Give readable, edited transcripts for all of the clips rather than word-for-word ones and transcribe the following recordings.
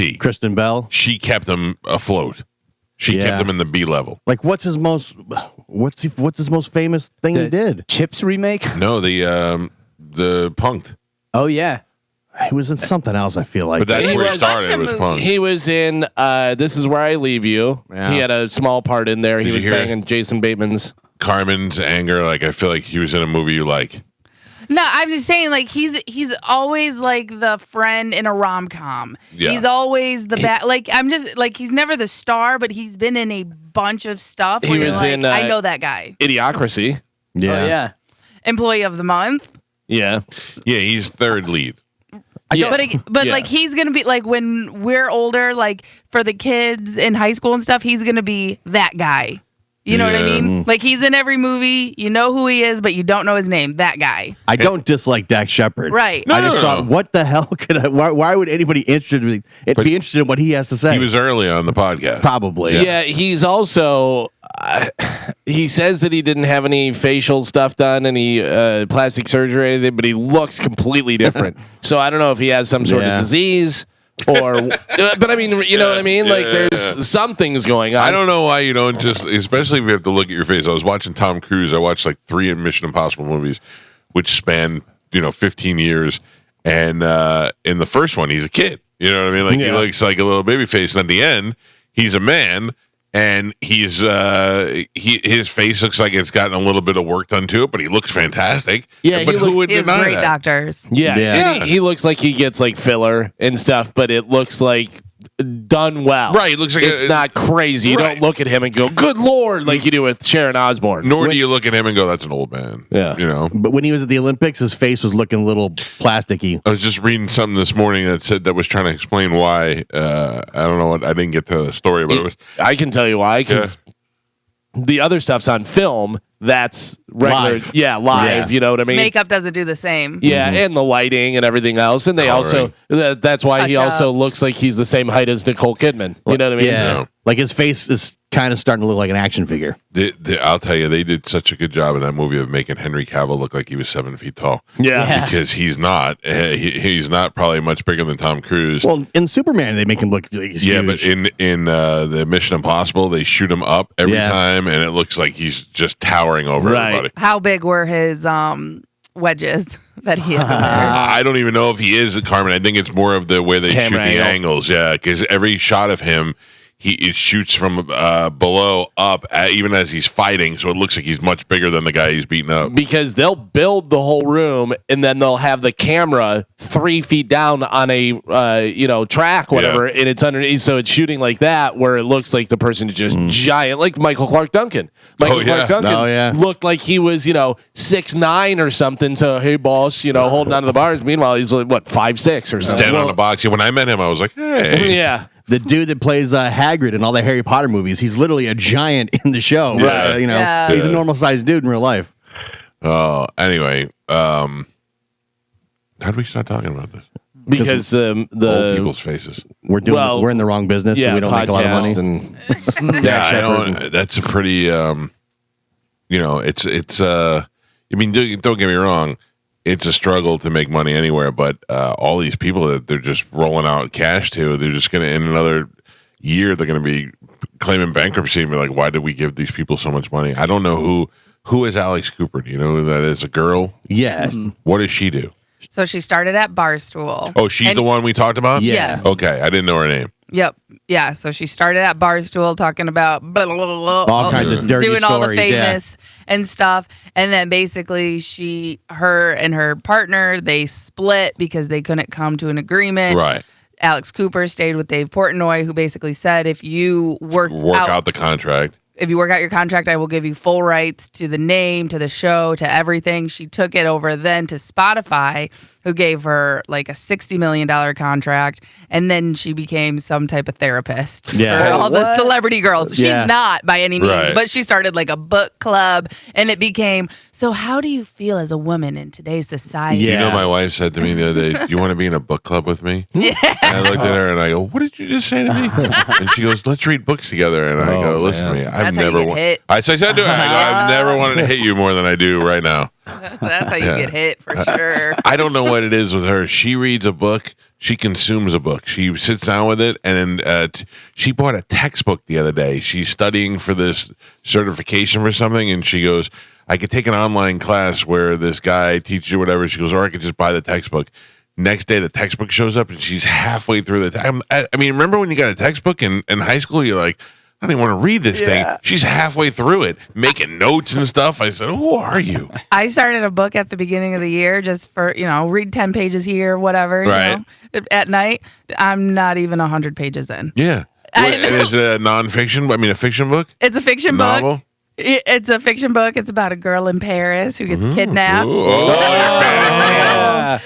she? Kristen Bell. She kept him afloat. She kept him in the B level. Like, what's his most famous thing he did? Chips remake? No, the Punk'd. Oh, yeah. He was in something else, I feel like. But that's where he started. It was Punk'd. He was in This Is Where I Leave You. Yeah. He had a small part in there. He was banging Jason Bateman's. Carmen's Anger. Like, I feel like he was in a movie you like. No, I'm just saying, like, he's always like the friend in a rom-com. Yeah. He's always the bad. Like, I'm just like, he's never the star, but he's been in a bunch of stuff. He where was like, in, I know that guy. Idiocracy. Yeah. Oh, yeah. Employee of the month. Yeah. Yeah, he's third lead. Yeah. But like, he's gonna be like, when we're older, like for the kids in high school and stuff, he's gonna be that guy. You know what I mean? Like, he's in every movie. You know who he is, but you don't know his name. That guy. I don't dislike Dax Shepard. Right. I just thought, what the hell could I? Why would anybody be interested in what he has to say? He was early on the podcast. Probably. Yeah, he's also. He says that he didn't have any facial stuff done, any plastic surgery or anything, but he looks completely different. So I don't know if he has some sort of disease or. But I mean, you know what I mean? Like, there's some things going on. I don't know why you don't just, especially if you have to look at your face. I was watching Tom Cruise. I watched like 3 Mission Impossible movies, which span 15 years. And in the first one, he's a kid. You know what I mean? Like, he looks like a little baby face. And at the end, he's a man. And his face looks like it's gotten a little bit of work done to it, but he looks fantastic. Yeah, but who would He has deny great that? doctors. Yeah. He looks like he gets like filler and stuff, but it looks like done well. Right, it looks like it's not crazy. You don't look at him and go, "Good Lord," like you do with Sharon Osbourne. Nor do you look at him and go, "That's an old man." Yeah, you know. But when he was at the Olympics, his face was looking a little plasticky. I was just reading something this morning that was trying to explain why. I don't know what I didn't get to the story, but it was. I can tell you why, because the other stuff's on film. That's regular, live. Yeah. You know what I mean? Makeup doesn't do the same. Yeah, and the lighting and everything else, and they also that's why he Touch also looks like he's the same height as Nicole Kidman. You know what I mean? Yeah. Like, his face is kind of starting to look like an action figure. I'll tell you, they did such a good job in that movie of making Henry Cavill look like he was 7 feet tall. Yeah. Because he's not. He's not probably much bigger than Tom Cruise. Well, in Superman, they make him look like he's huge. But in the Mission Impossible, they shoot him up every time, and it looks like he's just towering over everybody. How big were his wedges that he had in there? I don't even know if he is Carmen. I think it's more of the way they shoot the angles. Yeah, because every shot of him, it shoots from below up, even as he's fighting, so it looks like he's much bigger than the guy he's beating up. Because they'll build the whole room, and then they'll have the camera 3 feet down on a track, whatever, and it's underneath, so it's shooting like that, where it looks like the person is just giant, like Michael Clark Duncan. Clark Duncan looked like he was 6'9" or something. So hey, boss, holding onto the bars. Meanwhile, he's like, what, 5'6" or something. Standing on the box. When I met him, I was like, hey, yeah. The dude that plays Hagrid in all the Harry Potter movies, he's literally a giant in the show. Yeah. He's a normal sized dude in real life. Anyway, how did we start talking about this? Because old people's faces. We're in the wrong business. Yeah, so we don't make a lot of money. That's a pretty. It's. I mean, don't get me wrong. It's a struggle to make money anywhere, but all these people that they're just rolling out cash to, they're just going to, in another year, they're going to be claiming bankruptcy and be like, why did we give these people so much money? I don't know who is Alex Cooper. Do you know who that is? A girl? Yeah. What does she do? So she started at Barstool. Oh, she's the one we talked about? Yes. Okay, I didn't know her name. Yep. Yeah. So she started at Barstool talking about blah, blah, blah, blah, all kinds of dirty doing stories, all the famous and stuff. And then basically her and her partner, they split because they couldn't come to an agreement. Right. Alex Cooper stayed with Dave Portnoy, who basically said, if you work out the contract. If you work out your contract, I will give you full rights to the name, to the show, to everything. She took it over then to Spotify, who gave her like a $60 million contract. And then she became some type of therapist for all the celebrity girls. She's not by any means, but she started like a book club, and it became, so how do you feel as a woman in today's society? You know, my wife said to me the other day, do you want to be in a book club with me? Yeah. And I looked at her and I go, what did you just say to me? And she goes, let's read books together. And I go, listen to me. I said to her, I go, I've never wanted to hit you more than I do right now. That's how you get hit for sure. I don't know what it is with her. She reads a book. She consumes a book. She sits down with it, and she bought a textbook the other day. She's studying for this certification for something, and she goes, I could take an online class where this guy teaches you whatever. She goes, or I could just buy the textbook. Next day, the textbook shows up, and she's halfway through the I mean, remember when you got a textbook in high school? You're like, I don't even want to read this thing. She's halfway through it, making notes and stuff. I said, who are you? I started a book at the beginning of the year just for, read 10 pages here, whatever, at night. I'm not even 100 pages in. Yeah. And is it a nonfiction? I mean, a fiction book? It's a fiction novel? book. It's a fiction book. It's about a girl in Paris who gets kidnapped. Ooh. Oh, your fantasy.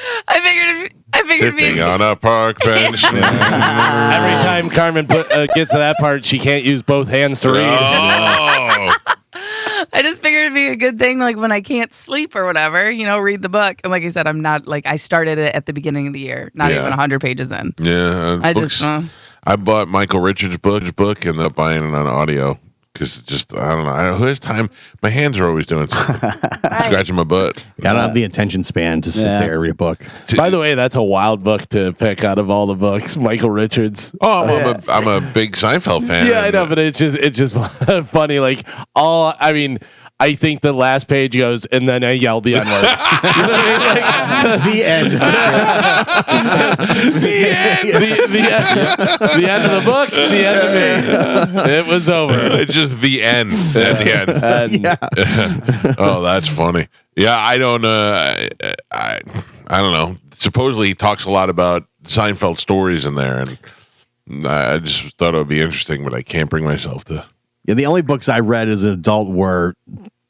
I figured Sitting on a park bench. Every time Carmen gets to that part, she can't use both hands to read. Oh. I just figured it'd be a good thing, like when I can't sleep or whatever, read the book. And like I said, I'm not I started it at the beginning of the year, not even 100 pages in. Yeah. I bought Michael Richards' book and then buying it on audio. Because I don't know. Who has time? My hands are always doing something. Scratching my butt. I don't have the attention span to sit there and read a book. By the way, that's a wild book to pick out of all the books. Michael Richards. Oh, I'm a big Seinfeld fan. Yeah, I know, but it's just funny. I think the last page goes, and then I yelled the N-word. You know what I mean? The end. The end of the book, the end of me. It was over. It's just the end at the end. Oh, that's funny. Yeah, I don't I don't know. Supposedly he talks a lot about Seinfeld stories in there, and I just thought it would be interesting, but I can't bring myself to. Yeah, the only books I read as an adult were,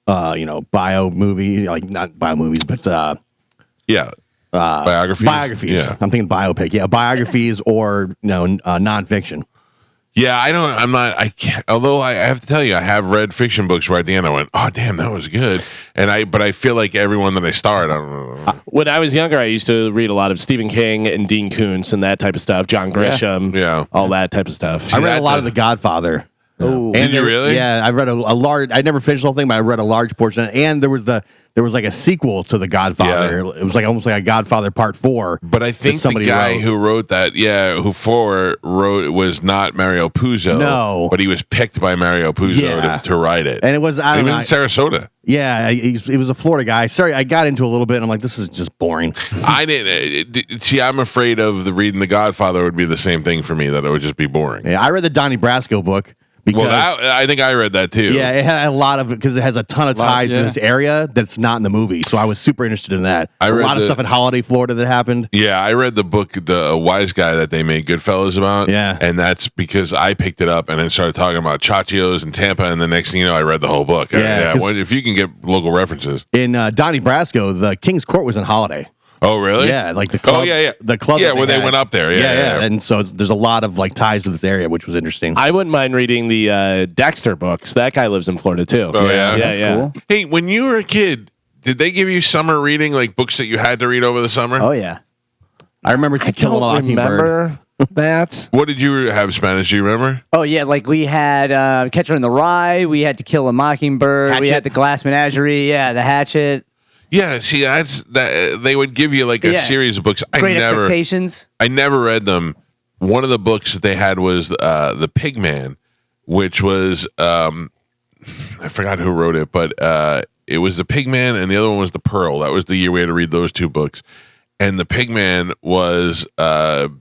bio movies, like not bio movies, but biographies. Biographies. Yeah. I'm thinking biopic. Yeah, biographies or nonfiction. Yeah, I can't, although I have to tell you, I have read fiction books where at the end I went, oh, damn, that was good. But I feel like everyone that I start, I don't know. When I was younger, I used to read a lot of Stephen King and Dean Koontz and that type of stuff, John Grisham, all that type of stuff. I read a lot of The Godfather. Oh, did you really? Yeah, I read a large. I never finished the whole thing, but I read a large portion. And there was like a sequel to The Godfather. Yeah. It was like almost like a Godfather Part 4. But I think the guy who wrote that, who wrote it was not Mario Puzo. No, but he was picked by Mario Puzo to write it. And it was he was in Sarasota. Yeah, he was a Florida guy. Sorry, I got into a little bit. And I'm like, this is just boring. I didn't see. I'm afraid of reading The Godfather would be the same thing for me. That it would just be boring. Yeah, I read the Donnie Brasco book. Because, I think I read that too. Yeah, it had a lot of because it has a ton of ties to this area that's not in the movie. So I was super interested in that. I read a lot of stuff in Holiday, Florida that happened. Yeah, I read the book, The Wise Guy, that they made Goodfellas about. Yeah, and that's because I picked it up and then started talking about Chachios and Tampa, and the next thing you know, I read the whole book. Yeah, if you can get local references. In Donnie Brasco, the King's Court was in Holiday. Oh, really? Yeah, like the club. Oh, yeah. The club. Yeah, where they went up there. Yeah. And so there's a lot of ties to this area, which was interesting. I wouldn't mind reading the Dexter books. That guy lives in Florida too. Oh, yeah. Yeah. Cool. Hey, when you were a kid, did they give you summer reading, like books that you had to read over the summer? Oh, yeah. I remember To Kill a Mockingbird. Remember that? What did you have Spanish? Do you remember? Oh, yeah. Like we had Catcher in the Rye. We had To Kill a Mockingbird. Hatchet. We had The Glass Menagerie. Yeah, The Hatchet. Yeah, see, they would give you like a series of books. Great Expectations. I never read them. One of the books that they had was The Pig Man, which was I forgot who wrote it, but it was The Pig Man, and the other one was The Pearl. That was the year we had to read those two books. And The Pig Man was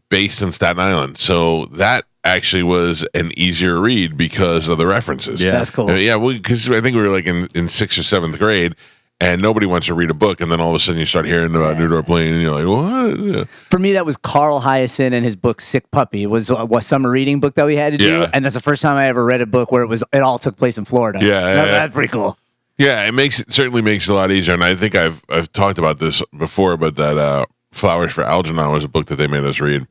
based in Staten Island, so that actually was an easier read because of the references. Yeah, that's cool. Yeah, because I think we were like in 6th or 7th grade. And nobody wants to read a book, and then all of a sudden you start hearing about New York Plane, and you're like, what? Yeah. For me, that was Carl Hyacin and his book Sick Puppy. It was a summer reading book that we had to do, and that's the first time I ever read a book where it all took place in Florida. That's pretty cool. Yeah, it certainly makes it a lot easier, and I think I've talked about this before, but that Flowers for Algernon was a book that they made us read.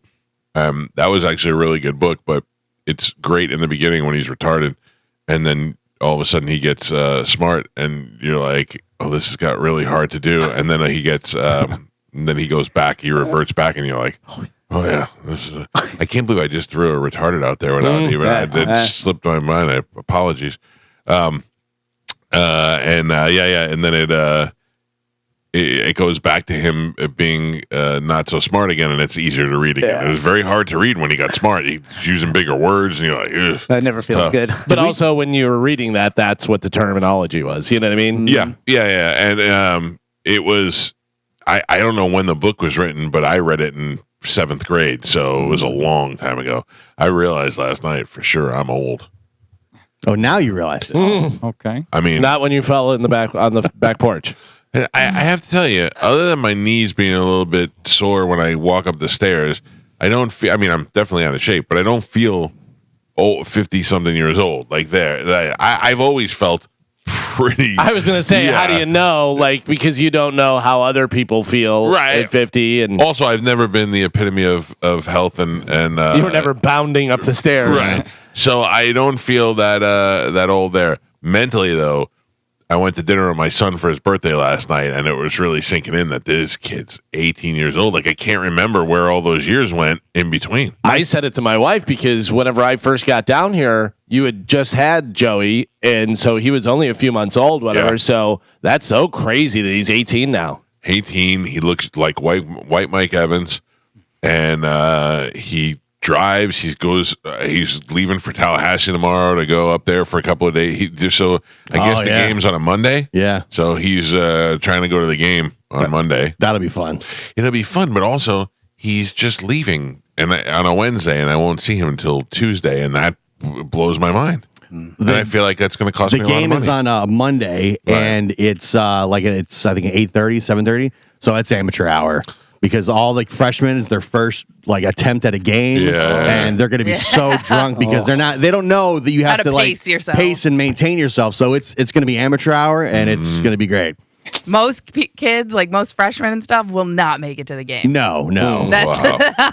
That was actually a really good book, but it's great in the beginning when he's retarded, and then all of a sudden he gets smart, and you're like, oh, this has got really hard to do. And then he gets, then he goes back, he reverts back, and you're like, oh yeah, this is. I can't believe I just threw a retarded out there without even. It slipped my mind. Apologies. And then it goes back to him being not so smart again, and it's easier to read again. Yeah. It was very hard to read when he got smart. He's using bigger words, and you're like, ugh. That never feels tough. good. But also, when you were reading that, that's what the terminology was. You know what I mean? Yeah. And it was, I don't know when the book was written, but I read it in 7th grade, so it was a long time ago. I realized last night for sure I'm old. Oh, now you realize it. Okay. I mean, Not when you fell in the back on the back porch. I have to tell you, other than my knees being a little bit sore when I walk up the stairs, I don't feel, I mean, I'm definitely out of shape, but I don't feel 50-something years old. Like I've always felt pretty. I was going to say, how do you know? Like, because you don't know how other people feel at 50. And Also, I've never been the epitome of health and you were never bounding up the stairs. right. So I don't feel that old there. Mentally, though, I went to dinner with my son for his birthday last night, and it was really sinking in that this kid's 18 years old. Like, I can't remember where all those years went in between. I said it to my wife because whenever I first got down here, you had just had Joey, and so he was only a few months old, whatever. Yeah. So that's so crazy that he's 18 now. 18, he looks like white Mike Evans, and he drives. He's leaving for Tallahassee tomorrow to go up there for a couple of days. I guess the game's on a Monday. Yeah. So he's trying to go to the game on Monday. That'll be fun. It'll be fun, but also he's just leaving on a Wednesday, and I won't see him until Tuesday, and that blows my mind. And I feel like that's going to cost me a lot of money. The game is on Monday, and it's I think 8:30, 7:30. So it's amateur hour. Because all the freshmen is their first attempt at a game, and they're going to be so drunk because they don't know that you have How to pace yourself. pace and maintain yourself. So it's going to be amateur hour, and it's going to be great. Most kids, like most freshmen and stuff, will not make it to the game. No. That's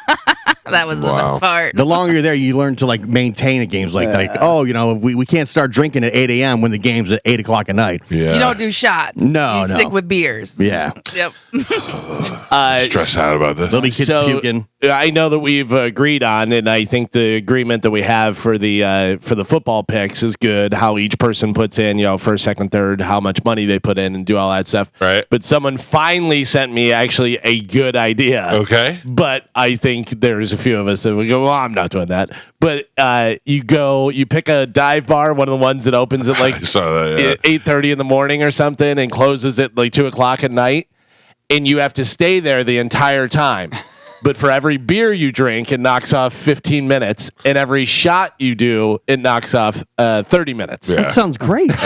that was the best part. The longer you're there, you learn to metain a games we can't start drinking at 8 a.m. when the game's at 8 o'clock at night. Yeah. You don't do shots. No. Stick with beers. Yeah. Yep. Stressed out about this. There'll be kids puking. I know that we've agreed on, and I think the agreement that we have for the football picks is good. How each person puts in, first, second, third, how much money they put in, and do all that stuff. Right. But someone finally sent me actually a good idea. Okay. But I think there's a few of us that would go, well, I'm not doing that. But you pick a dive bar, one of the ones that opens at 8:30 in the morning or something, and closes at 2 o'clock at night, and you have to stay there the entire time. But for every beer you drink, it knocks off 15 minutes. And every shot you do, it knocks off 30 minutes. That sounds great. Gio's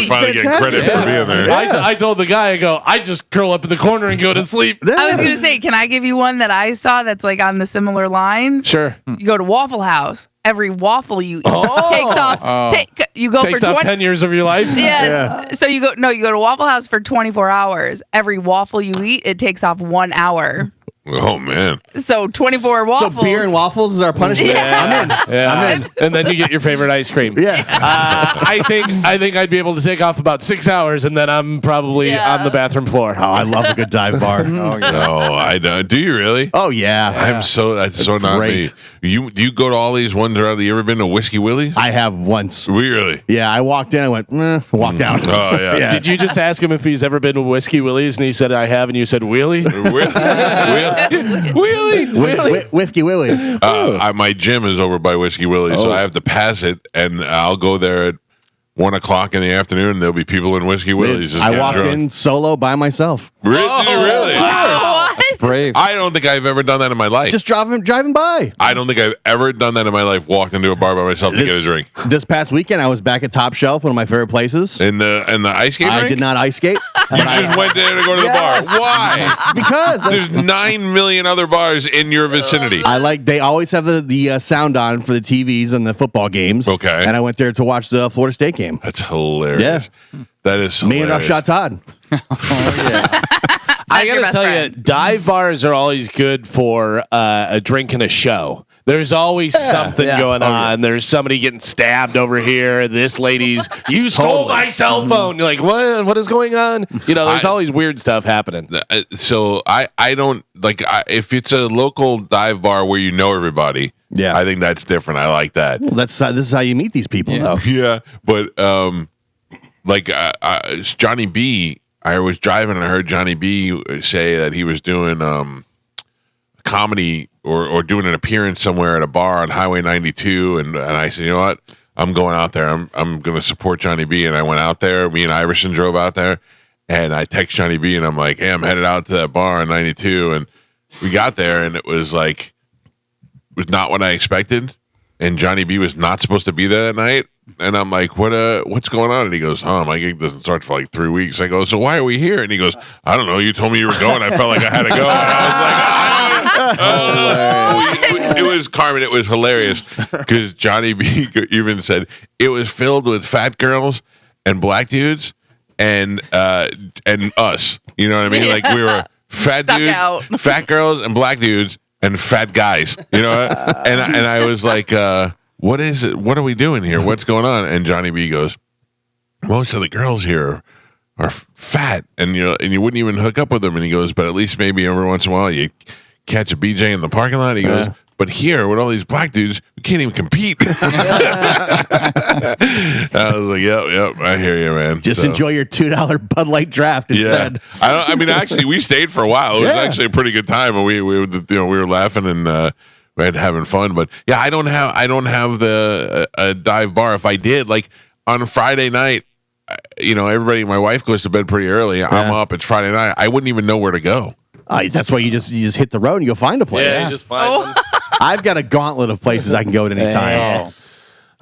finally getting credit for being there. I told the guy, I just curl up in the corner and go to sleep. I was going to say, can I give you one that I saw that's on the similar lines? Sure. You go to Waffle House. Every waffle you eat takes off. You go Takes for off 10 years of your life? Yeah. So you go to Waffle House for 24 hours. Every waffle you eat, it takes off 1 hour. Oh, man. So 24 waffles. So beer and waffles is our punishment? Yeah. I'm in. And then you get your favorite ice cream. Yeah. I think I'd be able to take off about 6 hours, and then I'm probably on the bathroom floor. Oh, I love a good dive bar. No, I don't. Do you really? Oh, yeah. That's so not me. great. You go to all these ones around. You ever been to Whiskey Willie's? I have once. Really? Yeah, I walked in, I went, walked out. Oh, yeah. Yeah. Did you just ask him if he's ever been to Whiskey Willie's, and he said, I have, and you said, Wheelie? Really? Whiskey Willie. My gym is over by Whiskey Willie's, so I have to pass it, and I'll go there at 1 o'clock in the afternoon, and there'll be people in Whiskey Willie's. I walked in solo by myself. Really? Really? That's brave. I don't think I've ever done that in my life. Just driving by. I don't think I've ever done that in my life. Walked into a bar by myself to get a drink. This past weekend, I was back at Top Shelf, one of my favorite places. In the ice skate I rink? did not ice skate. You just went there to go to Yes. the bar. Why? Because There's 9 million other bars in your vicinity. they always have the sound on for the TVs and the football games. Okay. And I went there to watch the Florida State game. That's hilarious. That is hilarious. Me and Rashad Todd. I your gotta best tell friend. you, dive bars are always good for a drink and a show. There's always something going on. There's somebody getting stabbed over here. This lady's, you stole my cell phone. You're like, what? What is going on? There's always weird stuff happening. So I don't if it's a local dive bar where you know everybody. Yeah. I think that's different. I like that. Well, this is how you meet these people, though. Yeah, but Johnny B I was driving and I heard Johnny B say that he was doing comedy or doing an appearance somewhere at a bar on Highway 92, and I said, you know what, I'm going out there. I'm going to support Johnny B, and I went out there. Me and Iverson drove out there, and I text Johnny B, and I'm like, hey, I'm headed out to that bar on 92, and we got there, and it was like, it was not what I expected, and Johnny B was not supposed to be there that night. And I'm like, what's going on? And he goes, my gig doesn't start for like 3 weeks. I go, so why are we here? And he goes, I don't know. You told me you were going. I felt like I had to go. And I was like, it was Carmen. It was hilarious because Johnny B even said it was filled with fat girls and black dudes and us. You know what I mean? Like we were fat dudes, fat girls and black dudes and fat guys. You know, and I was like. What is it? What are we doing here? What's going on? And Johnny B goes, most of the girls here are fat, and you wouldn't even hook up with them. And he goes, but at least maybe every once in a while you catch a BJ in the parking lot. He goes, but here with all these black dudes, we can't even compete. I was like, yep, I hear you, man. Just enjoy your $2 Bud Light draft instead. Yeah. I mean, actually, we stayed for a while. It was actually a pretty good time, and we were laughing and. We had having fun, but yeah, I don't have the dive bar. If I did, like on Friday night, everybody, my wife goes to bed pretty early. Yeah. I'm up. It's Friday night. I wouldn't even know where to go. That's why you just hit the road and you go find a place. Yeah, just find one. I've got a gauntlet of places I can go at any time.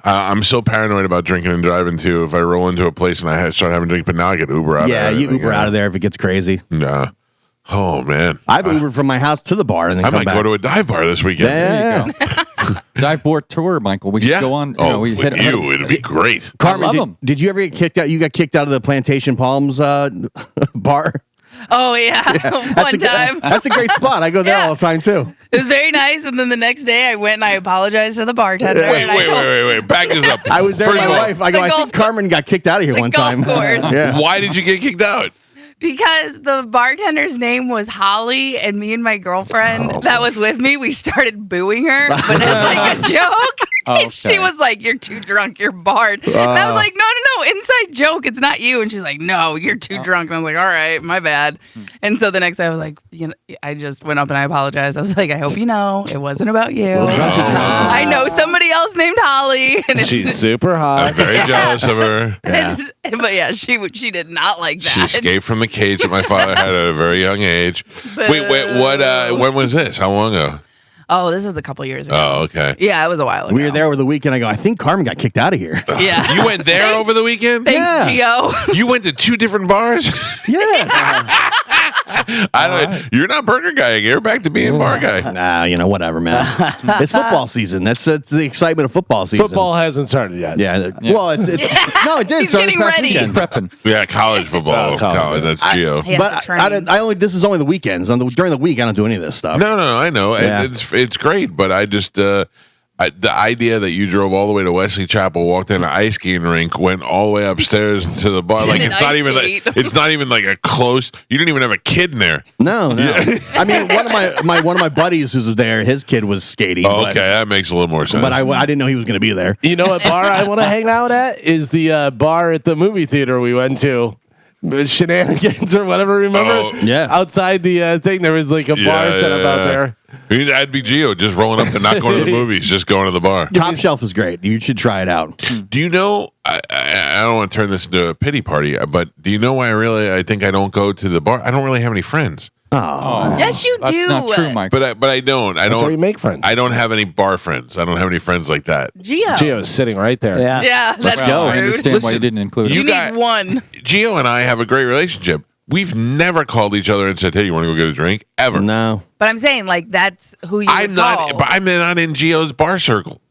I'm so paranoid about drinking and driving too. If I roll into a place and I start having to drink, but now I get Uber out. Yeah, you Uber out of there if it gets crazy. Yeah. Oh man, I've Ubered from my house to the bar and then I come might back. go to a dive bar this weekend. Yeah. There you go. Dive board tour, Michael. We should go on. We with it'd be great. Carmen, did you ever get kicked out? You got kicked out of the Plantation Palms bar? Oh yeah, one time. That's a great spot. I go there all the time too. It was very nice, and then the next day I went and I apologized to the bartender. Wait. Back this up. I was there with my wife. I go, I think Carmen got kicked out of here one time. Course. Yeah. Why did you get kicked out? Because the bartender's name was Holly, and me and my girlfriend that was with me, we started booing her, but as like a joke. Okay. She was like, "You're too drunk, you're barred." And I was like, no, inside joke, it's not you. And she's like, "No, you're too drunk." And I was like, "All right, my bad." And so the next day I was like, I just went up and I apologized. I was like, "I hope you know it wasn't about you. I know somebody else named Holly." And she's super hot. I'm very jealous of her. But yeah, she did not like that. She escaped from the cage that my father had at a very young age. Wait, what? When was this? How long ago? Oh, this is a couple years ago. Oh, okay. Yeah, it was a while ago. We were there over the weekend. I go, I think Carmen got kicked out of here. Yeah. You went there over the weekend? Thanks, Gio. You went to 2 different bars? Yes. You're not burger guy. You're back to being bar guy. Nah, whatever, man. It's football season. That's the excitement of football season. Football hasn't started yet. Yeah. Well, it's no, it did. He's start getting this past ready. weekend. Prepping. Yeah, college football. College. That's Gio. But I only. This is only the weekends. During the week, I don't do any of this stuff. No, I know. Yeah. It's great, but I just the idea that you drove all the way to Wesley Chapel, walked in an ice skating rink, went all the way upstairs to the bar. Like it's not even like a close. You didn't even have a kid in there. No. I mean, one of my buddies who's there, his kid was skating. Oh, okay, that makes a little more sense. But I didn't know he was going to be there. You know what bar I want to hang out at is the bar at the movie theater we went to. Shenanigans or whatever, remember? Oh, yeah. Outside the thing, there was like a bar set up out there. That'd be Gio, just rolling up and not going to the movies, just going to the bar. Top Shelf is great. You should try it out. Do you know, I don't want to turn this into a pity party, but do you know why I think I don't go to the bar? I don't really have any friends. Oh. Yes, you do. That's not true, Mike. But I don't. That's where you make friends. I don't have any bar friends. I don't have any friends like that. Gio is sitting right there. Yeah, that's well, I rude. understand why you didn't include You him. need one. Gio and I have a great relationship. We've never called each other and said, "Hey, you want to go get a drink?" Ever. No. But I'm saying, like, that's who you I'm would not. call. But I'm not in Gio's bar circle.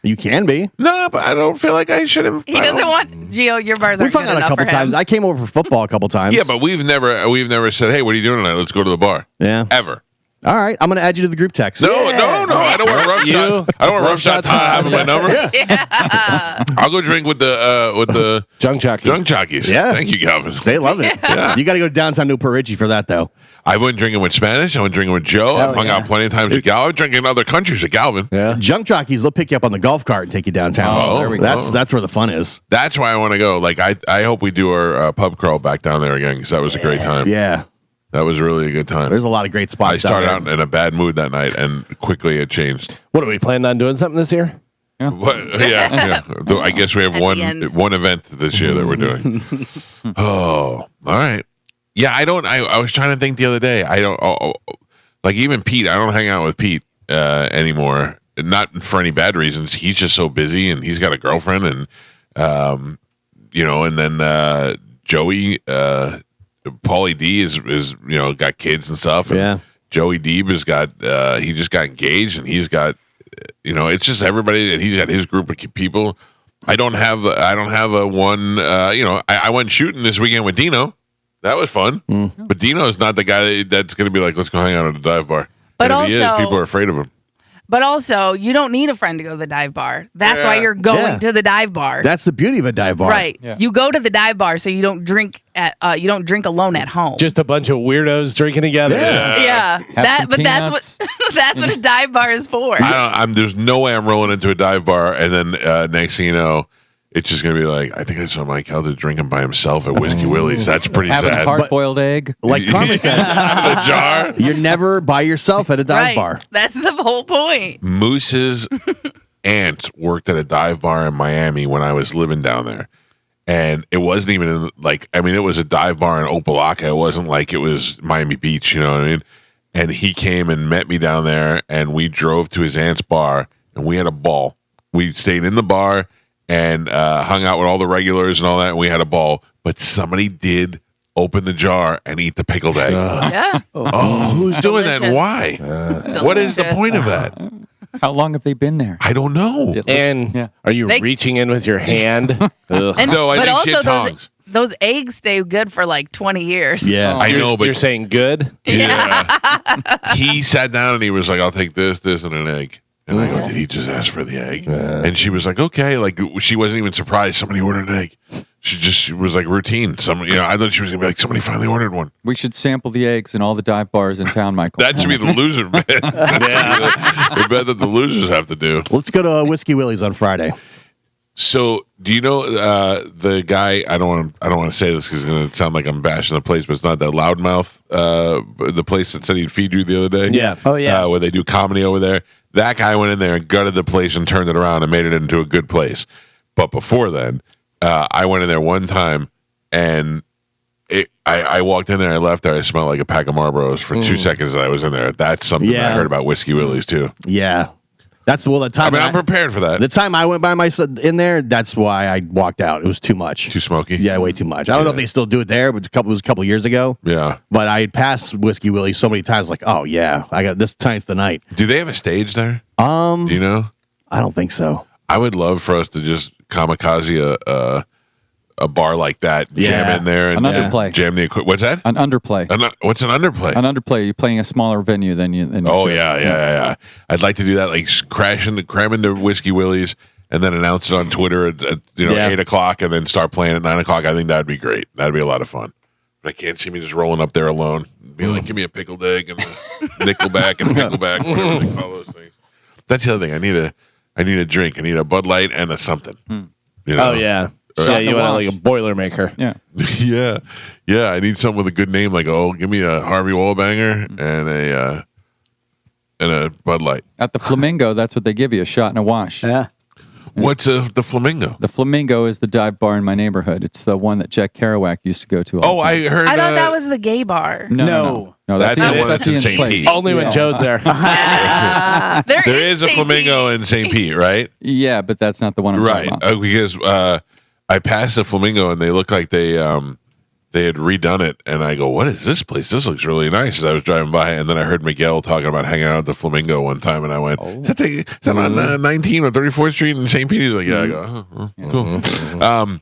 You can be. No, but I don't feel like I should have. He doesn't want Gio. Your bars We've aren't hung good out a enough couple for him. times. I came over for football a couple times. Yeah, but we've never said, "Hey, what are you doing tonight? Let's go to the bar." Yeah. Ever. All right. I'm going to add you to the group text. No, I don't want to rub roughshod. you? I don't want roughshod Todd having my number. Yeah. I'll go drink with the Junk jockeys. junk jockeys. Yeah. Thank you, Calvin. They love it. Yeah. You got to go downtown New Parigi for that, though. I went drinking with Spanish. I went drinking with Joe. Hell I've hung yeah. out plenty of times with Galvin. I've drinking in other countries with Galvin. Yeah. Junk jockeys, they'll pick you up on the golf cart and take you downtown. Oh, there we that's go. That's where the fun is. That's why I want to go. Like I hope we do our pub crawl back down there again because that was a great time. Yeah. That was really a good time. There's a lot of great spots. I started down out there. in a bad mood that night, and quickly it changed. What are we planning on doing something this year? But, yeah. Though I guess we have At the end. one event this year that we're doing. Oh, all right. Yeah, I was trying to think the other day. I don't like even Pete. I don't hang out with Pete anymore. Not for any bad reasons. He's just so busy, and he's got a girlfriend, and and then Joey. Paulie D is got kids and stuff. And Yeah. Joey Deeb has got he just got engaged and he's got it's just everybody and he's got his group of people. I don't have a one I went shooting this weekend with Dino. That was fun. But Dino is not the guy that's going to be like, let's go hang out at a dive bar. But and if he is, also- people are afraid of him. But also, you don't need a friend to go to the dive bar. That's why you're going Yeah. to the dive bar. That's the beauty of a dive bar. right. Yeah. You go to the dive bar so you don't drink alone at home. Just a bunch of weirdos drinking together. yeah. some That's what that's what a dive bar is for. There's no way I'm rolling into a dive bar and then next thing you know, it's just gonna be like, I think I saw Mike Calta drinking by himself at Whiskey Willie's. That's pretty Having a sad. hard-boiled egg. Like Carmen said, Out of the jar. you're never by yourself at a dive right. bar. That's the whole point. Moose's aunt worked at a dive bar in Miami when I was living down there. And it wasn't even it was a dive bar in Opelika. It wasn't like it was Miami Beach, you know what I mean? And he came and met me down there and we drove to his aunt's bar and we had a ball. We stayed in the bar and hung out with all the regulars and all that, and we had a ball. But somebody did open the jar and eat the pickled egg. Yeah. Who's doing that and Delicious. why? What is the Delicious. point of that? How long have they been there? I don't know. It looks- And yeah. are you They- reaching in with your hand? Ugh. And, No, I but think she also had tongs. those eggs stay good for like 20 years. Yeah. I know, but you're saying good. yeah. He sat down and he was like, I'll take this, and an egg. And I go, did he just ask for the egg? And she was like, okay. Like, she wasn't even surprised somebody ordered an egg. She was like routine. I thought she was going to be like, somebody finally ordered one. We should sample the eggs in all the dive bars in town, Michael. That should be the loser bet. The bet that the losers have to do. Let's go to Whiskey Willie's on Friday. So, do you know the guy? I don't want to say this because it's going to sound like I'm bashing the place, but it's not that loudmouth. The place that said he'd feed you the other day. Yeah. Oh, yeah. Where they do comedy over there. That guy went in there and gutted the place and turned it around and made it into a good place. But before then, I went in there one time and I walked in there. I left there. I smelled like a pack of Marlboros for 2 seconds that I was in there. That's something that I Yeah. heard about Whiskey Willie's too. Yeah. That's the I time. mean, I'm prepared for that. The time I went by myself in there, that's why I walked out. It was too much. Too smoky. Yeah, way too much. I don't know if they still do it there, but it was a couple years ago. Yeah. But I had passed Whiskey Willie so many times, like, oh yeah, I got this tonight's the night. Do they have a stage there? Do you know? I don't think so. I would love for us to just kamikaze a bar like that, jam Yeah. in there, and An underplay. jam the equipment. What's that? An underplay. What's an underplay? An underplay. You're playing a smaller venue than you. Than you Oh should. yeah. I'd like to do that, like cram into Whiskey Willie's, and then announce it on Twitter at Yeah. 8:00, and then start playing at 9:00. I think that'd be great. That'd be a lot of fun. But I can't see me just rolling up there alone, being like, "Give me a pickled egg and a Nickelback and Pickleback, whatever they call those things." That's the other thing. I need a drink. I need a Bud Light and a something. You know? Oh yeah. Shot Yeah, the you want wash. like a Boilermaker. Yeah. yeah. I need something with a good name, like give me a Harvey Wallbanger and a Bud Light. At the Flamingo, that's what they give you, a shot and a wash. Yeah. What's the Flamingo? The Flamingo is the dive bar in my neighborhood. It's the one that Jack Kerouac used to go to. all Oh, the time. I heard. I thought that was the gay bar. No, That's the one that's that's in Ian's St. place. Pete. Only when Joe's there. There There is a St. Flamingo Pete. in St. Pete, right? Yeah, but that's not the one I'm Right. talking about. Because I passed the Flamingo and they looked like they had redone it, and I go, "What is this place? This looks really nice." As I was driving by, and then I heard Miguel talking about hanging out at the Flamingo one time, and I went, "Is that on 19 or 34th Street in St. Pete?" He's like, "Yeah." I go, "Oh, cool."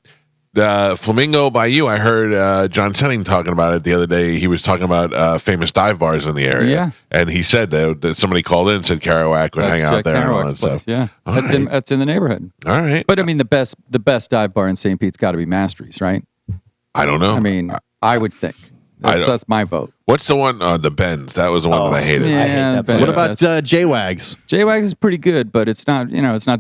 Flamingo by you. I heard John Senning talking about it the other day. He was talking about famous dive bars in the area. Yeah. And he said that somebody called in and said Kerouac would hang out there and all that stuff. Yeah. All That's in the neighborhood. All right. But I mean, the best dive bar in St. Pete's got to be Mastery's, right? I don't know. I mean, I would think. That's my vote. What's the one? The Benz. That was the one that I hated. Yeah, I hate that place. What about J-Wags? J-Wags is pretty good, but it's not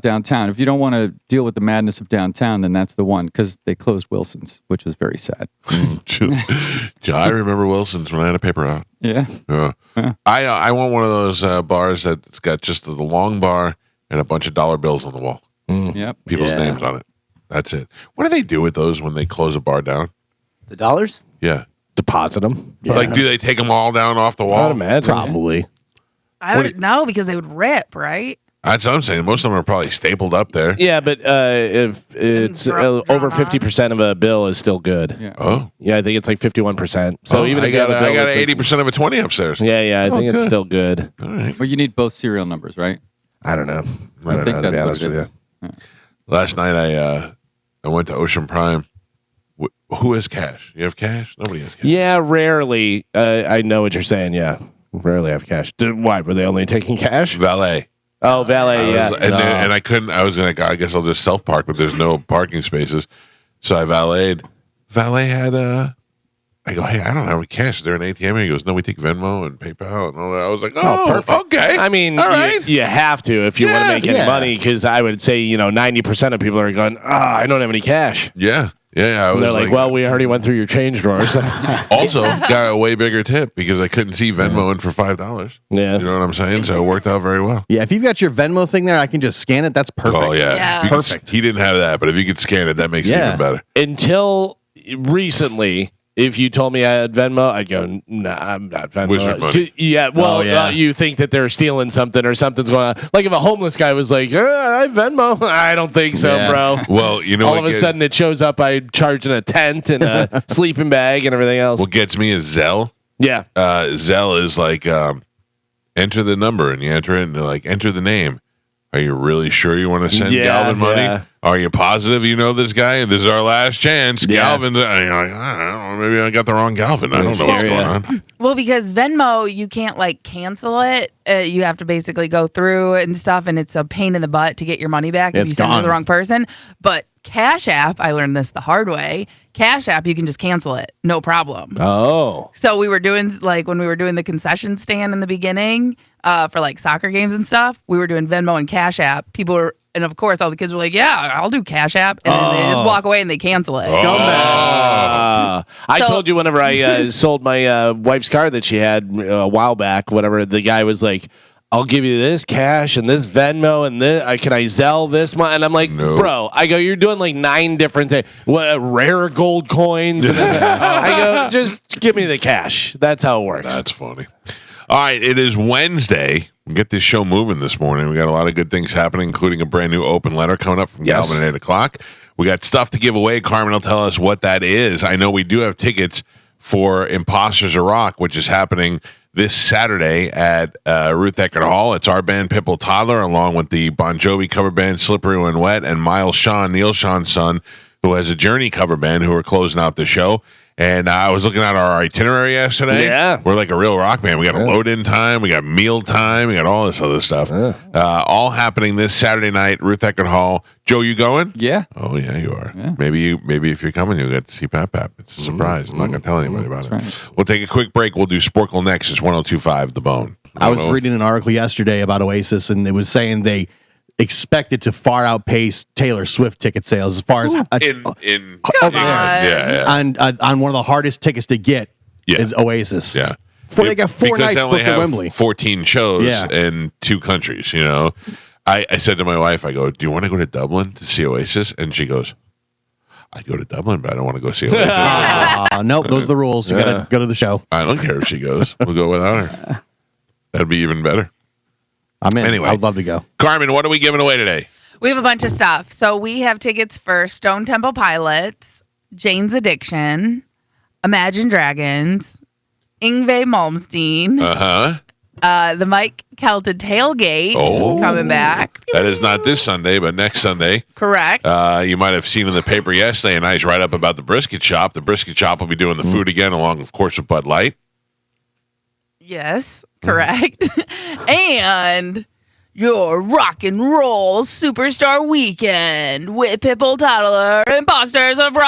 downtown. If you don't want to deal with the madness of downtown, then that's the one, because they closed Wilson's, which was very sad. I remember Wilson's when I had a paper out. Yeah. I want one of those bars that's got just the long bar and a bunch of dollar bills on the wall. Yep. People's names on it. That's it. What do they do with those when they close a bar down? The dollars? Yeah. Deposit them. Yeah. Like, do they take them all down off the wall? I'd imagine. Probably. I would know because they would rip, right? That's what I'm saying. Most of them are probably stapled up there. Yeah, but if it's drawn over on. 50% of a bill is still good. Yeah. Oh. Yeah, I think it's like 51%. So even I if you have got a bill I got that's 80% of a 20 upstairs. I think it's still good. All right. Well, you need both serial numbers, right? I don't know. I think that's what it is. Last night I went to Ocean Prime. Who has cash? You have cash? Nobody has cash. Yeah, rarely. I know what you're saying. Yeah, rarely have cash. Why were they only taking cash? Valet. Oh, valet. Yeah, And I couldn't. I was like, I guess I'll just self park, but there's no parking spaces, so I valeted. Valet had I go, hey, I don't have any cash. Is there an ATM? He goes, no, we take Venmo and PayPal and all that. I was like, oh, perfect. Okay. I mean, all right. you have to if you want to make any money, because I would say 90% of people are going, I don't have any cash. Yeah. Yeah, I was They're like, well, we already went through your change drawers. Also, got a way bigger tip because I couldn't see Venmo in for $5. Yeah. You know what I'm saying? So it worked out very well. Yeah, if you've got your Venmo thing there, I can just scan it. That's perfect. Oh, yeah. Yeah. Perfect. He didn't have that, but if you could scan it, that makes it even better. Until recently, if you told me I had Venmo, I'd go, nah, I'm not Venmo. Wizard money. Yeah, well, you think that they're stealing something or something's going on. Like if a homeless guy was like, I have Venmo. I don't think so, bro. Well, you know all of a sudden it shows up, I charge in a tent and a sleeping bag and everything else. What gets me is Zelle. Yeah. Zelle is like, enter the number, and you enter it, and they're like, enter the name. Are you really sure you want to send Galvin money? Yeah. Are you positive you know this guy? This is our last chance. Yeah. Galvin, I don't know, maybe I got the wrong Galvin. I don't know what's going on. Well, because Venmo, you can't like cancel it. You have to basically go through and stuff, and it's a pain in the butt to get your money back if you send it to the wrong person. But Cash App, I learned this the hard way. Cash App, you can just cancel it, no problem. Oh. So we were doing when we were doing the concession stand in the beginning for like soccer games and stuff. We were doing Venmo and Cash App. People were. And of course, all the kids were like, "Yeah, I'll do Cash App," and then they just walk away and they cancel it. Scumbags. I told you whenever I sold my wife's car that she had a while back, whatever, the guy was like, I'll give you this cash and this Venmo and this. Can I Zelle this month? And I'm like, bro, I go, you're doing like 9 different things. What, rare gold coins? And I go, just give me the cash. That's how it works. That's funny. All right, it is Wednesday. We get this show moving this morning. We got a lot of good things happening, including a brand new open letter coming up from Galvin at 8 o'clock. We got stuff to give away. Carmen will tell us what that is. I know we do have tickets for Imposters of Rock, which is happening this Saturday at Ruth Eckerd Hall. It's our band, Pipple Toddler, along with the Bon Jovi cover band, Slippery When Wet, and Miles Shawn, Neil Shawn's son, who has a Journey cover band, who are closing out the show. And I was looking at our itinerary yesterday. Yeah. We're like a real rock band. We got a load-in time. We got meal time. We got all this other stuff. All happening this Saturday night, Ruth Eckerd Hall. Joe, you going? Yeah. Oh, yeah, you are. Yeah. Maybe if you're coming, you'll get to see Pap Pap. It's a surprise. I'm not going to tell anybody about it. Right. We'll take a quick break. We'll do Sporkle next. It's 102.5 The Bone. I was reading an article yesterday about Oasis, and it was saying they expected to far outpace Taylor Swift ticket sales as far as Come on one of the hardest tickets to get is Oasis. Yeah. They got 4 nights booked at Wembley. 14 shows in 2 countries, you know. I said to my wife, I go, do you want to go to Dublin to see Oasis? And she goes, I'd go to Dublin, but I don't want to go see Oasis. Nope, those are the rules. You got to go to the show. I don't care if she goes. We'll go without her. That'd be even better. I'm in. Anyway, I'd love to go. Carmen, what are we giving away today? We have a bunch of stuff. So we have tickets for Stone Temple Pilots, Jane's Addiction, Imagine Dragons, Yngwie Malmsteen, The Mike Calta tailgate is coming back. That is not this Sunday, but next Sunday. Correct. You might have seen in the paper yesterday a nice write-up about the brisket shop. The brisket shop will be doing the food again, along, of course, with Bud Light. Yes, correct. And your rock and roll superstar weekend with Pitbull Toddler, Imposters of Rock.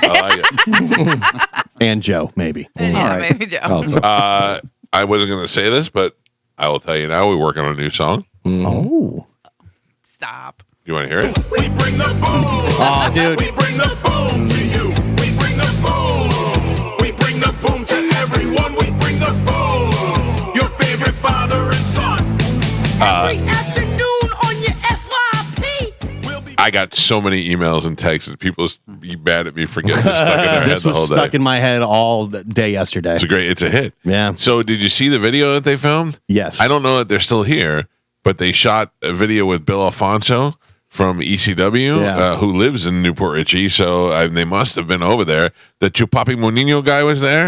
I like it. And Joe, maybe. Yeah, maybe Joe. Also. I wasn't going to say this, but I will tell you now. We're working on a new song. Oh. Stop. You want to hear it? We bring the boom. Oh, dude. We bring the boom to you. We bring the boom. We bring the boom to everyone. We bring the boom. Your favorite father and son. Every afternoon on your FYP. We'll be I got so many emails and texts that people be mad at me for getting this stuck in their head This the whole was day. stuck in my head all day yesterday. It's a hit. Yeah. So did you see the video that they filmed? Yes. I don't know that they're still here, but they shot a video with Bill Alfonso from ECW, who lives in Newport Richie. So they must have been over there. The Chupapi Monino guy was there,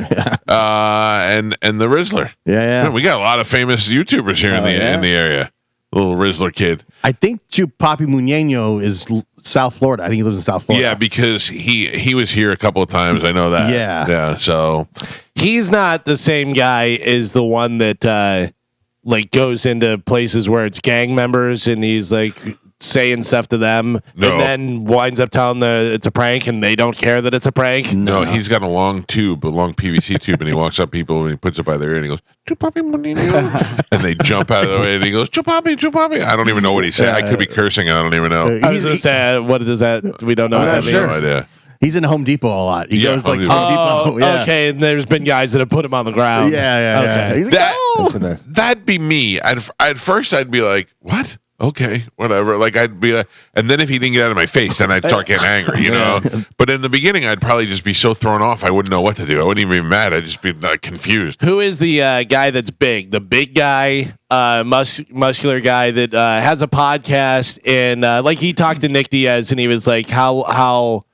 and the Rizzler. Yeah. Man, we got a lot of famous YouTubers here in the area. Little Rizzler kid. I think Chupapi Muñeño is South Florida. I think he lives in South Florida. Yeah, because he was here a couple of times. I know that. Yeah. So He's not the same guy as the one that like goes into places where it's gang members and he's like saying stuff to them No. and then winds up telling them it's a prank and they don't care that it's a prank. no, he's got a long PVC tube, and he walks up people and he puts it by their ear and he goes, Chupapi Monino. And they jump out of the way and he goes, Chupapi. I don't even know what he said. I could be cursing and I don't even know. I was just saying, what is that? We don't know what that sure. means. No idea. He's in Home Depot a lot. He Yeah, goes to like Home Home Depot. Depot. Yeah. Okay, and there's been guys that have put him on the ground. Yeah. Okay. He's like, That- That'd be me. At first, I'd be like, what? Okay, whatever. Like, I'd be like, and then if he didn't get out of my face, then I'd start getting angry, you know? But in the beginning, I'd probably just be so thrown off, I wouldn't know what to do. I wouldn't even be mad. I'd just be confused. Who is the guy that's big? The big guy, muscular guy that has a podcast and like he talked to Nick Diaz and he was like, how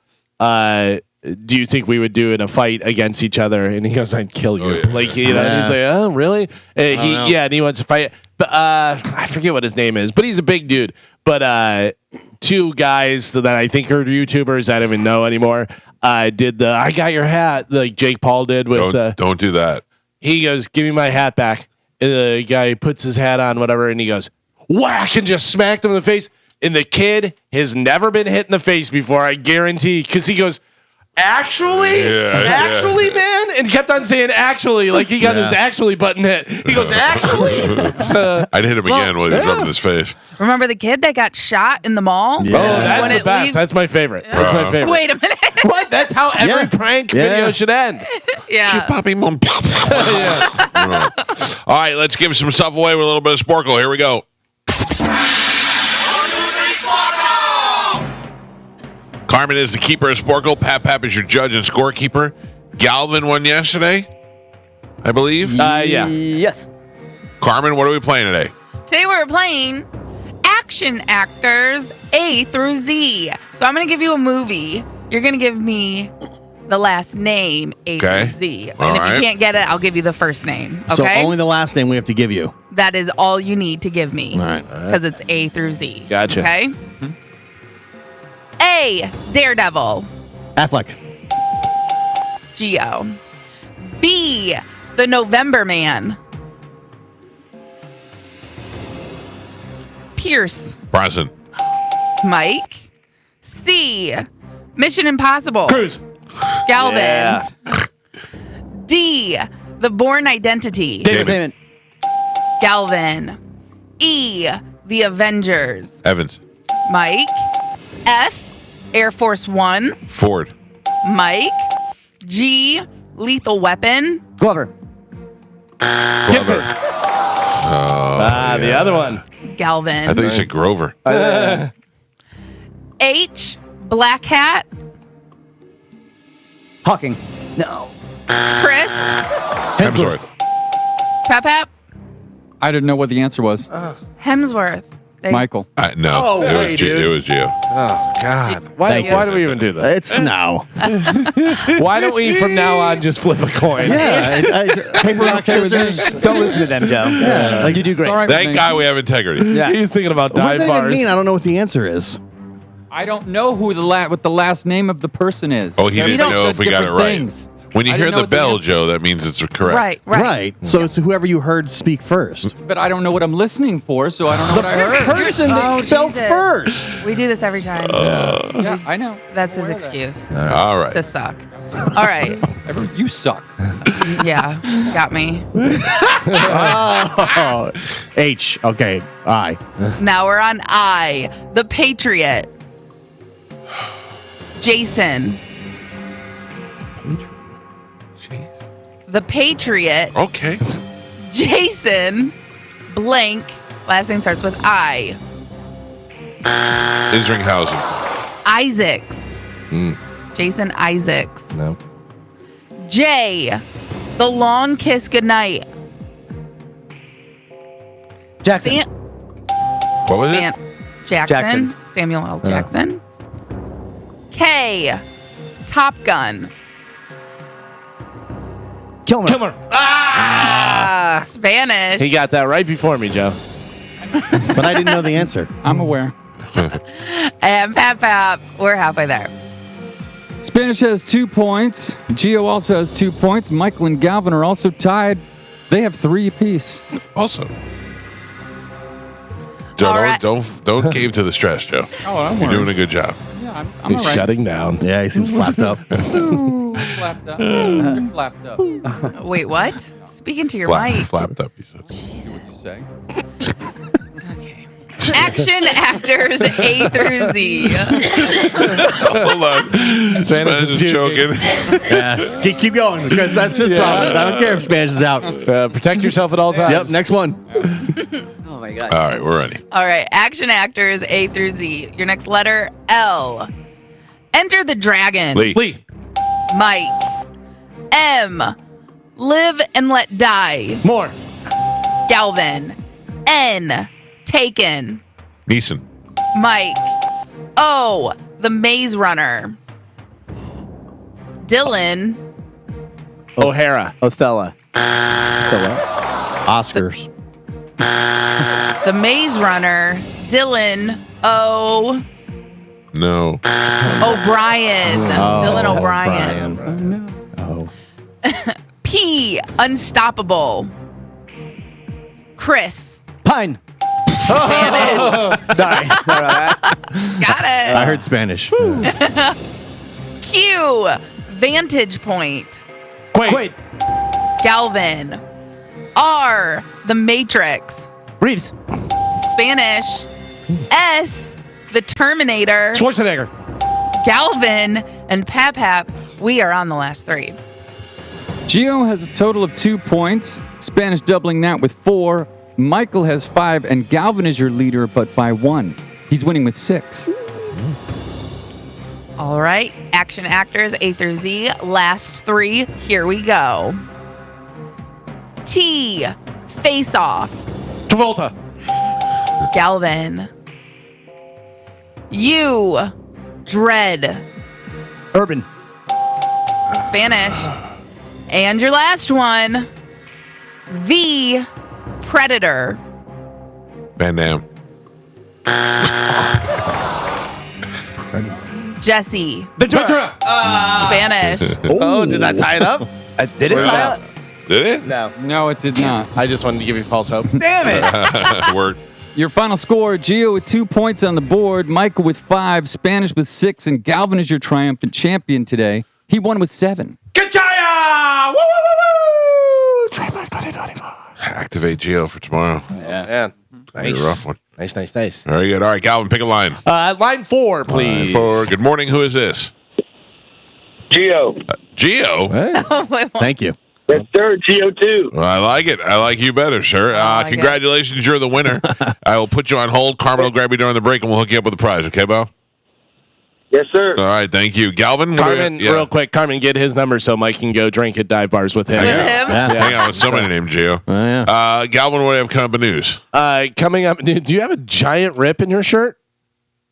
do you think we would do in a fight against each other? And he goes, I'd kill you. Oh, yeah. Like, you know, and he's like, oh, really? And he wants to fight. But I forget what his name is, but he's a big dude. But two guys that I think are YouTubers I don't even know anymore did the I got your hat like Jake Paul did with Don't do that. he goes, give me my hat back. And the guy puts his hat on, whatever, and he goes, whack, and just smacked him in the face. And the kid has never been hit in the face before, I guarantee, because he goes, actually, man, and he kept on saying actually, like he got his actually button hit. He goes, actually. I'd hit him again while he was rubbing his face. Remember the kid that got shot in the mall? Yeah. Oh, that's When the it best. leaves- That's my favorite. That's my favorite. Wait a minute. What? That's how every prank video should end. Yeah. Chupapi Mon- All right, let's give some stuff away with a little bit of Sporkle. Here we go. Carmen is the keeper of Sporkle. Pap is your judge and scorekeeper. Galvin won yesterday, I believe. Yeah. Yes. Carmen, what are we playing today? Today we're playing action actors A through Z. So I'm going to give you a movie. You're going to give me the last name A Okay. through Z. All And if right. you can't get it, I'll give you the first name. Okay? So only the last name we have to give you. That is all you need to give me. All right. Because it's A through Z. Gotcha. Okay? A, Daredevil. Affleck. Geo. B, The November Man. Pierce. Brosnan. Mike. C, Mission Impossible. Cruz. Galvin. Yeah. D, The Bourne Identity. David Damon. Damon. Galvin. E, The Avengers. Evans. Mike. F, Air Force One. Ford. Mike. G, Lethal Weapon. Glover. Glover. The other one. Galvin. I thought you said Grover. H, Black Hat. Hawking. No. Chris. Hemsworth. Pap. I didn't know what the answer was. Hemsworth. Michael. No, Oh, it hey, was dude. It was Gio. Oh God! Why do we even do this? It's no. Why don't we from now on just flip a coin? Paper, rock, scissors. Don't listen to them, Joe. Yeah. Like you do great. It's all right with Thank me. God we have integrity. Yeah. He's thinking about What does dive that even bars. mean? I don't know what the answer is. I don't know who what the last name of the person is. Oh, he didn't Everybody know said if we got it different right. things. When you I hear didn't know the what the bell, answer- Joe, that means it's correct. Right. So it's whoever you heard speak first. But I don't know what I'm listening for, so I don't know what I The heard. person that Oh, spelled Jesus. first. We do this every time. Yeah, I know. That's his excuse All right. to suck. All right. You suck. Yeah. Got me. Oh. H. Okay. I. Now we're on I. The Patriot. Jason. The Patriot. Okay. Jason. Blank. Last name starts with I. Isringhausen. Isaacs. Jason Isaacs. No. J. The Long Kiss Goodnight. Jackson. What was it? Jackson. Jackson. Samuel L. Jackson. K. Top Gun. Kilmer. Spanish. He got that right before me, Joe. But I didn't know the answer. I'm aware. And Pap. We're halfway there. Spanish has 2 points. Gio also has 2 points. Michael and Galvin are also tied. They have 3 apiece. Also. Joe, All right. don't cave to the stress, Joe. Oh, I'm You're doing a good job. Yeah, I'm all He's right. shutting down. Yeah, he seems flapped up. Flapped up. You're flapped up. What Wait, what? Speaking to your mic. Flapped up, he said. you say? Okay. Action actors A through Z. Hold on. Spanish is choking. Yeah. Keep going because that's his problem. I don't care if Spanish is out. Protect yourself at all times. Yep. Next one. Oh my God. All right, we're ready. All right. Action actors A through Z. Your next letter L. Enter the Dragon. Lee. Mike. M. Live and Let Die. More. Galvin. N. Taken. Neeson. Mike. O. The Maze Runner. Dylan. O'Hara. Othello. Oscars. The Maze Runner. Dylan. O. No. O'Brien. Dylan O'Brien. Brian. Oh. P. Unstoppable. Chris. Pine. Spanish. Sorry. Sorry about that. Got it. I heard Spanish. Q. Vantage Point. Quaid. Galvin. R. The Matrix. Reeves. Spanish. S. The Terminator. Schwarzenegger. Galvin and Pap. We are on the last 3. Gio has a total of 2 points. Spanish doubling that with 4. Michael has 5, and Galvin is your leader, but by 1. He's winning with 6. All right. Action actors A through Z. Last 3. Here we go. T. Face Off. Travolta. Galvin. U. Dread. Urban. Spanish. And your last one. V. Predator. Van Damme. Jesse. Ventura. Spanish. Oh, did that tie it up? Did it tie up? Did it? No. No, it did not. I just wanted to give you false hope. Damn it. Word. Your final score, Gio with 2 points on the board, Michael with 5, Spanish with 6, and Galvin is your triumphant champion today. He won with 7. Kachaya! Woo, woo, woo, woo! Trademark 2024. Activate Geo for tomorrow. Yeah. That'd be a rough one. Nice. Very good. All right, Galvin, pick a line. Line 4, please. For good morning, who is this? Geo. Geo? Oh, wait, what? Thank you. Yes, sir. Geo 2. Well, I like it. I like you better, sir. I like it. Congratulations, you're the winner. I will put you on hold. Carmen will grab you during the break, and we'll hook you up with the prize. Okay, Bo? Yes, sir. All right, thank you, Galvin. Carmen, real quick, Carmen, get his number so Mike can go drink at dive bars with him. With him? Hang on with somebody named Gio. yeah. Galvin, what do you have coming up in news? Coming up, do you have a giant rip in your shirt?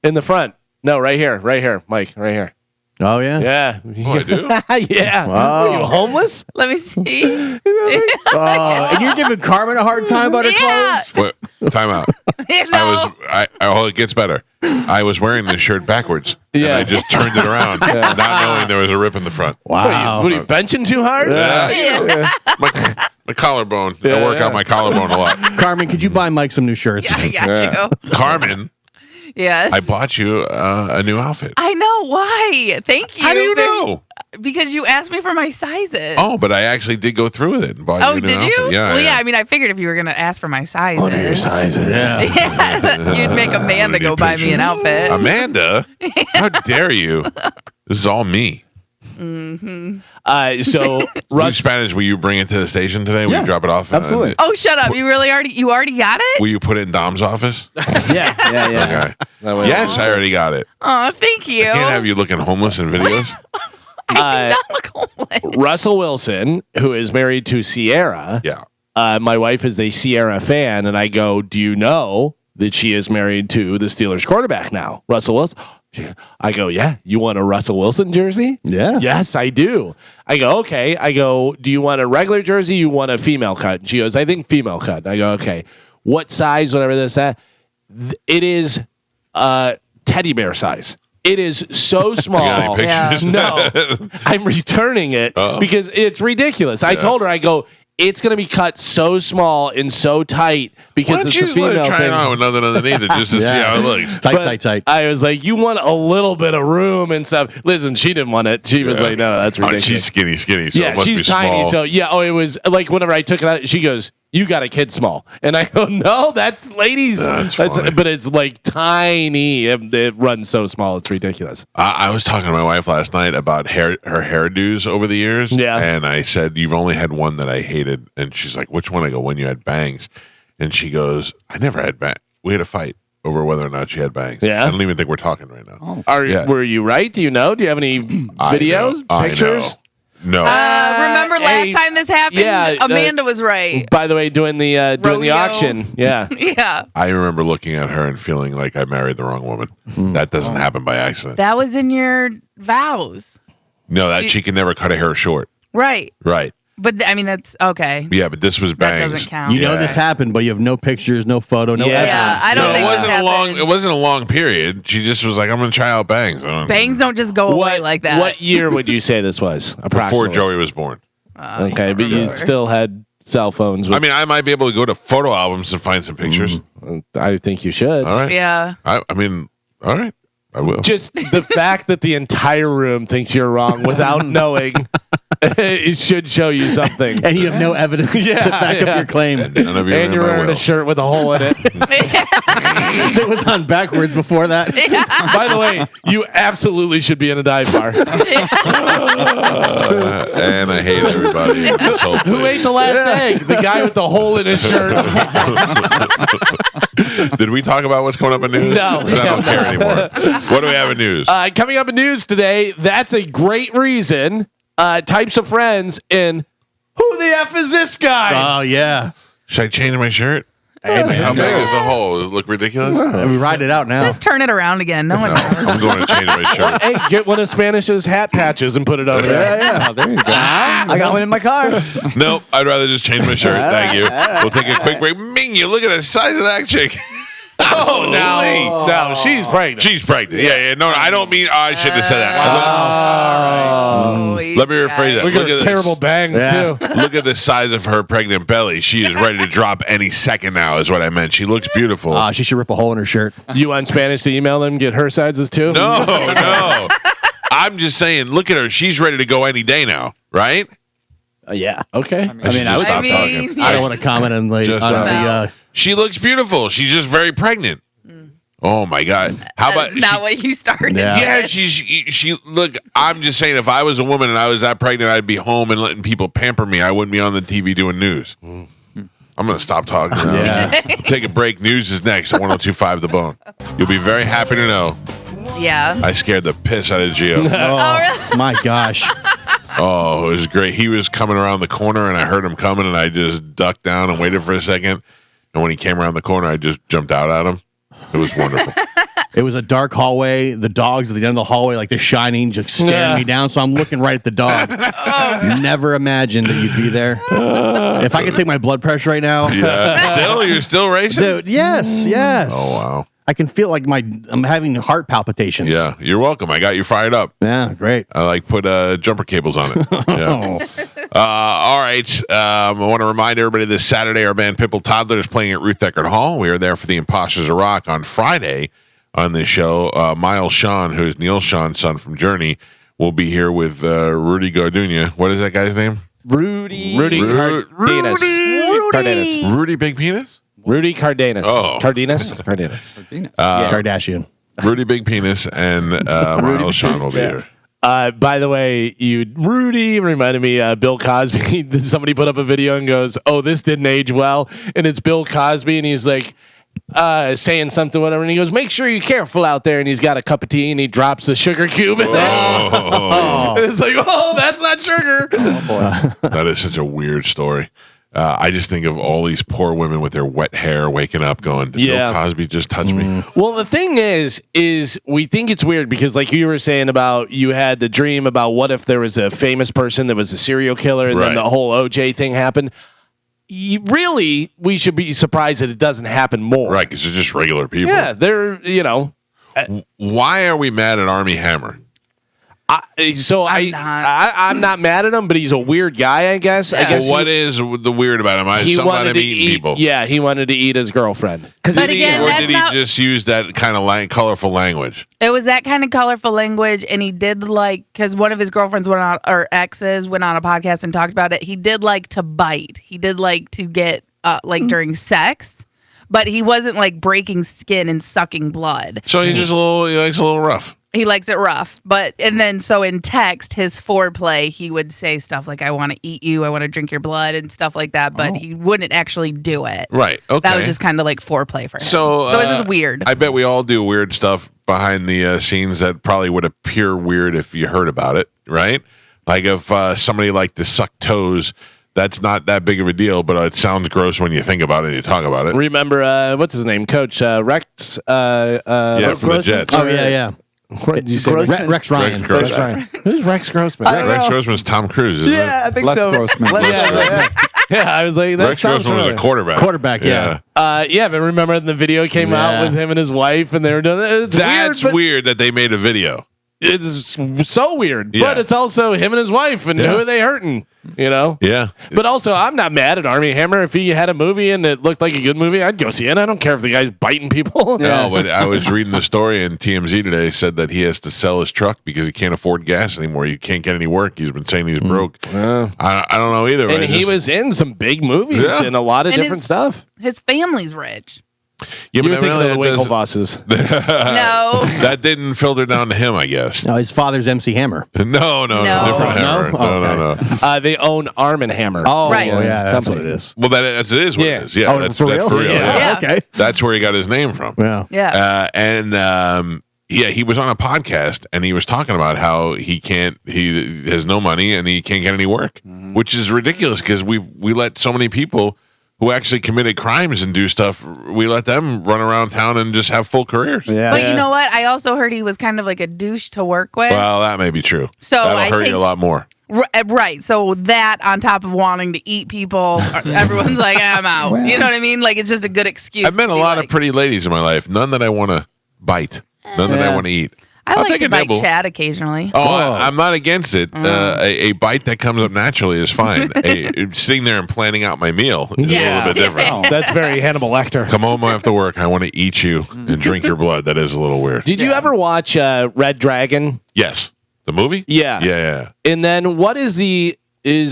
In the front? No, right here, Mike, right here. Oh, yeah? Yeah. Oh, I do? Yeah. Wow. Are you homeless? Let me see. Oh, and you're giving Carmen a hard time about her Yeah. clothes? What? Time out. It gets better. I was wearing this shirt backwards. Yeah. And I just turned it around, not knowing there was a rip in the front. Wow. What are you benching too hard? My collarbone. I work out my collarbone a lot. Carmen, could you buy Mike some new shirts? I got you. Carmen, Yes. I bought you a new outfit. I know. Why? Thank you. How do you know? Because you asked me for my sizes. Oh, but I actually did go through with it and bought you a new did outfit. you? Yeah, Well, yeah. I mean, I figured if you were going to ask for my sizes. What are your sizes? Yeah. Yeah, you'd make Amanda go buy me an outfit. Amanda? How dare you? This is all me. So Russ Russ, Spanish, will you bring it to the station today? Will Yeah, you drop it off? absolutely. Oh, shut up! You already got it? Will you put it in Dom's office? Yeah. Okay. Yes, I already got it. Oh, thank you. I can't have you looking homeless in videos. I do not look homeless. Russell Wilson, who is married to Sierra. Yeah. My wife is a Sierra fan, and I go, "Do you know that she is married to the Steelers quarterback now, Russell Wilson?" I go, "Yeah, you want a Russell Wilson jersey?" Yeah. Yes, I do. I go, "Okay." I go, "Do you want a regular jersey? You want a female cut?" And she goes, "I think female cut." I go, "Okay, what size? Whatever this that." It is teddy bear size. It is so small. You got any pictures? No, I'm returning it because it's ridiculous. I told her, I go, it's going to be cut so small and so tight because it's a female try it thing. on with nothing underneath it just to see how it looks. Tight. I was like, you want a little bit of room and stuff. Listen, she didn't want it. She was like, no, that's ridiculous. She's skinny, so yeah, it must she's be tiny. small. So yeah, it was like whenever I took it out, she goes, "You got a kid small," and I go, "No, that's ladies." That's funny. But it's like tiny. It runs so small, it's ridiculous. I was talking to my wife last night about her hairdos over the years. Yeah. And I said, "You've only had one that I hated." And she's like, "Which one?" I go, "When you had bangs." And she goes, "I never had bangs." We had a fight over whether or not she had bangs. Yeah. I don't even think we're talking right now. Were you right? Do you know? Do you have any videos, I pictures? know. No. Remember last time this happened? yeah, Amanda was right. By the way, doing the Rodeo. auction. Yeah. Yeah. I remember looking at her and feeling like I married the wrong woman. That doesn't happen by accident. That was in your vows. No, that she can never cut her hair short. Right. Right. But I mean, that's okay. Yeah, but this was That bangs. doesn't count. You know Yeah. this happened, but you have no pictures, no photo, no Yeah. evidence. Yeah, I don't No, think it that wasn't a long. happened. It wasn't a long period. She just was like, "I'm gonna try out bangs." Bangs don't just go away like that. What year would you say this was? Before Approximately? Joey was born. Okay, but you still had cell phones. I mean, I might be able to go to photo albums and find some pictures. I think you should. All right. Yeah. I mean, all right. I will. Just the fact that the entire room thinks you're wrong without knowing, it should show you something. And you have no evidence to back up your claim. None of you And you're remember wearing a will. shirt with a hole in it. It was on backwards before that. By the way, you absolutely should be in a dive bar. And I hate everybody in this whole Who place. ate the last egg? The guy with the hole in his shirt. Did we talk about what's coming up in news? No. 'Cause I don't care anymore. What do we have in news? Coming up in news today, that's a great reason. Types of friends in who the F is this guy? Oh, yeah. Should I change my shirt? Hey, man. How big is the hole? Does it look ridiculous? We ride it out now. Just turn it around again. No one knows. I'm going to change my shirt. Hey, get one of Spanish's hat patches and put it over there. Oh, there you go. I got one in my car. Nope, I'd rather just change my shirt. Thank you. We'll take a quick break. Ming, you look at the size of that chick. Oh, no, she's pregnant. She's pregnant. Yeah. No, I don't mean. I shouldn't have said that. Oh, Let me rephrase that. Look Look at her at terrible this. bangs, Yeah. too. Look at the size of her pregnant belly. She is ready to drop any second now, is what I meant. She looks beautiful. She should rip a hole in her shirt. You want Spanish to email them, get her sizes, too? No. I'm just saying, look at her. She's ready to go any day now, right? Yeah. Okay. I should just stop talking. I don't want to comment on the. Just on stop. the She looks beautiful. She's just very pregnant. Oh my God! How That's about not what you started. Yeah. Yeah, she look. I'm just saying, if I was a woman and I was that pregnant, I'd be home and letting people pamper me. I wouldn't be on the TV doing news. I'm gonna stop talking. Yeah. Take a break. News is next on 102.5 The Bone. You'll be very happy to know Yeah. I scared the piss out of Gio. really? My gosh. Oh, it was great. He was coming around the corner, and I heard him coming, and I just ducked down and waited for a second. And when he came around the corner, I just jumped out at him. It was wonderful. It was a dark hallway. The dogs at the end of the hallway, like The Shining, just staring me down. So I'm looking right at the dog. Never imagined that you'd be there. If I could take my blood pressure right now. Yeah. You're still racing? Dude, yes. Oh, wow. I can feel like I'm having heart palpitations. Yeah, you're welcome. I got you fired up. Yeah, great. I put jumper cables on it. Yeah. All right. I want to remind everybody this Saturday our band Pipple Toddler is playing at Ruth Eckerd Hall. We are there for the Imposters of Rock. On Friday on this show, Miles Shawn, who is Neil Shawn's son from Journey, will be here with Rudy Gardunia. What is that guy's name? Rudy Cardenas. Cardenas. Rudy Big Penis? Rudy Cardenas. Oh. Cardenas. Kardashian. Rudy Big Penis and Miles Shawn will be here. By the way, Rudy reminded me Bill Cosby. Somebody put up a video and goes, "Oh, this didn't age well," and it's Bill Cosby, and he's like saying something, whatever, and he goes, "Make sure you're careful out there," and he's got a cup of tea, and he drops a sugar cube in there. And it's like, oh, that's not sugar. That is such a weird story. I just think of all these poor women with their wet hair waking up going, did Bill Cosby just touch me? Well, the thing is we think it's weird because like you were saying about you had the dream about what if there was a famous person that was a serial killer and then the whole OJ thing happened. Really, we should be surprised that it doesn't happen more. Right, because they're just regular people. Yeah, they're, Why are we mad at Armie Hammer? I'm not mad at him, but he's a weird guy, I guess. Yeah. I guess what is the weird about him? He Something wanted about to him eating people. Yeah, he wanted to eat his girlfriend. But again, Did he just use that kind of colorful language? It was that kind of colorful language, and he did because one of his girlfriends or exes went on a podcast and talked about it. He did like to bite. He did like to get during sex, but he wasn't like breaking skin and sucking blood. So he likes a little rough. He likes it rough, so in text, his foreplay, he would say stuff like, "I want to eat you, I want to drink your blood," and stuff like that. But he wouldn't actually do it. Right. Okay. That was just kind of like foreplay for him. So it's just weird. I bet we all do weird stuff behind the scenes that probably would appear weird if you heard about it, right? Like if somebody liked to suck toes. That's not that big of a deal, but it sounds gross when you think about it and you talk about it. Remember, what's his name? Coach Rex? From the Jets. Oh, yeah. What did you say? Rex Ryan. Rex Grossman. Who's Rex Grossman? Rex Grossman's Tom Cruise, isn't it? I think Les so. Grossman. Yeah, I was like, that Rex sounds Grossman was a familiar. quarterback. Yeah. But remember when the video came out with him and his wife, and they were doing it? That's weird that they made a video. It's so weird, Yeah. but it's also him and his wife, and who are they hurting? Yeah. But also, I'm not mad at Armie Hammer. If he had a movie and it looked like a good movie, I'd go see it. I don't care if the guy's biting people. No, but I was reading the story, and TMZ today said that he has to sell his truck because he can't afford gas anymore. He can't get any work. He's been saying he's broke. I don't know either. And he was in some big movies and a lot of different stuff. His family's rich. Yeah, You were but thinking of the evidently Winklevosses. No. that didn't filter down to him, I guess. No, his father's MC Hammer. No, different Hammer. No. They own Arm & Hammer. Oh, Right. yeah, that's what it is. Well, that is what it is. Yeah, that's for real? Yeah. Okay. That's where he got his name from. Yeah. Yeah. He was on a podcast and he was talking about how he has no money and he can't get any work, which is ridiculous because we let so many people who actually committed crimes and do stuff, we let them run around town and just have full careers. Yeah. But you know what? I also heard he was kind of like a douche to work with. Well, that may be true. So that'll I hurt think- you a lot more. Right. So that on top of wanting to eat people, everyone's like, I'm out. Well- You know what I mean? Like, it's just a good excuse. I've met to a be lot like, of pretty ladies in my life. None that I want to bite. None that I want to eat. I I'll like take to a bite nibble. Chad occasionally. Oh, I'm not against it. A bite that comes up naturally is fine. Sitting there and planning out my meal is a little bit different. That's very Hannibal Lecter. Come home after work. I want to eat you and drink your blood. That is a little weird. Did you ever watch Red Dragon? Yes. The movie? Yeah. Yeah. And then what is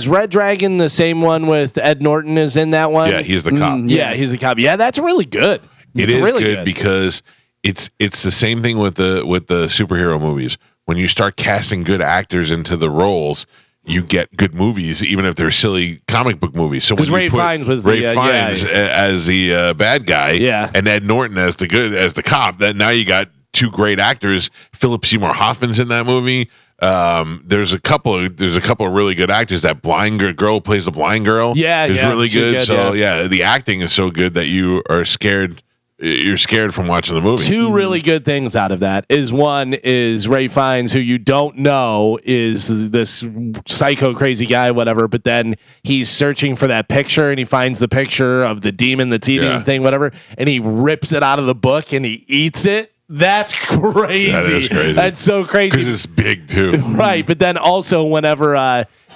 Red Dragon the same one with Ed Norton is in that one? Yeah, he's the cop. Yeah, he's the cop. Yeah, that's really good. It is really good because it's the same thing with the superhero movies. When you start casting good actors into the roles, you get good movies, even if they're silly comic book movies. So when Ray Fiennes was Ray Fiennes as the bad guy, Yeah. and Ed Norton as the cop, then now you got two great actors. Philip Seymour Hoffman's in that movie. There's a couple of really good actors. That blind girl who plays the blind girl. Is really good. So the acting is so good that you are scared. You're scared from watching the movie. Two really good things out of that is one is Ray Fiennes, who you don't know is this psycho crazy guy, whatever, but then he's searching for that picture and he finds the picture of the demon that's eating the thing, whatever, and he rips it out of the book and he eats it. That's crazy. That is crazy. That's so crazy. Because it's big too. Right. But then also whenever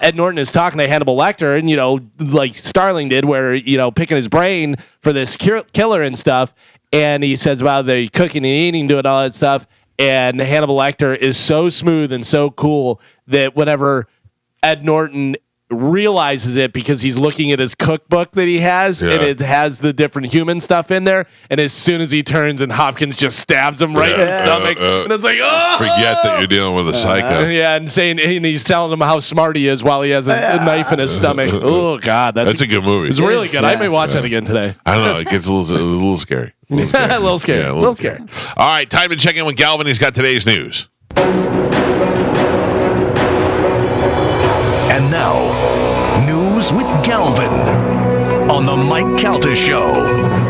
Ed Norton is talking to Hannibal Lecter and, like Starling did where, picking his brain for this killer and stuff. And he says about the cooking and eating, doing all that stuff. And Hannibal Lecter is so smooth and so cool that whenever Ed Norton realizes it because he's looking at his cookbook that he has and it has the different human stuff in there, and as soon as he turns and Hopkins just stabs him right in the stomach and it's like, oh, forget that you're dealing with a psycho. And he's telling him how smart he is while he has a knife in his stomach. Oh god, that's a good movie. It's really good. I may watch that again today. I don't know, it gets a little scary. A little scary. Yeah, a little scary. All right, time to check in with Galvin. He's got today's news. And now, news with Galvin on the Mike Calta Show.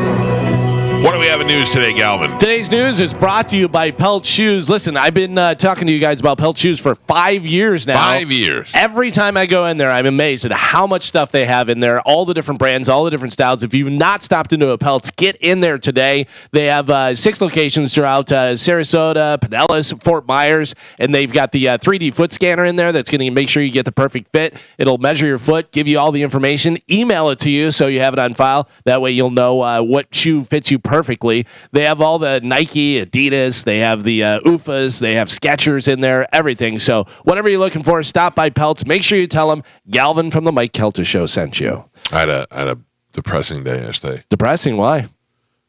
What do we have in news today, Galvin? Today's news is brought to you by Pelt Shoes. Listen, I've been talking to you guys about Pelt Shoes for 5 years now. 5 years. Every time I go in there, I'm amazed at how much stuff they have in there, all the different brands, all the different styles. If you've not stopped into a Pelts, get in there today. They have 6 locations throughout Sarasota, Pinellas, Fort Myers, and they've got the 3D foot scanner in there that's going to make sure you get the perfect fit. It'll measure your foot, give you all the information, email it to you so you have it on file. That way you'll know what shoe fits you perfectly. They have all the Nike, Adidas, they have the UFAs, they have Skechers in there, everything. So whatever you're looking for, stop by Pelts. Make sure you tell them Galvin from the Mike Calta Show sent you. I had a depressing day yesterday. Depressing? Why?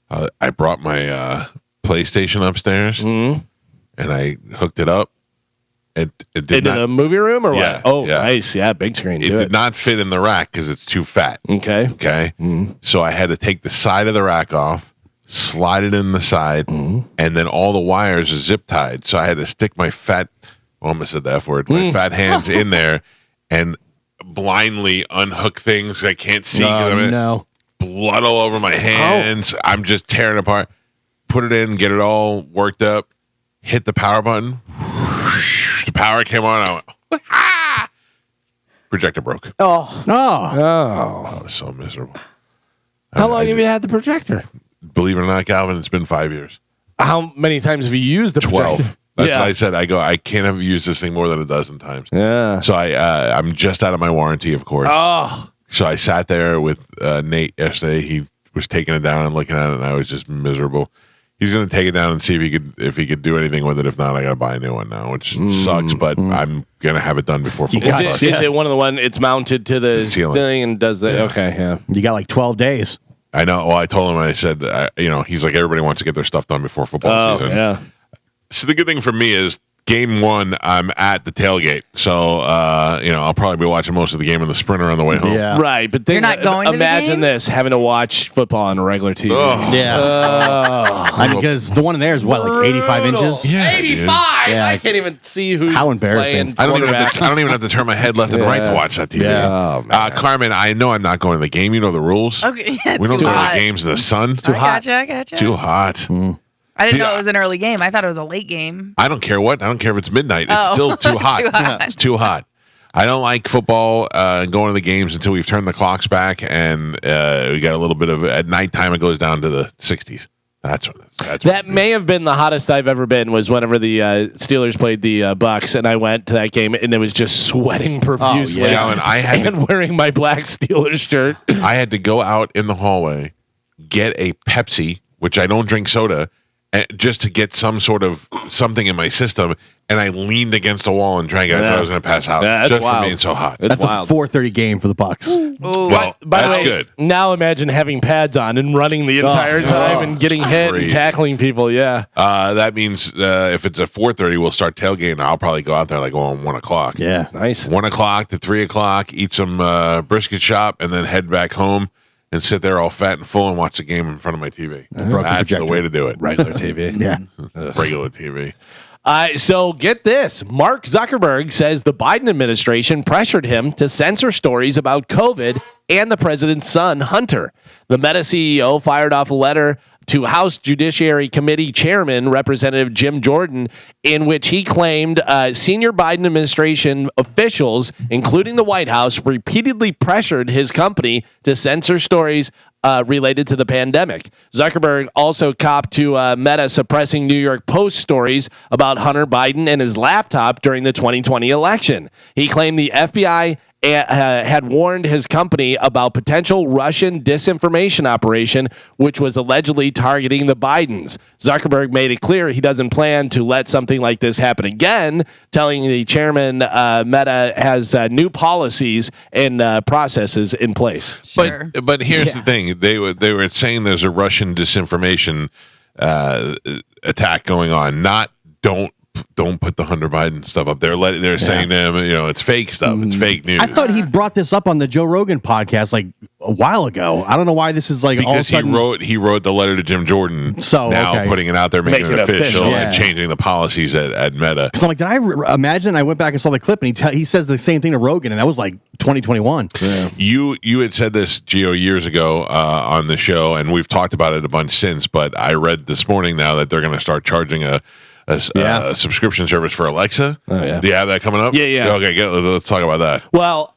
I brought my PlayStation upstairs and I hooked it up. It did into not, the movie room or yeah, what? Oh, yeah. Nice. Yeah, big screen. It did not fit in the rack because it's too fat. Okay. So I had to take the side of the rack off, slide it in the side, and then all the wires are zip tied. So I had to stick my fat, almost said the F word, my fat hands in there and blindly unhook things I can't see. No. Blood all over my hands. I'm just tearing apart. Put it in, get it all worked up, hit the power button. The power came on. I went, ah! Projector broke. Oh. I was so miserable. How long have you had the projector? Believe it or not, Galvin, it's been 5 years. How many times have you used the 12. projector? That's what I said. I can't have used this thing more than a dozen times. Yeah. So I'm just out of my warranty, of course. Oh. So I sat there with Nate yesterday. He was taking it down and looking at it, and I was just miserable. He's going to take it down and see if he could do anything with it. If not, I got to buy a new one now, which sucks. But I'm going to have it done before football starts. Is it one of the one? It's mounted to the ceiling and does that? Yeah. Okay, yeah. You got like 12 days. I know. Well, I told him. I said, he's like, everybody wants to get their stuff done before football season. Yeah. So the good thing for me is game one, I'm at the tailgate. So, I'll probably be watching most of the game in the Sprinter on the way home. Yeah. Right, but You're not going to the imagine game? this, having to watch football on a regular TV. Oh. Yeah. Because the one in there is what, like 85 inches? Yeah, 85! Yeah. I can't even see who's How embarrassing. playing I don't quarterback. even have to turn my head left and right to watch that TV. Yeah. Oh, man. Carmen, I know I'm not going to the game. You know the rules. Okay, yeah, We don't too go to hot. the games in the sun. I gotcha. Too hot. I didn't Dude, know it was an early game. I thought it was a late game. I don't care what. I don't care if it's midnight. It's Oh. still too hot. Too hot. It's too hot. I don't like football going to the games until we've turned the clocks back and we got a little bit of at nighttime. It goes down to the 60s. That's That may have been the hottest I've ever been. Was whenever the Steelers played the Bucks, and I went to that game, and it was just sweating profusely. yeah, and I had and wearing my black Steelers shirt. I had to go out in the hallway, get a Pepsi, which I don't drink soda, just to get some sort of something in my system. And I leaned against the wall and drank it. I thought I was going to pass out. Yeah, that's just wild. for being so hot. That's wild. a 4:30 game for the Bucks. Ooh. Well, By the that's way, good. now imagine having pads on and running the entire time and getting hit Great. and tackling people. Yeah. That means if it's at 4:30, we'll start tailgating. I'll probably go out there like 1 o'clock. Yeah. Nice. 1 o'clock to 3 o'clock, eat some brisket shop, and then head back home. and sit there all fat and full and watch the game in front of my TV. That's the way to do it. Regular TV. Yeah. Regular TV. So get this. Mark Zuckerberg says the Biden administration pressured him to censor stories about COVID and the president's son, Hunter. The Meta CEO fired off a letter to House Judiciary Committee Chairman Representative Jim Jordan, in which he claimed senior Biden administration officials, including the White House, repeatedly pressured his company to censor stories related to the pandemic. Zuckerberg also copped to Meta suppressing New York Post stories about Hunter Biden and his laptop during the 2020 election. He claimed the FBI had warned his company about potential Russian disinformation operation, which was allegedly targeting the Bidens. Zuckerberg made it clear he doesn't plan to let something like this happen again, telling the chairman Meta has new policies and processes in place. Sure. But here's the thing: they were saying there's a Russian disinformation attack going on. Not don't put the Hunter Biden stuff up. They're saying to him, it's fake stuff. It's fake news. I thought he brought this up on the Joe Rogan podcast like a while ago. I don't know why this is like all of a sudden. he wrote the letter to Jim Jordan. So now putting it out there, making it official, and changing the policies at Meta. Because I'm like, did I imagine? I went back and saw the clip, and he says the same thing to Rogan, and that was like 2021. Yeah. You had said this, Gio, years ago on the show, and we've talked about it a bunch since. But I read this morning now that they're going to start charging a subscription service for Alexa. Oh, yeah. Do you have that coming up? Yeah. Okay, let's talk about that. Well,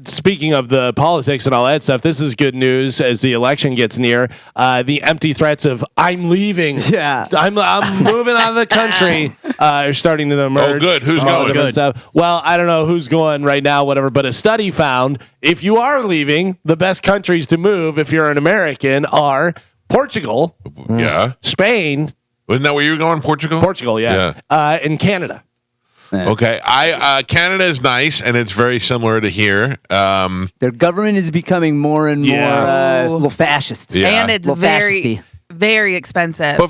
speaking of the politics and all that stuff, this is good news as the election gets near. The empty threats of "I'm leaving," I'm moving out of the country, are starting to emerge. Oh, good. Who's going? Good stuff. Well, I don't know who's going right now, whatever. But a study found if you are leaving, the best countries to move if you're an American are Portugal, Spain. Wasn't that where you were going? Portugal, yeah. And Canada. Okay, Canada is nice, and it's very similar to here. Their government is becoming more and more a little fascist. Yeah. And it's very, very expensive. But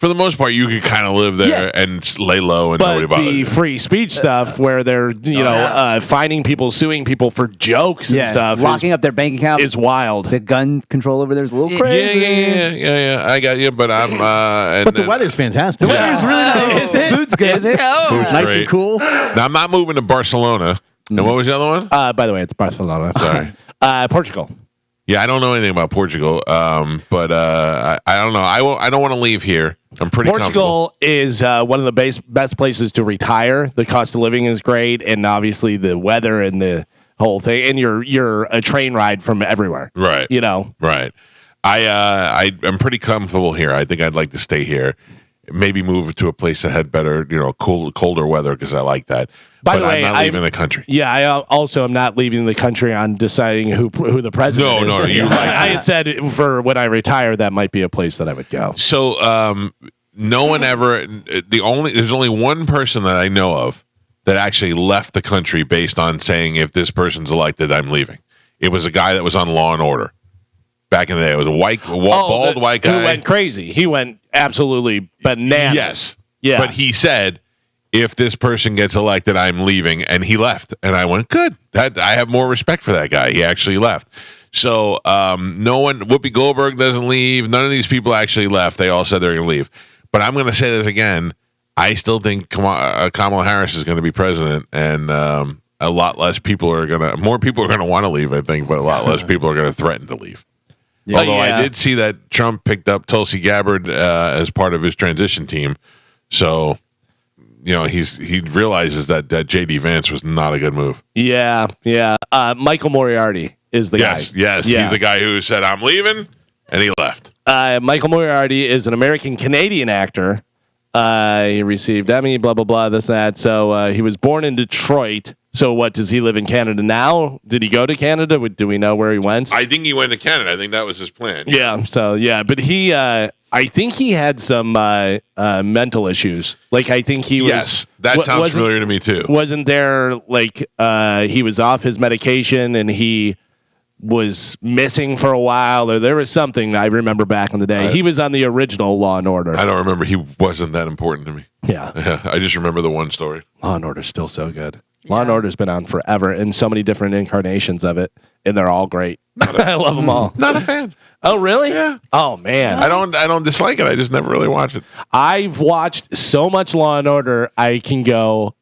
for the most part, you can kind of live there and lay low and nobody bothers you. The free speech stuff where they're finding people, suing people for jokes and stuff, locking up their bank account is wild. The gun control over there is a little crazy. Yeah. I got you, but I'm. But the weather's fantastic. The weather's really nice. Is it? Food's good. Is it? Food's Nice great. and cool. Now, I'm not moving to Barcelona. And what was the other one? By the way, it's Barcelona. Sorry. Portugal. Yeah, I don't know anything about Portugal, but I don't know. I don't want to leave here. I'm pretty Portugal is one of the best places to retire. The cost of living is great, and obviously the weather and the whole thing. And you're a train ride from everywhere. Right. Right. I'm pretty comfortable here. I think I'd like to stay here. Maybe move to a place that had better, colder weather because I like that. By the way, I'm not leaving the country. Yeah, I also am not leaving the country on deciding who the president is. No, I had said for when I retire, that might be a place that I would go. So no one ever. There's only one person that I know of that actually left the country based on saying if this person's elected, I'm leaving. It was a guy that was on Law and Order. Back in the day, it was a bald white guy who went crazy. He went absolutely bananas. Yes, yeah. But he said, "If this person gets elected, I'm leaving," and he left. And I went, "Good. I have more respect for that guy. He actually left." So no one, Whoopi Goldberg doesn't leave. None of these people actually left. They all said they're going to leave. But I'm going to say this again. I still think Kamala Harris is going to be president, and a lot less people are going to. More people are going to want to leave, I think, but a lot less people are going to threaten to leave. Yeah. Although I did see that Trump picked up Tulsi Gabbard as part of his transition team, so he realizes that J.D. Vance was not a good move. Yeah. Michael Moriarty is the guy. Yes, he's the guy who said I'm leaving, and he left. Michael Moriarty is an American-Canadian actor. He received Emmy, blah blah blah, this that. So he was born in Detroit. So what, does he live in Canada now? Did he go to Canada? Do we know where he went? I think he went to Canada. I think that was his plan. Yeah. So but he, I think he had some mental issues. Like I think he was. Yes, that sounds familiar to me too. Wasn't there he was off his medication and he was missing for a while, or there was something I remember back in the day. He was on the original Law and Order. I don't remember. He wasn't that important to me. Yeah. I just remember the one story. Law and Order's still so good. Law and Order's been on forever in so many different incarnations of it. and they're all great. I love them all. Not a fan. Oh, really? Yeah. Oh, man. I don't dislike it. I just never really watch it. I've watched so much Law and Order, I can go,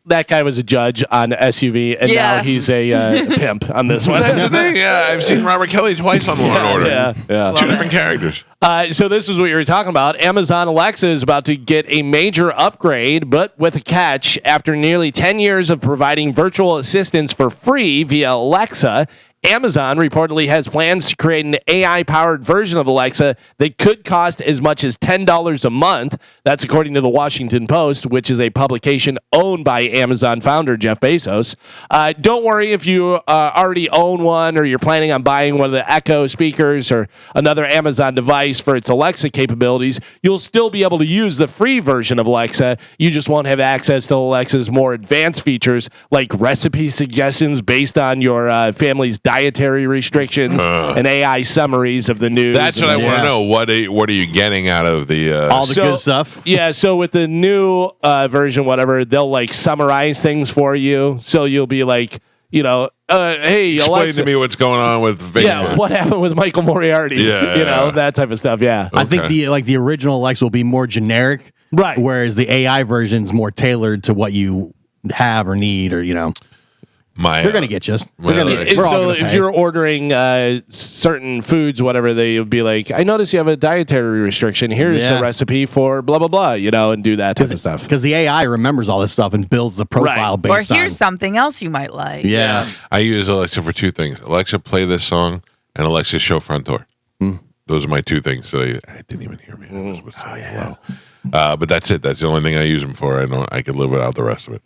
that guy was a judge on SUV, and now he's a pimp on this one. That's the thing. Yeah, I've seen Robert Kelly twice on Law and Order. Yeah. Two different characters. So this is what you were talking about. Amazon Alexa is about to get a major upgrade, but with a catch. After nearly 10 years of providing virtual assistants for free via Alexa, Amazon reportedly has plans to create an AI-powered version of Alexa that could cost as much as $10 a month. That's according to the Washington Post, which is a publication owned by Amazon founder Jeff Bezos. Don't worry if you already own one or you're planning on buying one of the Echo speakers or another Amazon device for its Alexa capabilities. You'll still be able to use the free version of Alexa. You just won't have access to Alexa's more advanced features like recipe suggestions based on your family's dietary restrictions and AI summaries of the news. That's what I want to know. What are you getting out of the all the good stuff? Yeah, so with the new version, whatever, they'll like summarize things for you. So you'll be like, hey, explain Alexa, to me what's going on with Facebook. Yeah, what happened with Michael Moriarty? Yeah, that type of stuff. Yeah, I think the original Alexa will be more generic, right? Whereas the AI version's more tailored to what you have or need, or they're gonna get you. So if you're ordering certain foods, whatever, they would be like, I notice you have a dietary restriction. Here's a recipe for blah blah blah, and do that type of stuff. Because the AI remembers all this stuff and builds the profile based on. Or here's something else you might like. Yeah. I use Alexa for two things: Alexa, play this song, and Alexa, show front door. Those are my two things. So I didn't even hear me. I was hello. But that's it. That's the only thing I use them for. I could live without the rest of it.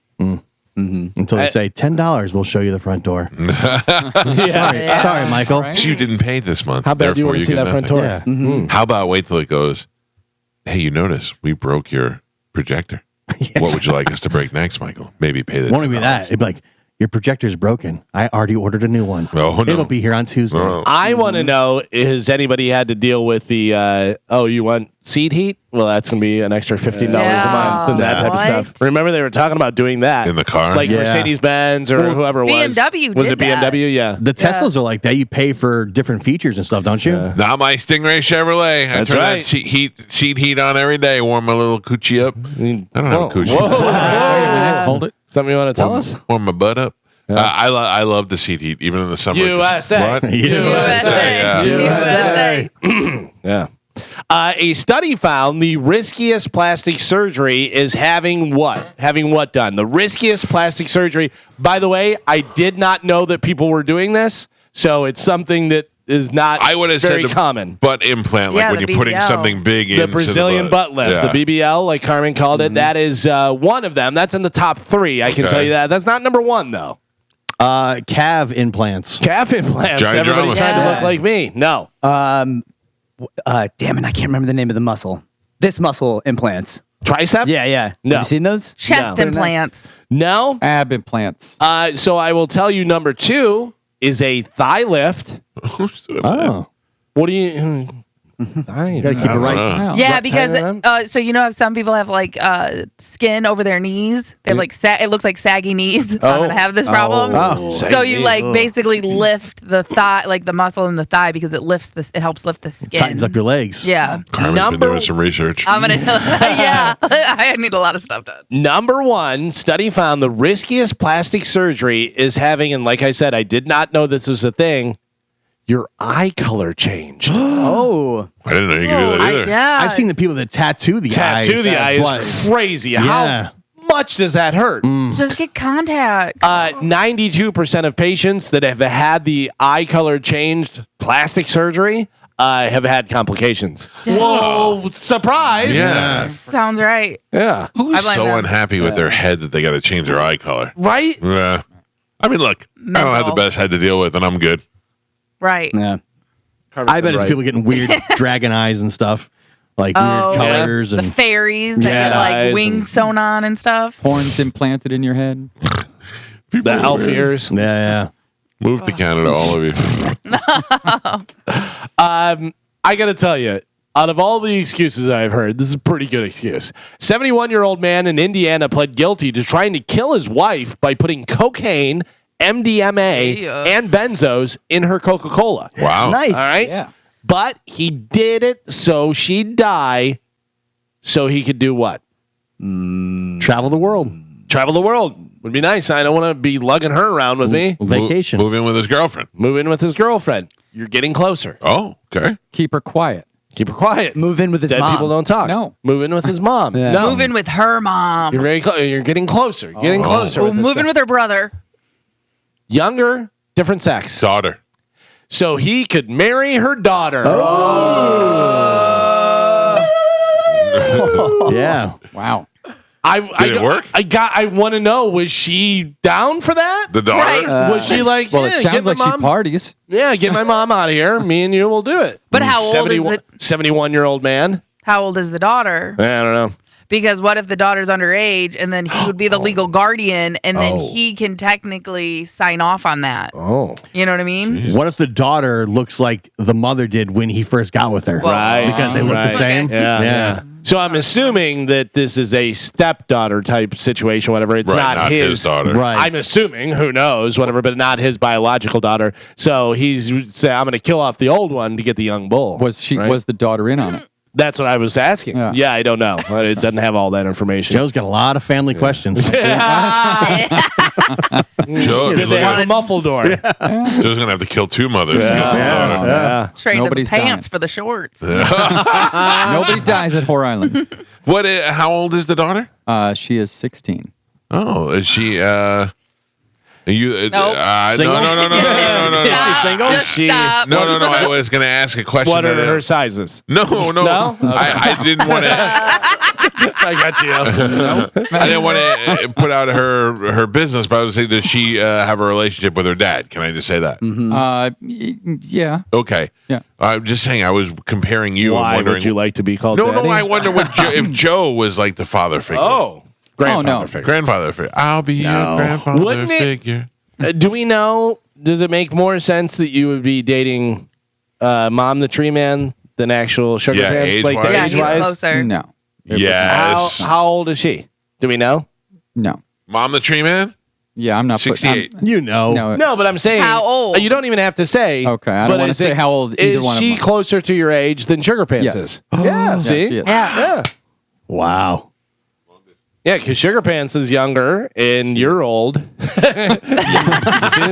Until they say $10, we'll show you the front door. Sorry, Michael. Right. You didn't pay this month. How bad do you want to see that front door? Yeah. How about wait till it goes, hey, you notice we broke your projector. What would you like us to break next, Michael? Maybe pay the Won't it be that? It'd be like, your projector's broken. I already ordered a new one. Oh, no. It'll be here on Tuesday. Oh. I want to know, has anybody had to deal with the, you want seat heat? Well, that's going to be an extra $15 a month and that type of stuff. Remember, they were talking about doing that. In the car? Like Mercedes-Benz or whoever it was. BMW Was did it BMW? Yeah. The Teslas are like that. You pay for different features and stuff, don't you? Not my Stingray Chevrolet. That's I turn right. that seat heat on every day. Warm my little coochie up. I don't have a coochie. Whoa. Hold it. Something you want to tell us? Warm my butt up. I love the seat heat, even in the summer. USA. What? USA. Yeah. USA. Yeah. A study found the riskiest plastic surgery is having what? Having what done? The riskiest plastic surgery. By the way, I did not know that people were doing this, so it's something that is not I would have very said the common. butt implant, like Yeah, when the you're putting BBL. something big in The Brazilian butt lift, the BBL, like Carmen called it. That is one of them. That's in the top 3. I can Okay. tell you that. That's not number 1, though. Calf implants. Calf implants. Giant Everybody drama. trying to Yeah. look like me. No. Damn it, I can't remember the name of the muscle. This muscle implants. Tricep? Yeah. No. Have you seen those? Chest No. implants. No. Ab implants. So I will tell you number 2 is a thigh lift. Oh. What do you... You gotta keep it right. Wow. Yeah, What because kind of so how some people have like skin over their knees. They have like it looks like saggy knees. I'm gonna have this problem. Oh. So you like basically lift the thigh, like the muscle in the thigh, because it lifts this. It helps lift the skin. Tightens up your legs. Yeah, Carmen's been doing some research. I'm gonna. Yeah, I need a lot of stuff done. Number 1, study found the riskiest plastic surgery is having, and like I said, I did not know this was a thing, your eye color changed. Oh. I didn't know you could do that either. Yeah, I've seen the people that tattoo the eyes. Tattoo the eye Blood. is crazy. Yeah. How much does that hurt? just get contact. 92% of patients that have had the eye color changed plastic surgery have had complications. Whoa, surprise. Yeah. Sounds right. Yeah. I Who's blame so them. unhappy with their head that they got to change their eye color? Right? Yeah. I mean, look, I don't have the Mental. best head to deal with, and I'm good. Right. Yeah. I bet it's people getting weird dragon eyes and stuff. Like Oh, weird colors The and fairies that Yeah. get like Eyes wings and- sewn on and stuff. Horns implanted in your head. The elf ears. yeah. Move to Canada, all of you. I got to tell you, out of all the excuses I've heard, this is a pretty good excuse. 71-year-old man in Indiana pled guilty to trying to kill his wife by putting cocaine MDMA and benzos in her Coca-Cola. Wow. Nice. All right. Yeah. But he did it so she'd die, so he could do what? Travel the world. Travel the world. Would be nice. I don't want to be lugging her around with me. Vacation. Move in with his girlfriend. Move in with his girlfriend. You're getting closer. Oh, okay. Keep her quiet. Keep her quiet. Move in with his Dead mom. people don't talk. No. Move in with his mom. Yeah. No. Move in with her mom. You're very close. You're getting closer. Getting closer. Oh, with this move in guy. with her brother. Younger, different sex. Daughter. So he could marry her daughter. Yeah. Wow. Did it work? I want to know, was she down for that? The daughter? Right. Was she like, Well, it "Yeah, sounds get my like she mom- parties. Yeah, get my mom out of here. Me and you will do it. But how old is 71-year-old man? How old is the daughter? I don't know. Because what if the daughter's underage and then he would be the legal guardian and then he can technically sign off on that? Oh. You know what I mean? What if the daughter looks like the mother did when he first got with her? Well, Right. Because they look Right. the same? Okay. Yeah. So I'm assuming that this is a stepdaughter type situation, whatever. It's Right, not his daughter. Right. I'm assuming, who knows, whatever, but not his biological daughter. So he's saying, I'm going to kill off the old one to get the young bull. Was she? Right? Was the daughter in on it? That's what I was asking. Yeah. Yeah, I don't know. It doesn't have all that information. Joe's got a lot of family questions. Joe, Did they have a muffle door? Joe's going to have to kill two mothers. to get the daughter. Yeah. Trade Nobody's the pants dying. for the shorts. Nobody dies at Whore Island. How old is the daughter? She is 16. Oh, is she? You? Nope. No. Stop. single? Just She- stop. No. I was going to ask a question. What are that- her sizes? No. No? I didn't want to. I got you. I didn't want to put out her business, but I was saying, does she have a relationship with her dad? Can I just say that? Yeah. Okay. Yeah. I'm just saying. I was comparing you. and Why wondering, would you like to be called No. daddy? I wonder what if Joe was like the father figure. Oh. Grandfather no. figure. Grandfather figure. I'll be your grandfather Wouldn't it- figure. Do we know, does it make more sense that you would be dating Mom the Tree Man than actual Sugar Yeah, Pants? age-wise. Yeah, age he's wise? closer. No. Yes. How old is she? Do we know? No. Mom the Tree Man? Yeah, I'm not. 68. You know. No. No, but I'm saying How old? You don't even have to say. Okay, I don't but wanna is say it- how old either is one of she them are. closer to your age than Sugar Pants Yes. is? Yeah. See. she is. Yeah. Wow. Yeah, because Sugar Pants is younger and you're old. She's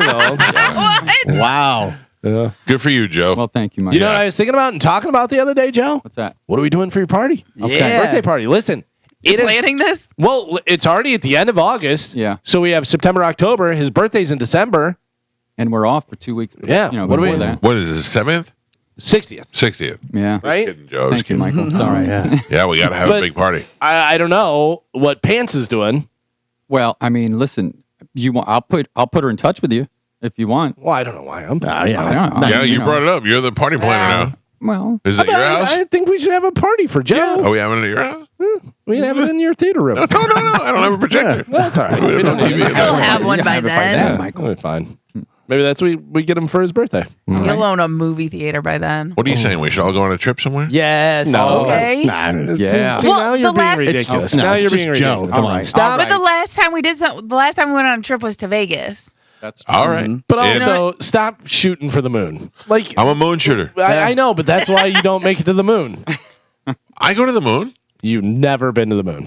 old. What? Wow. Good for you, Joe. Well, thank you, Mike. You know what I was thinking about and talking about the other day, Joe? What's that? What are we doing for your party? Yeah. Birthday party. Listen, it is Planning this? well. It's already at the end of August. Yeah. So we have September, October. His birthday's in December. And we're off for 2 weeks. Yeah. You know, What do we- before that. What is it, 7th? 60th. 60th. Yeah. Right? Kidding, Joe. Just Thank you, kidding. Michael. It's all right. Yeah. Yeah, we got to have But- a big party. I don't know what Pants is doing. Well, I mean, listen. You want? I'll put her in touch with you if you want. Well, I don't know why I'm. Yeah. I don't know. Yeah, you know. brought it up. You're the party planner now. Well, Is it your I house? think we should have a party for Joe. Are we having it at your house? We can have it in your theater room. No. I don't have a projector. That's all right. We don't need need it. He'll have one you by have it then. Michael. We're fine. Maybe that's we get him for his birthday. You'll own a movie theater by then. What are you saying? We should all go on a trip somewhere? Yes. No. Okay. Yeah. See, Well, now you're the being last- ridiculous. No, now it's you're just being Joe. ridiculous. Come on. Stop. But the last time we went on a trip was to Vegas. That's true. All right. But And also, stop shooting for the moon. Like I'm a moon shooter. I know, but that's why you don't make it to the moon. I go to the moon. You've never been to the moon.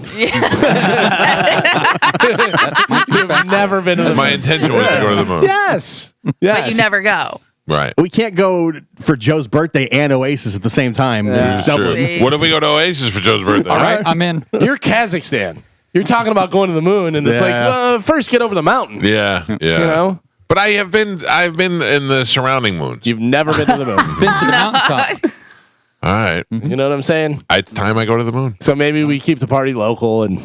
You've never been to the My moon. intention was to go to the moon. Yes. Yes. But you never go. Right. We can't go for Joe's birthday and Oasis at the same time. It's Double- true. Wait. What if we go to Oasis for Joe's birthday? All right, I'm in. You're Kazakhstan. You're talking about going to the moon, and it's Yeah. like, first get over the mountain. Yeah. You know, But I've been in the surrounding moons. you've never been to the moon. Been to the mountaintop. All right. You know what I'm saying? It's time I go to the moon. So maybe we keep the party local and.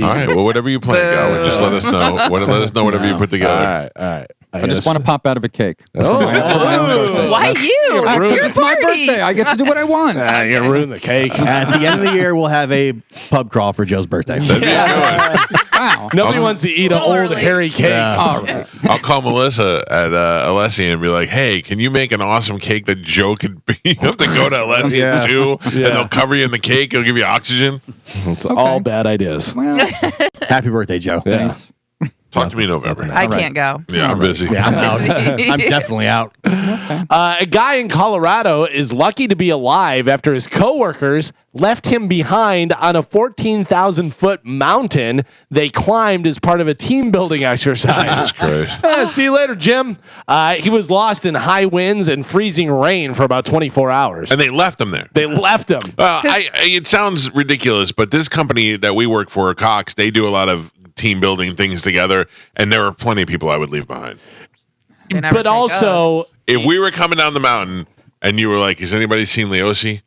All right. Well, whatever you plan, Gowan, just let us know. Let us know whatever you put together. All right. I just want to pop out of a cake. Oh. Why you? Ruined It's your It's my party. birthday. I get to do what I want. You're gonna ruin the cake. At the end of the year, we'll have a pub crawl for Joe's birthday. That'd be a good one. Wow. Nobody wants to eat an old Early. hairy cake. All right. I'll call Melissa at Alessia and be like, "Hey, can you make an awesome cake that Joe could be? You have to go to Alessia too, and they'll cover you in the cake. It'll give you oxygen." It's all bad ideas. Well, Happy birthday, Joe. Yeah. thanks. Talk to me in November. I can't go. Yeah, I'm busy. Yeah, I'm out. I'm definitely out. A guy in Colorado is lucky to be alive after his coworkers left him behind on a 14,000-foot mountain they climbed as part of a team building exercise. That's great. See you later, Jim. He was lost in high winds and freezing rain for about 24 hours. And they left him there. They left him. It sounds ridiculous, but this company that we work for, Cox, they do a lot of team building things together, and there are plenty of people I would leave behind. But also, if we were coming down the mountain and you were like, has anybody seen Leosi?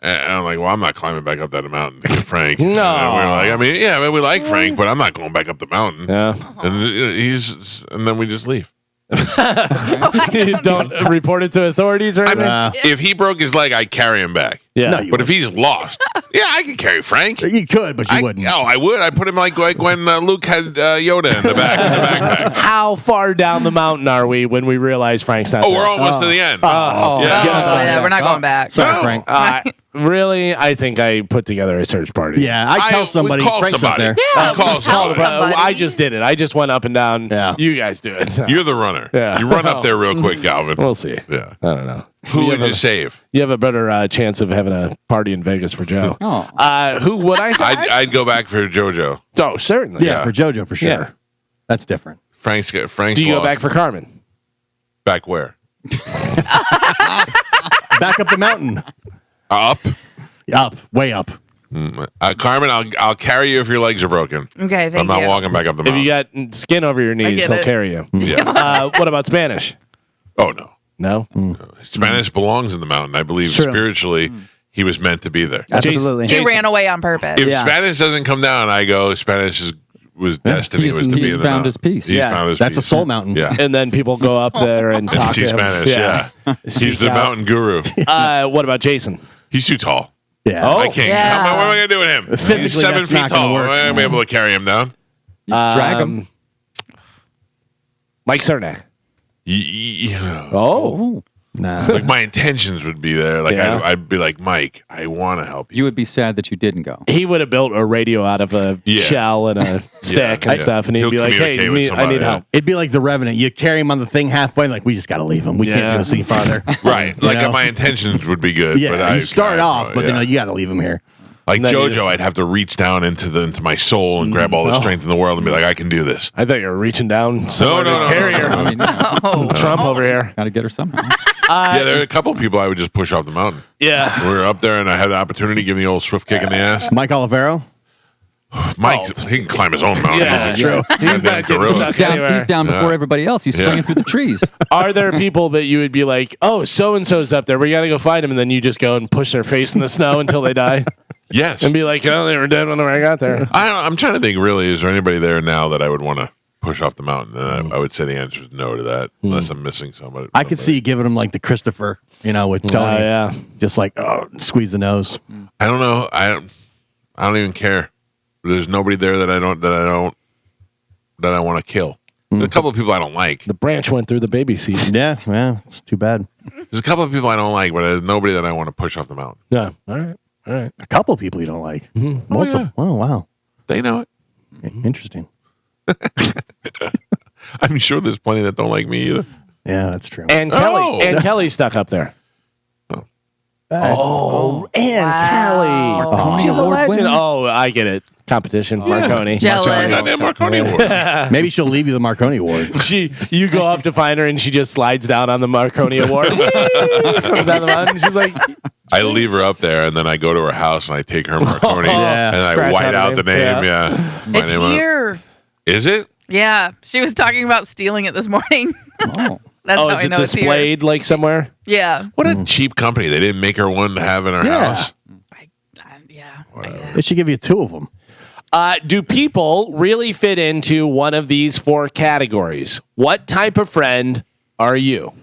And I'm like, well, I'm not climbing back up that mountain to get Frank. No. And we were like, I mean, yeah, we like Frank, but I'm not going back up the mountain. Yeah. And then we just leave. You don't report it to authorities or anything? If he broke his leg, I'd carry him back. Yeah. No, But if he's lost, yeah, I could carry Frank. You could, but you wouldn't. Oh, I would. I'd put him like when Luke had Yoda in the backpack. How far down the mountain are we when we realize Frank's not Oh, there? we're almost to the end. Yeah, we're not going back. Sorry, Frank. Really? I think I put together a search party. Yeah, I tell somebody. would call Frank's up somebody. there. I'd call somebody. somebody. I just did it. I just went up and down. Yeah. You guys do it. You're the runner. Yeah. You run up there real quick, Galvin. We'll see. Yeah. I don't know. Who would you save? You have a better chance of having a party in Vegas for Joe. Oh. Who would I say? I'd go back for JoJo. Oh, certainly. Yeah, for JoJo for sure. Yeah. That's different. Frank's Do you go lost. back for Carmen? Back where? Back up the mountain. Up. Up, way up. Carmen, I'll carry you if your legs are broken. Okay, thank I'm not you. walking back up the If mountain. you got skin over your knees, get he'll it. carry you. Yeah. What about Spanish? Oh no. No. Spanish belongs in the mountain. I believe True. spiritually he was meant to be there. Absolutely. He ran away on purpose. If Yeah. Spanish doesn't come down, I go. Spanish was destiny. He's- was to be he's in the found mountain. his peace. He's Yeah. found his That's a peace. soul mountain. Yeah. And then people go up there and And talk to teach him. Spanish. Yeah. He's the out. mountain guru. What about Jason? He's too tall. Yeah. Oh. I can't. Yeah. What am I going to do with him? Physically, He's 7 that's feet not gonna tall. work. I'm going to be able to carry him down. Drag him. Mike Cernak. Yeah. Oh. Nah. Like my intentions would be there. Like Yeah. I'd be like, Mike, I want to help you. You would be sad that you didn't go. He would have built a radio out of a Yeah. shell and a stick and Yeah. stuff, and he'd He'll be like, "Hey, communicate with I somebody, need yeah. help." It'd be like the Revenant. You carry him on the thing halfway, like we just got to leave him. We Yeah. can't do this any farther. Right. Like know? my intentions would be good. Yeah, but you start off, but yeah. then you got to leave him here. Like And then you JoJo, just- I'd have to reach down into my soul and grab all the strength in the world and be like, I can do this. I thought you were reaching down No, somewhere no, to no, carry her. I mean, yeah, Oh. Trump over here. got to get her somehow. Yeah, there are a couple of people I would just push off the mountain. Yeah. We were up there and I had the opportunity to give me the old swift kick in the ass. Mike Olivero. Mike, he can climb his own mountain. Yeah, He's true. a He's not goddamn getting gorilla. stuck. He's down before Yeah. everybody else. He's swinging Yeah. through the trees. Are there people that you would be like, "Oh, so and so's up there. We got to go find him," and then you just go and push their face in the snow until they die, Yes. and be like, "Oh, they were dead when I got there." I'm trying to think, really, is there anybody there now that I would want to push off the mountain? And I would say the answer is no to that, unless I'm missing somebody. I could see you giving him like the Christopher, with Tony. yeah. Just like, squeeze the nose. I don't know. I don't even care. There's nobody there that I want to kill. There's a couple of people I don't like. The branch went through the baby seat. Yeah, it's too bad. There's a couple of people I don't like, but there's nobody that I want to push off the mountain. Yeah. All right. A couple of people you don't like. Multiple. yeah. Oh, wow. They know it. Interesting. I'm sure there's plenty that don't like me either. Yeah, that's true. And Kelly's stuck up there. Oh, Ann Wow. Kelly. She's a Award legend. winner? Oh, I get it. Competition. Marconi. Jealous. Goddamn Marconi Award. Maybe she'll leave you the Marconi Award. You go up to find her and she just slides down on the Marconi Award. Comes down the mountain. She's like, I leave her up there, and then I go to her house and I take her Marconi, Yeah. and I Scratch white out out her the name. name. Yeah, My It's name on it. here. Is it? Yeah. She was talking about stealing it this morning. Oh. That's "Oh, how is I it know it's here. displayed like somewhere?" Yeah. What a cheap company! They didn't make her one to have in her Yeah. house. Yeah. They should give you two of them. Do people really fit into one of these four categories? What type of friend are you?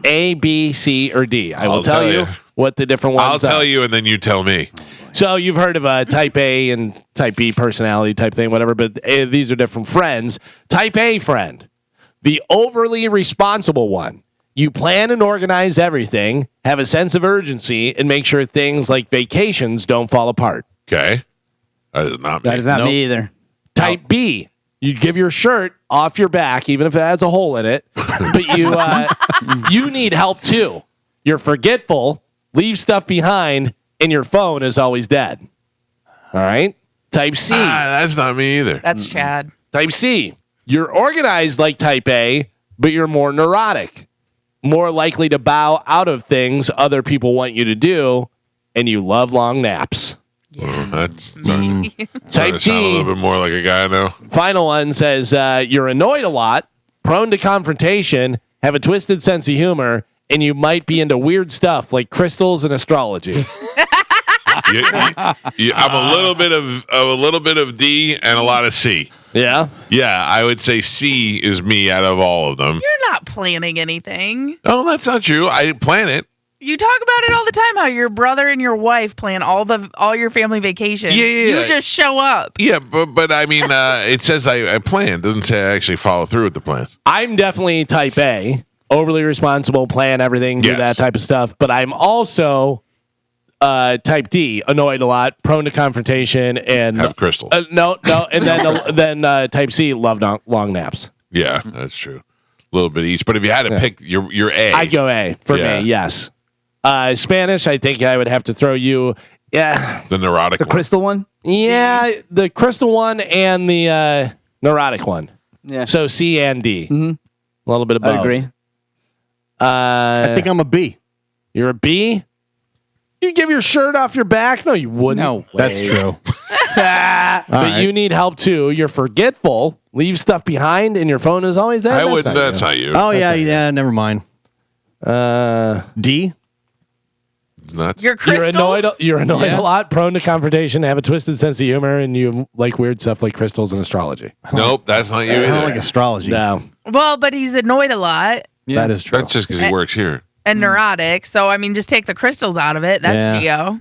A, B, C, or D? I will I'll tell tell you you. what the different ones I'll tell are. you, and then you tell me. So you've heard of type A and type B personality type thing, whatever, but these are different friends. Type A friend, the overly responsible one. You plan and organize everything, have a sense of urgency, and make sure things like vacations don't fall apart. Okay, that is not me. That is not me either. Type B, You give your shirt off your back, even if it has a hole in it. But you need help too. You're forgetful, leave stuff behind, and your phone is always dead. All right? Type C. That's not me either. That's Chad. Type C. You're organized like type A, but you're more neurotic. More likely to bow out of things other people want you to do, and you love long naps. That's starting Type to sound a D. little bit more like a guy I know. Final one says you're annoyed a lot, prone to confrontation, have a twisted sense of humor, and you might be into weird stuff like crystals and astrology. I'm a little bit of D and a lot of C. Yeah. Yeah, I would say C is me out of all of them. You're not planning anything. Oh, that's not true. I plan it. You talk about it all the time. How your brother and your wife plan all your family vacations. Yeah. You just show up. Yeah, but I mean, it says I plan. It doesn't say I actually follow through with the plan. I'm definitely type A, overly responsible, plan everything, do that type of stuff. But I'm also type D, annoyed a lot, prone to confrontation, and have crystals. No, and then type C, love long naps. Yeah, that's true. A little bit each. But if you had to pick your A, I'd go A for me. Yes. Spanish, I think I would have to throw you. Yeah, the neurotic, the crystal one. Yeah, the crystal one and the neurotic one. Yeah. So C and D. Mm-hmm. A little bit of both. I agree. I think I'm a B. You're a B? You give your shirt off your back? No, you wouldn't. No, That's true. But you need help too. You're forgetful, leave stuff behind, and your phone is always there. I wouldn't. That's not you. Oh yeah. Never mind. D. Nuts. Your crystals. You're annoyed a lot, prone to confrontation, have a twisted sense of humor, and you like weird stuff like crystals and astrology. Nope, that's not you I either. don't like astrology. No. Well, but he's annoyed a lot That is true. That's just because he works here. and neurotic. So I mean, just take the crystals out of it. That's Geo.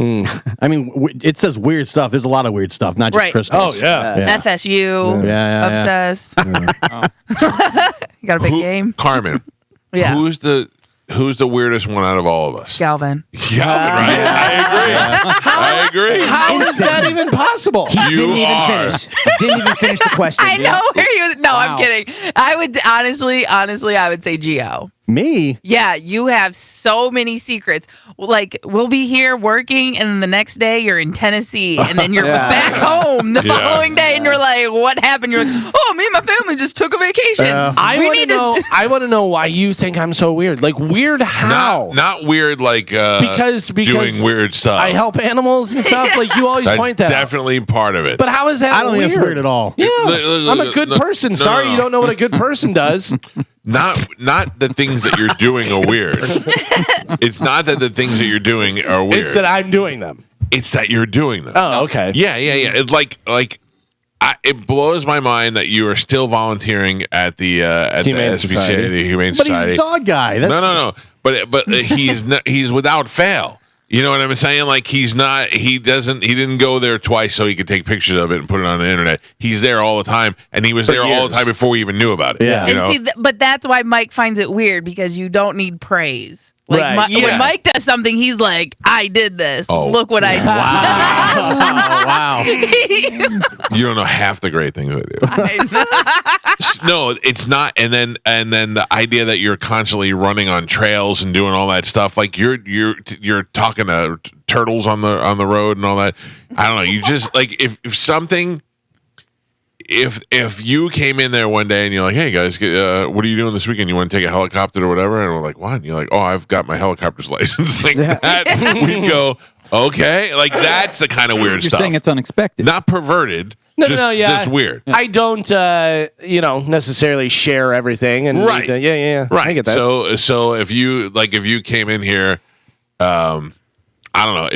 I mean, it says weird stuff. There's a lot of weird stuff, not just Right. crystals. Oh yeah. FSU. Yeah. Obsessed. You got a big game. Carmen. Yeah. Who's the weirdest one out of all of us? Galvin. Galvin, right? I agree. How is that even possible? You are. Didn't even finish the question. I dude. know where you. No, Wow. I'm kidding. I would honestly, I would say Geo. Me? Yeah, you have so many secrets. Like, we'll be here working, and then the next day you're in Tennessee, and then you're back home the following day, and you're like, "What happened?" You're like, "Oh, me and my family just took a vacation." I want to know why you think I'm so weird. Like weird how? Not weird like because doing weird stuff. I help animals and stuff. Like you always That's point that out. definitely part of it. But how is that I don't think it's weird at all. Yeah, Look, I'm a good person. no, Sorry, no. you don't know what a good person does. Not the things that you're doing are weird. It's not that the things that you're doing are weird. It's that I'm doing them. It's that you're doing them. Oh, okay. Yeah. It's it blows my mind that you are still volunteering at the Humane SPCA, Society. the Humane But Society. he's a dog guy. That's, No. But he's without fail. You know what I'm saying? Like he didn't go there twice so he could take pictures of it and put it on the internet. He's there all the time, and he was there all the time before we even knew about it. Yeah. You know? And see, but that's why Mike finds it weird because you don't need praise. Like Right. when Mike does something, he's like, "I did this. Oh. Look what I did." wow. You don't know half the great things I do. No, it's not. And then the idea that you're constantly running on trails and doing all that stuff, like you're talking to turtles on the road and all that. I don't know. You just like if you came in there one day and you're like, "Hey guys, what are you doing this weekend? You want to take a helicopter or whatever?" And we're like, "What?" And you're like, "Oh, I've got my helicopter's license." Like that, we'd go, "Okay." Like that's the kind of weird You're stuff. saying it's unexpected. Not perverted. No, just, just weird. I don't, necessarily share everything. And Right. Yeah. Right. I get that. So if you came in here, I don't know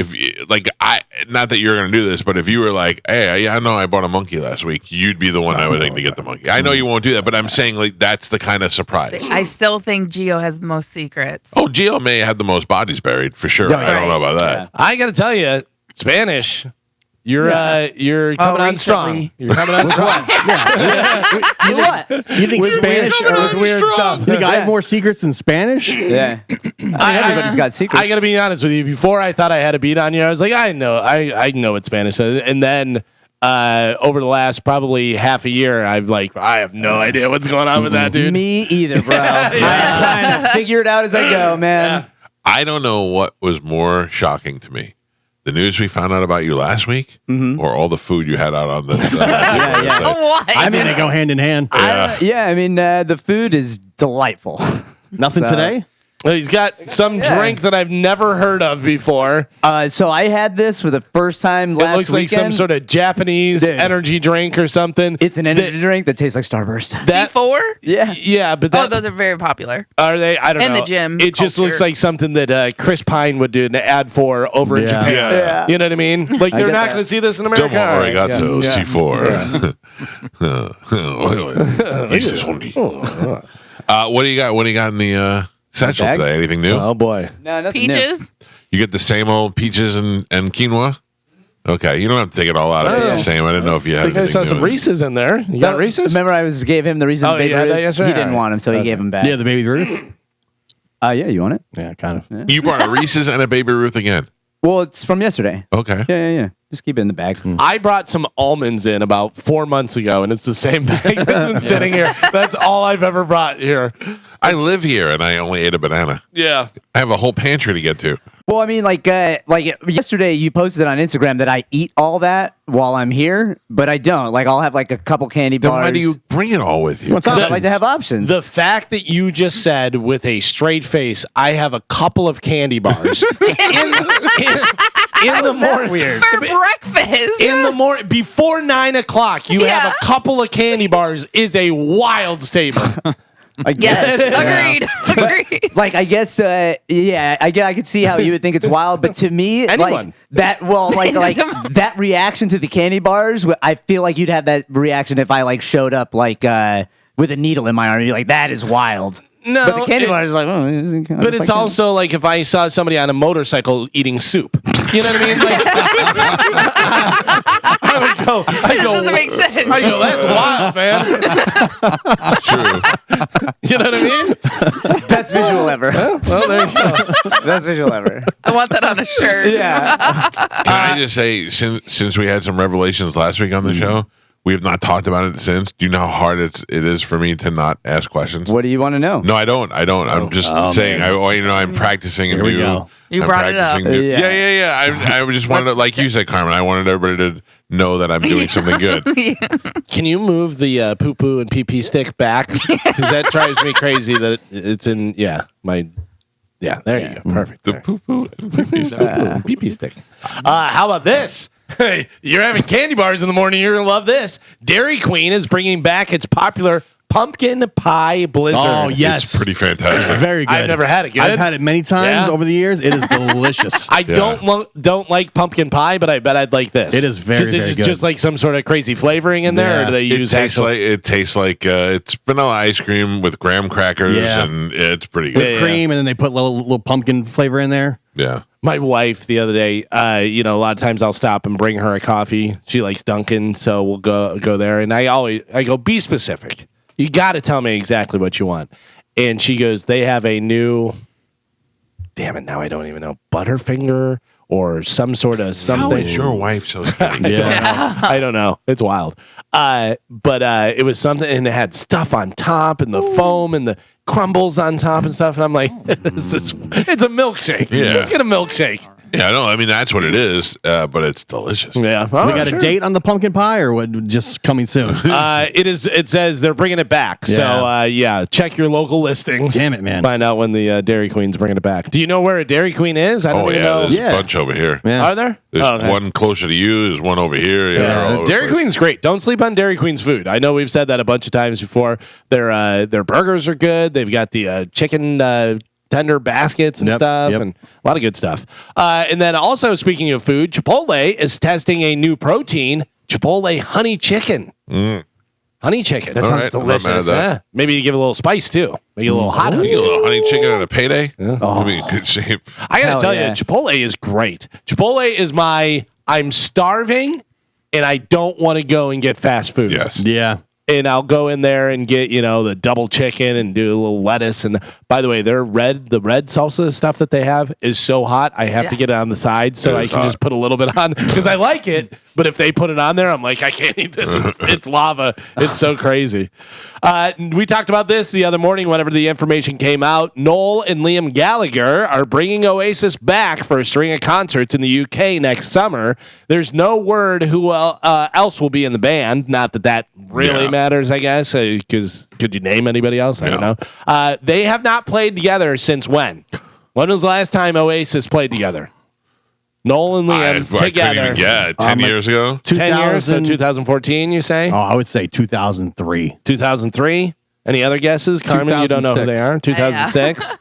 not that you're going to do this, but if you were like, "Hey, I know I bought a monkey last week," you'd be the one I would think to get the monkey. I know you won't do that, but I'm saying like that's the kind of surprise. I still think Geo has the most secrets. Oh, Gio may have the most bodies buried for sure. I don't know about that. I got to tell you, Spanish. You're coming on strong. recently. You're coming on strong. You think Spanish with weird stuff. You think I have more secrets than Spanish? Yeah. Everybody's got secrets. I got to be honest with you. Before I thought I had a beat on you, I was like, I know what Spanish says. And then over the last probably half a year, I have no idea what's going on with that dude. Me either, bro. I'm trying to figure it out as I go, man. I don't know what was more shocking to me. The news we found out about you last week, or all the food you had out on this. What? I mean, they go hand in hand. I mean, the food is delightful. Nothing today? Well, he's got some drink that I've never heard of before. So I had this for the first time last It looks like weekend. some sort of Japanese energy drink or something. It's an energy drink that tastes like Starburst. C4? Yeah, but Oh, those are very popular. are they? I don't know. In the gym It just culture. looks like something that Chris Pine would do an ad for over in Japan. Yeah. You know what I I mean? Like they're get not that. going to see this in America. Domo arigato, Yeah. C4. What do you got? What do you got in the satchel Bag? today? Anything new? Oh boy. No, nothing new. Peaches? You get the same old peaches and quinoa? Okay, you don't have to take it all out if it's the same. I didn't know if you I had think I saw anything some new. Reese's in there. You got Reese's? Remember, gave him the reason. Oh, Baby you had Ruth? that yesterday? He didn't Alright. want him, so he gave him back. Yeah, the Baby Ruth? Yeah, you want it? Yeah, kind of. You brought a Reese's and a Baby Ruth again. Well, it's from yesterday. Okay. Yeah. Just keep it in the bag. I brought some almonds in about 4 months ago, and it's the same bag that's been sitting here. That's all I've ever brought here. I live here and I only ate a banana. Yeah. I have a whole pantry to get to. Well, I mean, like yesterday, you posted on Instagram that I eat all that while I'm here, but I don't. Like, I'll have like a couple candy Then bars. why do you bring it all with you? What's I up? like to have options. The fact that you just said with a straight face, I have a couple of candy bars in the morning. Weird. For breakfast. In the morning, before 9 o'clock, you have a couple of candy bars is a wild statement. I guess. Yes, agreed. Like, I guess, I could see how you would think it's wild, but to me, Anyone. like that, like that reaction to the candy bars, I feel like you'd have that reaction if I like showed up like with a needle in my arm. You're like, that is wild. No, but the candy bars is like, but it's also like if I saw somebody on a motorcycle eating soup. You know what I mean? Like, I go, doesn't make sense. I go, that's wild, man. True. You know what I mean? best visual ever. Well, there you go. Best visual ever. I want that on a shirt. Yeah. Can I just say, since we had some revelations last week on the show, we have not talked about it since. Do you know how hard it is for me to not ask questions? What do you want to know? No, I don't. I'm just saying. I'm practicing. Here we go. You I'm brought it up. practicing new- Yeah. Yeah. I just wanted to, like you said, Carmen. I wanted everybody to know that I'm doing something good. Can you move the poo poo and pee pee stick back? Because that drives me crazy that it's in, there you go. Perfect. The poo poo and pee-pee stick. Pee pee stick. How about this? Hey, you're having candy bars in the morning. You're going to love this. Dairy Queen is bringing back its popular pumpkin pie blizzard. Oh, yes. It's pretty fantastic. Very good. I've never had it. Good? I've had it many times Yeah. over the years. It is delicious. I don't like pumpkin pie, but I bet I'd like this. It is very, 'Cause very it's good. just like some sort of crazy flavoring in there, or do they use actual? It tastes like it's vanilla ice cream with graham crackers, Yeah. and it's pretty good. Whipped cream, and then they put little pumpkin flavor in there. Yeah. My wife the other day, a lot of times I'll stop and bring her a coffee. She likes Dunkin', so we'll go there, and I go, be specific. You got to tell me exactly what you want. And she goes, they have a new, damn it, now I don't even know, Butterfinger or some sort of something. How is your wife so skinny? I don't know. It's wild. But it was something, and it had stuff on top, and the foam, and the crumbles on top, and stuff. And I'm like, it's a milkshake. Yeah. Let's get a milkshake. Yeah, no, I mean that's what it is, but it's delicious. Yeah. we got a date on the pumpkin pie, or what? Just coming soon. It says they're bringing it back. Yeah. So check your local listings. Damn it, man. Find out when the Dairy Queen's bringing it back. Do you know where a Dairy Queen is? I don't Oh even yeah, know. there's Yeah. a bunch over here. Yeah. Are there? There's Oh, okay. one closer to you. There's one over here. Yeah, they're all over the Dairy place. Queen's great. Don't sleep on Dairy Queen's food. I know we've said that a bunch of times before. Their burgers are good. They've got the chicken tender baskets and stuff, and a lot of good stuff. And then also, speaking of food, Chipotle is testing a new protein, Chipotle honey chicken. Honey chicken. That sounds delicious. I'm not mad at that. Yeah. Maybe you give it a little spice too. Make it a little hot. You get a little honey chicken on a payday. I'll be in good shape. I gotta Hell tell yeah. you, Chipotle is great. Chipotle is I'm starving and I don't want to go and get fast food. Yes. Yeah. and I'll go in there and get, the double chicken and do a little lettuce. And by the way, the red salsa stuff that they have is so hot. I have to get it on the side so I can just put a little bit on because I like it. But if they put it on there, I'm like, I can't eat this. It's lava. It's so crazy. We talked about this the other morning whenever the information came out. Noel and Liam Gallagher are bringing Oasis back for a string of concerts in the UK next summer. There's no word who else will be in the band. Not that really matters, I guess, because could you name anybody else? I don't know. They have not played together since when? When was the last time Oasis played together? Noel and Liam together. 10 years ago. 10 years, so 2014, you say? Oh, I would say 2003. 2003? Any other guesses? Carmen, you don't know who they are? 2006?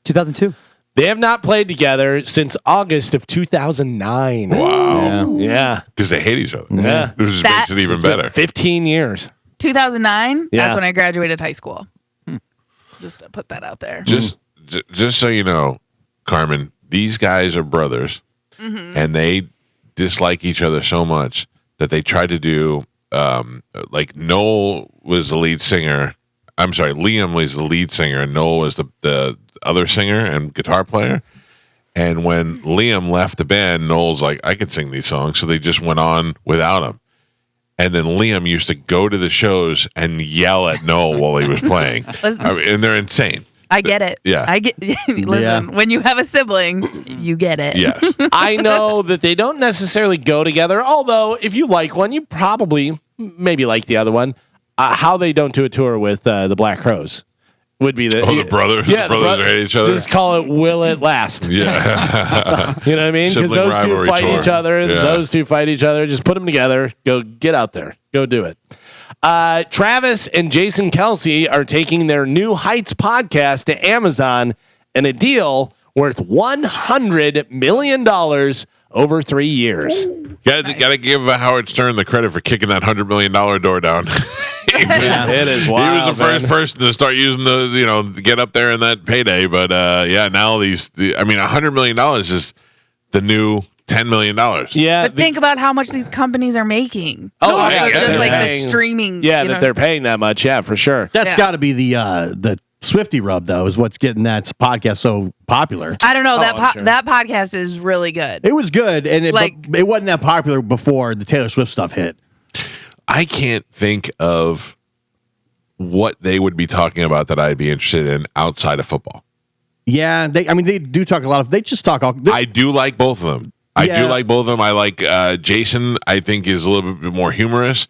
2002. They have not played together since August of 2009. Wow. Yeah. Because they hate each other. Yeah. This makes it even better. 15 years. 2009. Yeah. That's when I graduated high school. Just to put that out there. Just so you know, Carmen, these guys are brothers, and they dislike each other so much that they tried to do, like Noel was the lead singer. I'm sorry, Liam was the lead singer, and Noel was the other singer and guitar player. And when Liam left the band, Noel's like, I could sing these songs, so they just went on without him. And then Liam used to go to the shows and yell at Noel while he was playing. And they're insane. I get it. Yeah. I get. Listen, when you have a sibling, you get it. Yes. I know that they don't necessarily go together, although if you like one, you probably maybe like the other one. How they don't do a tour with the Black Crowes would be the brothers. Yeah, the brothers hate each other. Just call it "Will It Last?" Yeah. You know what I mean? Because Sibling those two rivalry fight tour. each other. Yeah. Those two fight each other. Just put them together. Go get out there. Go do it. Travis and Jason Kelsey are taking their New Heights podcast to Amazon in a deal worth $100 million over 3 years. Got to give Howard Stern the credit for kicking that $100 million door down. It is wild. He was the first person to start using to get up there in that payday. But now $100 million is the new $10 million. Yeah. But think about how much these companies are making. Oh, yeah. Just They're like paying- the streaming. Yeah, you that know. they're paying that much. Yeah, for sure. That's got to be the Swifty rub, though, is what's getting that podcast so popular. I don't know. I'm sure. That podcast is really good. It was good, and Like- but it wasn't that popular before the Taylor Swift stuff hit. I can't think of what they would be talking about that I'd be interested in outside of football. Yeah, they do talk a lot of. They just talk all. I do like both of them. I Yeah. do like both of them. I like Jason. I think is a little bit more humorous.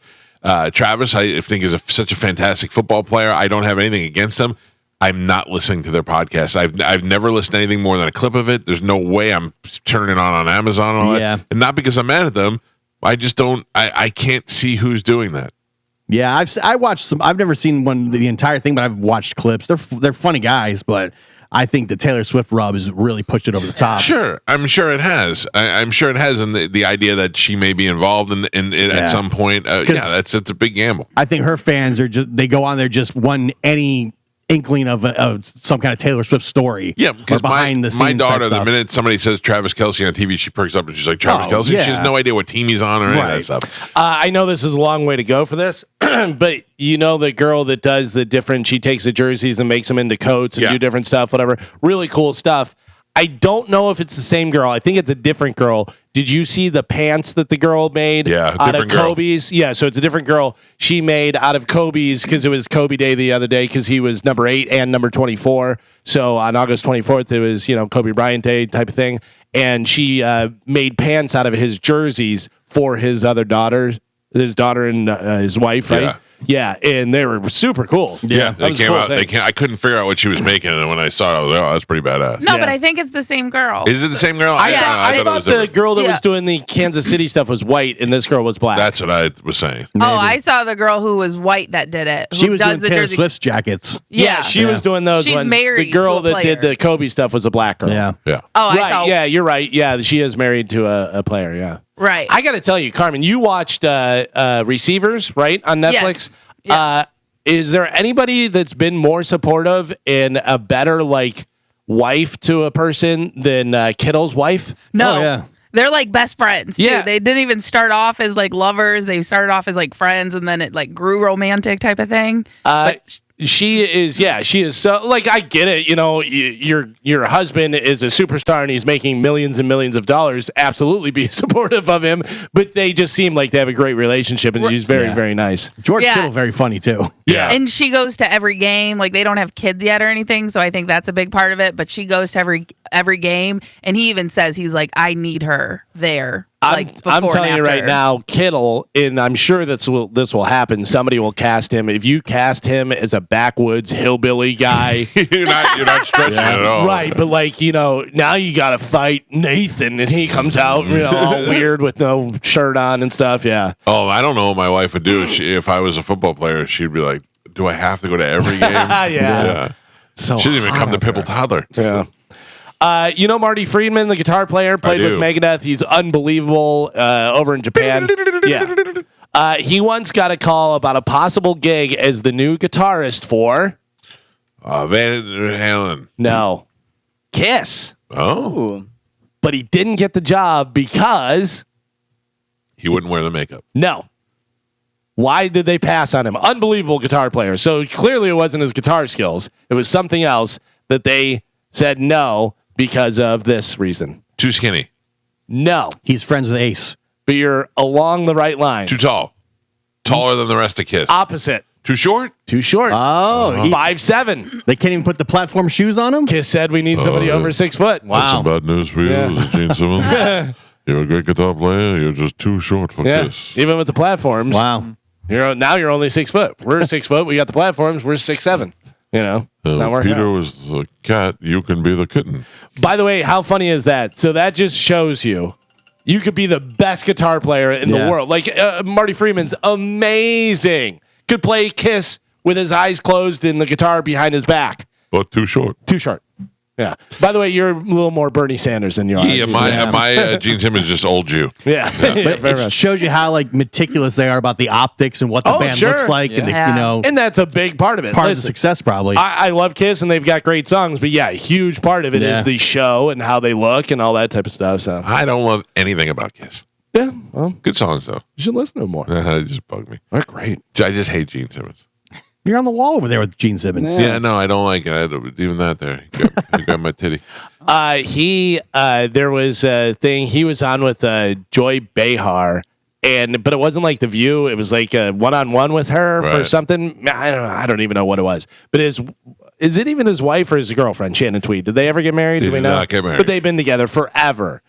Travis, I think is such a fantastic football player. I don't have anything against him. I'm not listening to their podcast. I've never listened to anything more than a clip of it. There's no way I'm turning it on Amazon and all that. And not because I'm mad at them. I just don't. I can't see who's doing that. Yeah, I watched some. I've never seen the entire thing, but I've watched clips. They're funny guys, but I think the Taylor Swift rub has really pushed it over the top. Sure, I'm sure it has. I'm sure it has, and the idea that she may be involved in it at some point. It's a big gamble. I think her fans are they go on there just one any inkling of some kind of Taylor Swift story. Yeah, because behind the scenes my daughter, type the stuff. minute somebody says Travis Kelsey on TV, she perks up and she's like, Travis Kelsey? yeah. She has no idea what team he's on or any of that stuff. I know this is a long way to go for this, but you know the girl that does the different, she takes the jerseys and makes them into coats and do different stuff, whatever. Really cool stuff. I don't know if it's the same girl. I think it's a different girl. Did you see the pants that the girl made out of different girl. Kobe's? Yeah, so it's a different girl. She made out of Kobe's because it was Kobe Day the other day because he was number 8 and number 24. So on August 24th, it was, Kobe Bryant Day type of thing. And she made pants out of his jerseys for his other daughters, his daughter and his wife, right? Yeah, and they were super cool. Yeah, they That was a came cool out. thing. I couldn't figure out what she was making, and when I saw it, I was like, "Oh, that's pretty badass." No, but I think it's the same girl. Is it the same girl? I thought thought it was the different. girl that was doing the Kansas City stuff was white, and this girl was black. That's what I was saying. Oh, I saw the girl who was white that did it. She who was does doing the Taylor jersey. Swift's jackets. Yeah, she was doing those She's ones. married The girl to a that did player. the Kobe stuff was a black girl. Yeah. Yeah. Oh, I Right. saw. Yeah, you're right. Yeah, she is married to a player. Yeah. Right. I got to tell you, Carmen, you watched Receivers, right, on Netflix? Yes. Yeah. Is there anybody that's been more supportive and a better wife to a person than Kittle's wife? No. Oh, yeah. They're like best friends. Too. Yeah. They didn't even start off as like lovers. They started off as like friends, and then it like grew romantic type of thing. She is so like I get it. You know, your husband is a superstar and he's making millions and millions of dollars. Absolutely, be supportive of him. But they just seem like they have a great relationship, and she's very very nice. George Yeah. Kittle, very funny too. Yeah. And she goes to every game. Like they don't have kids yet or anything, so I think that's a big part of it. But she goes to every game, and he even says he's like, I need her there. Like I'm before telling and you right after. now, Kittle, and I'm sure this will happen. Somebody will cast him. If you cast him as a backwoods hillbilly guy, you're not stretching it at all. right? But like now you got to fight Nathan, and he comes out all weird with no shirt on and stuff. Yeah. Oh, I don't know what my wife would do if I was a football player. She'd be like, "Do I have to go to every game?" Yeah. So she doesn't even come to Pipple Toddler. Yeah. Marty Friedman, the guitar player, played with do. Megadeth. He's unbelievable over in Japan. Yeah. He once got a call about a possible gig as the new guitarist for Van Halen. no Kiss, Oh, but he didn't get the job because he wouldn't wear the makeup. no. Why did they pass on him? Unbelievable guitar player. So clearly it wasn't his guitar skills. It was something else that they said no because of this reason. Too skinny. No, He's friends with Ace. but you're along the right line. Too tall. Taller than the rest of Kiss. Opposite. Too short. Too short. Oh, 5'7". they can't even put the platform shoes on him. Kiss said we need somebody over 6 foot. That's some bad news for you, Yeah. this is Gene Simmons. You're a great guitar player. You're just too short for Yeah. Kiss. Even with the platforms. Wow. You're only 6 foot. We're 6 foot. We got the platforms. We're 6'7". You know. It's not working Peter out. was the cat. You can be the kitten. By the way, how funny is that? So that just shows you could be the best guitar player in the Yeah. world. Like Marty Freeman's amazing. Could play Kiss with his eyes closed and the guitar behind his back. But too short. Too short. Yeah. By the way, you're a little more Bernie Sanders than you are. Yeah, my Gene Simmons is just old Jew. Yeah. But Very it much. shows you how like meticulous they are about the optics and what the Oh, band sure. looks like, and Yeah. And that's a big part of it. part of the Listen, success probably. I love Kiss and they've got great songs, but yeah, a huge part of it is Yeah. the show and how they look and all that type of stuff. So I don't love anything about Kiss. yeah, well, Good songs though. you should listen to them more. It just bugged me. They're great. I just hate Gene Simmons. You're on the wall over there with Gene Simmons. Yeah, no, I don't like it. Even that there. He got my titty. There was a thing he was on with Joy Behar, but it wasn't like The View. It was like a one-on-one with her for Right. something. I don't even know what it was. But is it even his wife or his girlfriend, Shannon Tweed? Did they ever get married? They Do we did know? not get married. But they've been together forever.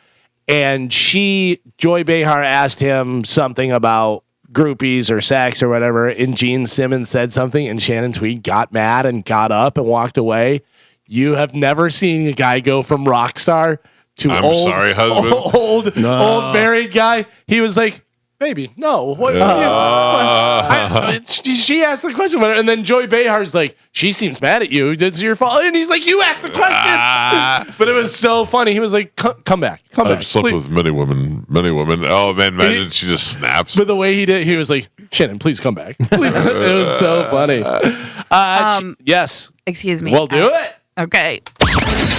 And Joy Behar asked him something about groupies or sex or whatever, and Gene Simmons said something, and Shannon Tweed got mad and got up and walked away. You have never seen a guy go from rock star to I'm old, sorry, husband. old married guy. He was like, "Baby, no." What? She asked the question, and then Joy Behar's like, "She seems mad at you. It's your fault." And he's like, "You asked the question." But it was so funny. He was like, "Come back, come back." I've slept please." with many women. Oh man, imagine she just snaps. But the way he did, he was like, "Shannon, please come back." Please. It was so funny. Yes, Excuse me. we'll do it. Okay.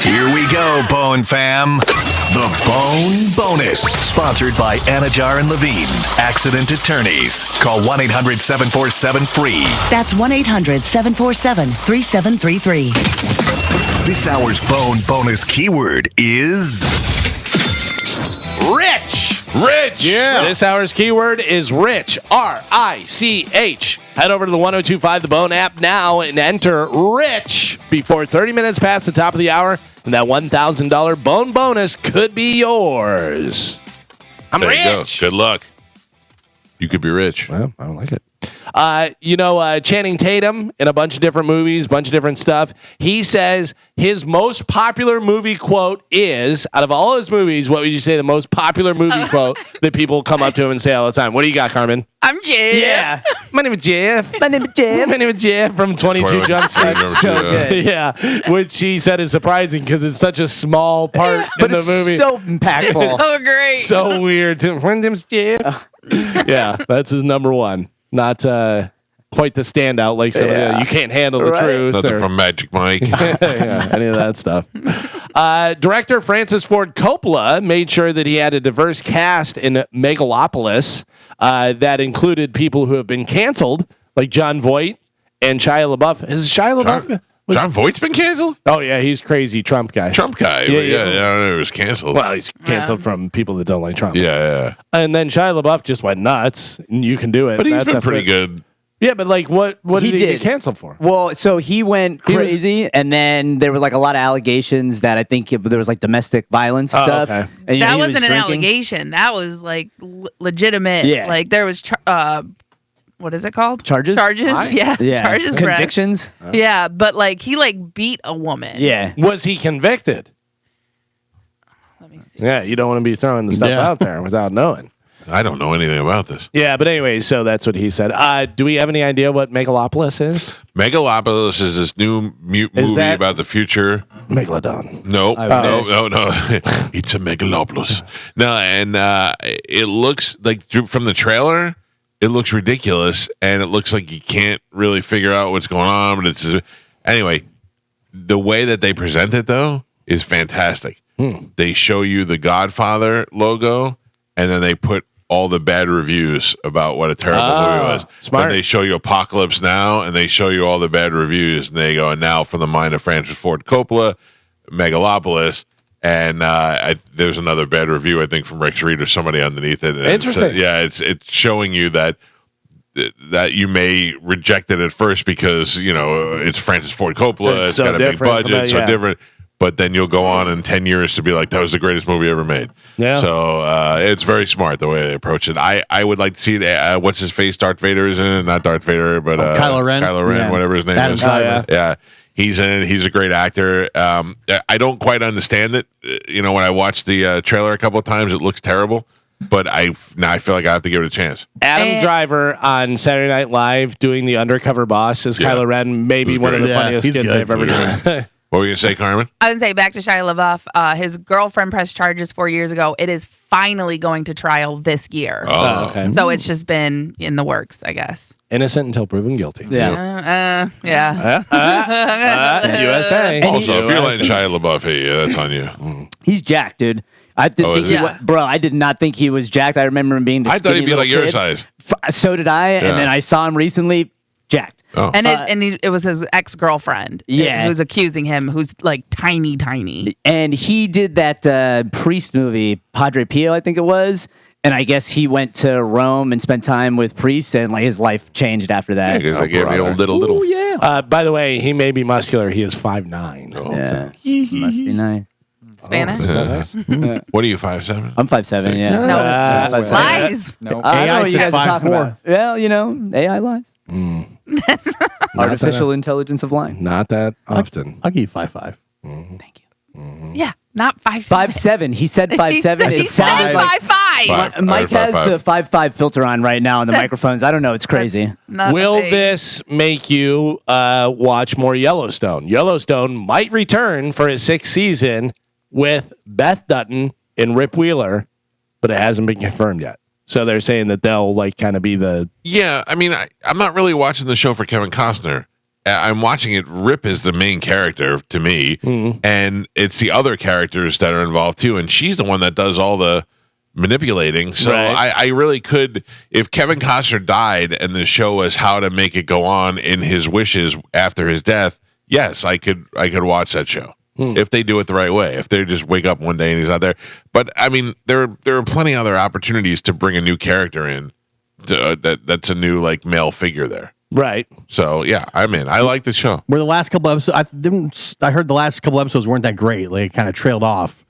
Here we go, Bone Fam. The Bone Bonus. Sponsored by Anajar and Levine. Accident Attorneys. Call 1-800-747-FREE. That's 1-800-747-3733. This hour's Bone Bonus keyword is Rich. Rich. Yeah. This hour's keyword is rich. R-I-C-H. Head over to the 1025 The Bone app now and enter rich before 30 minutes past the top of the hour, and that $1,000 bone bonus could be yours. I'm There you go. rich. Good luck. You could be rich. Well, I don't like it. Channing Tatum in a bunch of different movies, bunch of different stuff. He says his most popular movie quote is, out of all his movies, what would you say the most popular movie quote that people come up to him and say all the time? What do you got, Carmen? I'm Jeff. My name is Jeff. My name is Jim. My name is Jeff from 22 21 Jump Street. Jump Street, So yeah. good. Yeah, which he said is surprising because it's such a small part But in the it's movie. so impactful. So great. So weird. My name's Jeff. Yeah, that's his number one. Not quite the standout like some of the, you can't handle the truth. Nothing or- from Magic Mike. yeah, any of that stuff. Director Francis Ford Coppola made sure that he had a diverse cast in Megalopolis that included people who have been canceled, like Jon Voight and Shia LaBeouf. Is Shia LaBeouf? Jon Voight's been canceled? Oh, yeah, he's crazy Trump guy. Trump guy. Yeah, I don't know. It was canceled. Well, he's canceled from people that don't like Trump. Yeah. And then Shia LaBeouf just went nuts. And you can do it. But he's That's been pretty good. Yeah, but like, what He did he did. get canceled for? Well, so he went crazy, and then there were like a lot of allegations that I think there was like domestic violence stuff. Okay. And, you know, That he was wasn't an drinking. allegation. That was like legitimate. Yeah. Like there was, what is it called? Charges? Charges. Yeah. Yeah. Charges. pressed. Convictions? Yeah, but like he like beat a woman. Yeah. Was he convicted? Let me see. Yeah, you don't want to be throwing the stuff Yeah. out there without knowing. I don't know anything about this. Yeah, but anyway, so that's what he said. Do we have any idea what Megalopolis is? Megalopolis is this new movie that- about the future. Megalodon. No. It's a megalopolis. No, and it looks like from the trailer, it looks ridiculous, and it looks like you can't really figure out what's going on. But it's anyway, the way that they present it though is fantastic. They show you the Godfather logo, and then they put all the bad reviews about what a terrible movie was. Smart. But they show you Apocalypse Now, and they show you all the bad reviews, and they go, and now from the mind of Francis Ford Coppola, Megalopolis, and there's another bad review, I think, from Rex Reed or somebody underneath it. And Interesting. It's showing you that you may reject it at first because, you know, it's Francis Ford Coppola, It's it's so got a big different from budget, that, so yeah. different. But then you'll go on in 10 years to be like, that was the greatest movie ever made. Yeah. So it's very smart the way they approach it. I would like to see it. What's his face? Darth Vader is in it. Not Darth Vader, but Kylo Ren. Kylo Ren, Yeah. whatever his name Adam is. Driver. Yeah. He's in it. He's a great actor. I don't quite understand it. You know, when I watched the trailer a couple of times, it looks terrible. But now I feel like I have to give it a chance. Adam And- Driver on Saturday Night Live doing the undercover boss as Yeah. Kylo Ren, maybe It was one of the great. Yeah, funniest he's skits good. I've ever done. What were you going to say, Carmen? I would say back to Shia LaBeouf. His girlfriend pressed charges 4 years ago. It is finally going to trial this year. Oh, okay. So it's just been in the works, I guess. Innocent until proven guilty. Yeah. Yeah. USA. Also, if you're letting Shia LaBeouf hit you, that's on you. He's jacked, dude. I did Oh, think is he he? wa- bro, I did not think he was jacked. I remember him being the I thought he'd skinny be like little your kid. size. So did I, Yeah. and then I saw him recently, jacked. Oh. And it was his ex-girlfriend. Yeah. Who's accusing him, who's like tiny. And he did that priest movie, Padre Pio, I think it was. And I guess he went to Rome and spent time with priests, and like his life changed after that. Because I gave the old little. Oh yeah, By the way, he may be muscular. He is 5'9". Oh, yeah. Must be nice. Spanish? What are you, 5'7"? I'm 5'7", yeah. No. I'm 5'7". Lies. No. I don't know what you said guys are talking 5'4". about. Well, you know, AI lies. Artificial intelligence of lying. Not that often. I'll give you 5'5". Thank you. Yeah, not 5'7". 5'7". He said 5'7". He said It sounded like 5'5". Mike has the 5'5" filter on right now on the Said- microphones. I don't know. It's crazy. Not Will a thing. this make you watch more Yellowstone? Yellowstone might return for its 6th season with Beth Dutton and Rip Wheeler, but it hasn't been confirmed yet. So they're saying that they'll like kind of be the Yeah, I mean, I'm not really watching the show for Kevin Costner. I'm watching it. Rip is the main character to me, and it's the other characters that are involved too. And she's the one that does all the manipulating. So Right. I really could, if Kevin Costner died and the show was how to make it go on in his wishes after his death, yes, I could watch that show. If they do it the right way, if they just wake up one day and he's not there. But I mean, there are plenty other opportunities to bring a new character in. That's a new like male figure there. right. So yeah, I'm in. I like the show. Where the last couple episodes, I heard the last couple episodes weren't that great. Like, it kind of trailed off.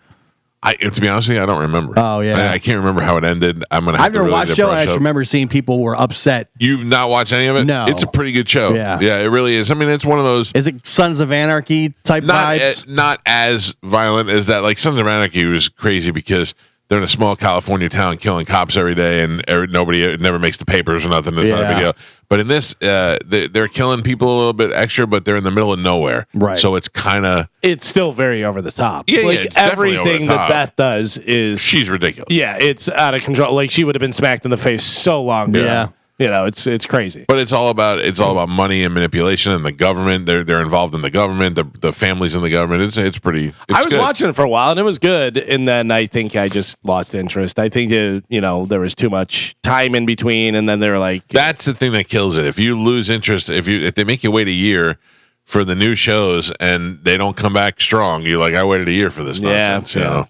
To be honest with you, I don't remember. Oh, yeah. I can't remember how it ended. I'm gonna. Have I've to never really watched the show, and I brush just up. remember seeing people were upset. You've not watched any of it? No. It's a pretty good show. Yeah. it really is. I mean, it's one of those Is it Sons of Anarchy type vibes? not as violent as that. Like Sons of Anarchy was crazy because they're in a small California town killing cops every day, and nobody it never makes the papers or nothing. It's not a big Yeah. deal. But in this, they're killing people a little bit extra, but they're in the middle of nowhere. Right. So it's kind of It's still very over the top. Yeah, like it's definitely over the everything that top. Beth does is she's ridiculous. yeah, it's out of control. Like she would have been smacked in the face so long ago. Yeah. It's crazy. But it's all about money and manipulation and the government. They're involved in the government. The families in the government. It's pretty. I was good. watching it for a while and it was good, and then I think I just lost interest. I think there was too much time in between, and then they were like, that's the thing that kills it. If you lose interest, if they make you wait a year for the new shows and they don't come back strong, you're like, I waited a year for this nonsense. You know?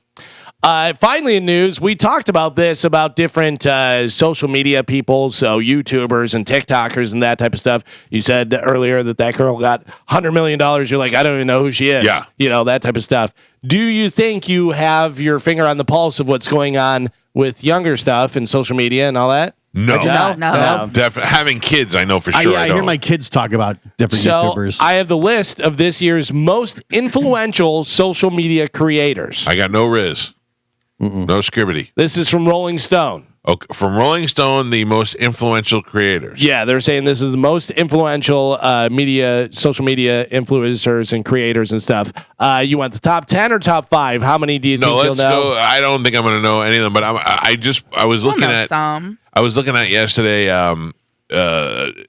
Finally, in news, we talked about different social media people, so YouTubers and TikTokers and that type of stuff. You said earlier that girl got $100 million. You're like, I don't even know who she is. Yeah. That type of stuff. Do you think you have your finger on the pulse of what's going on with younger stuff and social media and all that? No. No. Having kids, I know for sure. I hear my kids talk about different So YouTubers. I have the list of this year's most influential social media creators. I got no Riz. No Scribbity. This is from Rolling Stone. Okay, from Rolling Stone, the most influential creators. Yeah, they're saying this is the most influential social media influencers and creators and stuff. You want the top 10 or top 5? How many do you think you'll know? Go. I don't think I'm going to know any of them, but I was looking at some. I was looking at yesterday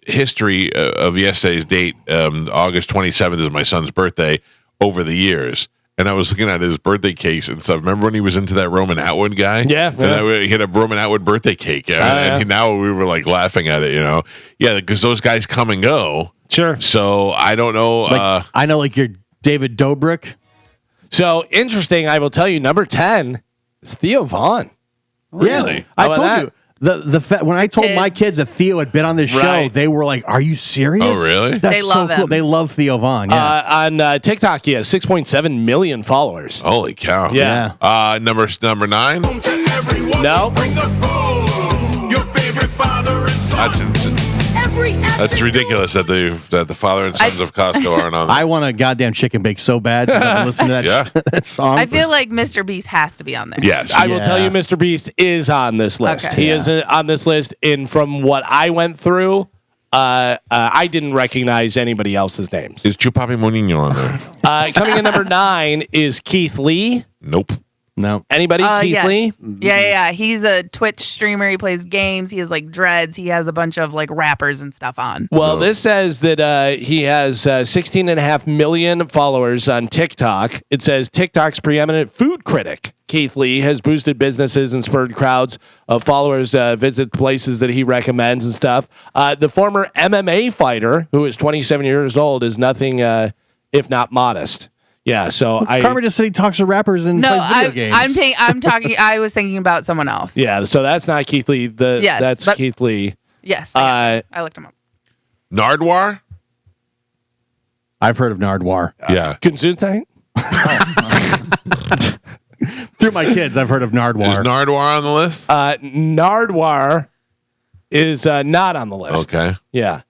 history of yesterday's date. August 27th is my son's birthday over the years. And I was looking at his birthday cakes and stuff. Remember when he was into that Roman Atwood guy? Yeah. And he had a Roman Atwood birthday cake. And now we were like laughing at it, Yeah, because those guys come and go. Sure. So I don't know. I know your David Dobrik. So interesting. I will tell you, number 10 is Theo Vaughn. Really? Yeah, I told you. When I told my kids that Theo had been on this show, Right. they were like, "Are you serious?" Oh, really? That's They so love cool. him. They love Theo Vaughn. Yeah. On TikTok, he has 6.7 million followers. Holy cow. Yeah. Number 9? Boom to everyone. No. We bring the boom. Your favorite father and son. That's ridiculous that the father and sons of Costco aren't on there. I want a goddamn chicken bake so bad to listen to that, Yeah. that song. I feel like Mr. Beast has to be on there. Yes. I will tell you, Mr. Beast is on this list. Okay. He is on this list, and from what I went through, I didn't recognize anybody else's names. Is Chupapi Monino on there? Coming in number 9 is Keith Lee. Nope. No. Anybody? Keith yes. Lee? Yeah. He's a Twitch streamer. He plays games. He has like dreads. He has a bunch of like rappers and stuff on. Well, this says that he has 16.5 million followers on TikTok. It says TikTok's preeminent food critic, Keith Lee, has boosted businesses and spurred crowds of followers visit places that he recommends and stuff. The former MMA fighter, who is 27 years old, is nothing if not modest. Yeah, so Carmen just said he talks to rappers and plays video games. I'm talking. I was thinking about someone else. Yeah, so that's not Keith Lee. That's Keith Lee. Yes, I looked him up. Nardwar? I've heard of Nardwar. Yeah. Gesundheit? Through my kids, I've heard of Is Nardwar. Nardwar on the list? Nardwar is not on the list. Okay. Yeah.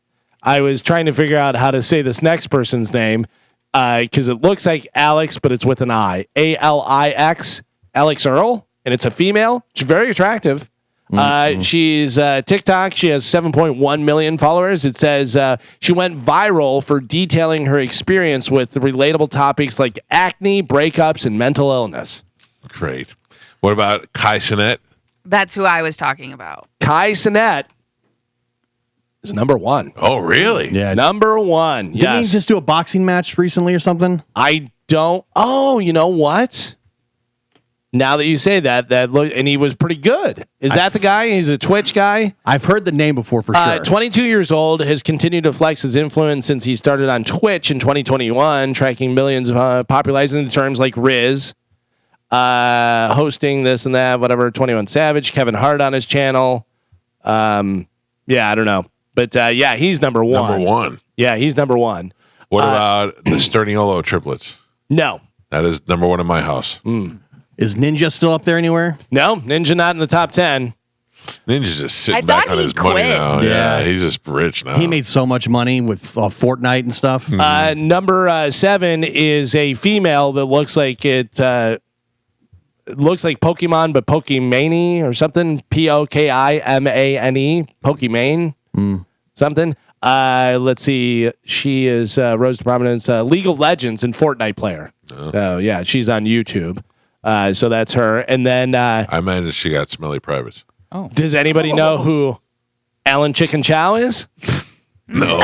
I was trying to figure out how to say this next person's name because it looks like Alex, but it's with an I. Alix, Alex Earl, and it's a female. She's very attractive. She's TikTok. She has 7.1 million followers. It says she went viral for detailing her experience with relatable topics like acne, breakups, and mental illness. Great. What about Kai Cenat? That's who I was talking about. Kai Cenat is number 1. Oh, really? Yeah. Number 1. Didn't Yes. he just do a boxing match recently or something? I don't. Oh, you know what? Now that you say that look, and he was pretty good. Is that the guy? He's a Twitch guy. I've heard the name before for sure. 22 years old, has continued to flex his influence since he started on Twitch in 2021, tracking millions of popularizing the terms like Riz, hosting this and that, whatever. 21 Savage, Kevin Hart on his channel. Yeah, I don't know, but yeah, he's number 1. Number 1. Yeah, he's number 1. What about the Sterniolo triplets? No. That is number 1 in my house. Is Ninja still up there anywhere? No, Ninja not in the top 10. Ninja's just sitting I back thought on he his money quit. now. Yeah, he's just rich now. He made so much money with Fortnite and stuff. Number 7 is a female that looks like it looks like Pokemon, but Pokimane or something. Pokimane, Pokimane, something. Let's see. She is rose to prominence. League of Legends and Fortnite player. So yeah, she's on YouTube. So that's her. And then I imagine she got smelly privates. does anybody know who Alan Chicken Chow is? No.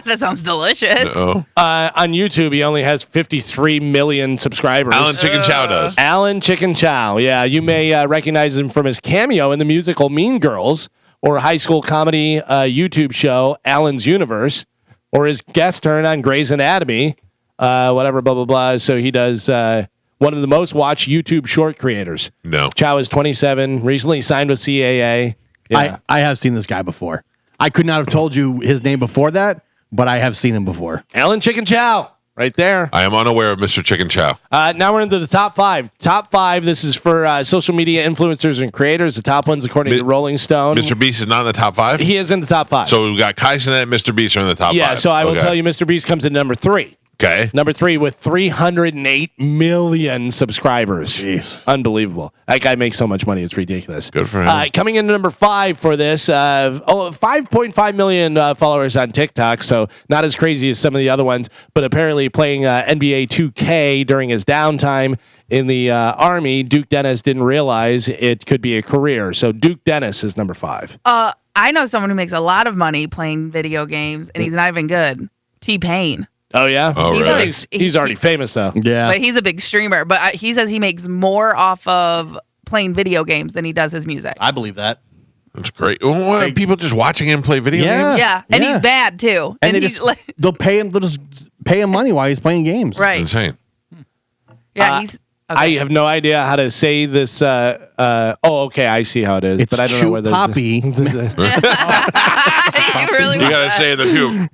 That sounds delicious. No. On YouTube, he only has 53 million subscribers. Alan Chicken Chow does. Alan Chicken Chow. Yeah, you may recognize him from his cameo in the musical Mean Girls or high school comedy YouTube show Alan's Universe or his guest turn on Grey's Anatomy, whatever, blah, blah, blah. So he does one of the most watched YouTube short creators. No. Chow is 27, recently signed with CAA. Yeah. I have seen this guy before. I could not have told you his name before that, but I have seen him before. Alan Chicken Chow, right there. I am unaware of Mr. Chicken Chow. Now we're into the top five. Top five, this is for social media influencers and creators. The top ones, according to Rolling Stone. Mr. Beast is not in the top 5? He is in the top 5. So we've got Kai Cenat and Mr. Beast are in the top 5. Yeah, so I will Okay. tell you, Mr. Beast comes in number 3. Okay. Number 3 with 308 million subscribers. Jeez. Unbelievable. That guy makes so much money. It's ridiculous. Good for him. Coming in number 5 for this, 5.5 million followers on TikTok, so not as crazy as some of the other ones, but apparently playing NBA 2K during his downtime in the Army. Duke Dennis didn't realize it could be a career. So Duke Dennis is number 5. I know someone who makes a lot of money playing video games, and he's not even good. T-Pain. Oh, yeah? Oh, He's a really? big- He's already famous, though. Yeah. But he's a big streamer. But he says he makes more off of playing video games than he does his music. I believe that. That's great. Well, what, are people just watching him play video games? Yeah, and Yeah. he's bad too. And they he's just, like, they'll just pay him money while he's playing games. right. It's insane. Yeah, he's. Okay. I have no idea how to say this. Okay, I see how it is, It's but I don't know where this Poppy. you really You got to say the two.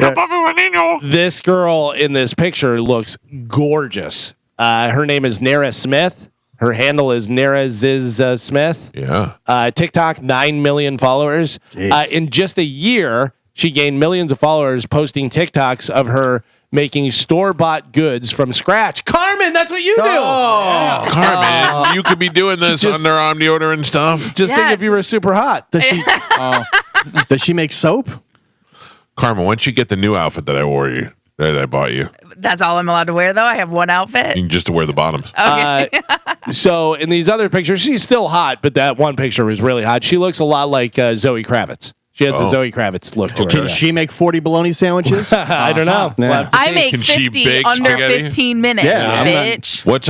This girl in this picture looks gorgeous. Her name is Nara Smith. Her handle is Nara Ziz Smith. Yeah. TikTok, 9 million followers. In just a year, she gained millions of followers posting TikToks of her making store-bought goods from scratch. Carmen, that's what you do. Carmen, you could be doing this Just- underarm deodorant stuff. Just think Yeah. if you were super hot. Does she? Does she make soap? Carmen, once you get the new outfit that I wore you, that I bought you, That's all I'm allowed to wear, though. I have one outfit. you can just to wear the bottoms. Okay. So in these other pictures, she's still hot, but that one picture was really hot. She looks a lot like Zoe Kravitz. She has the Zoe Kravitz look to her. Can she make 40 bologna sandwiches? I don't know. We'll have to I see. make Can she 50 bake under spaghetti? 15 minutes, Yeah, I'm not- bitch. What's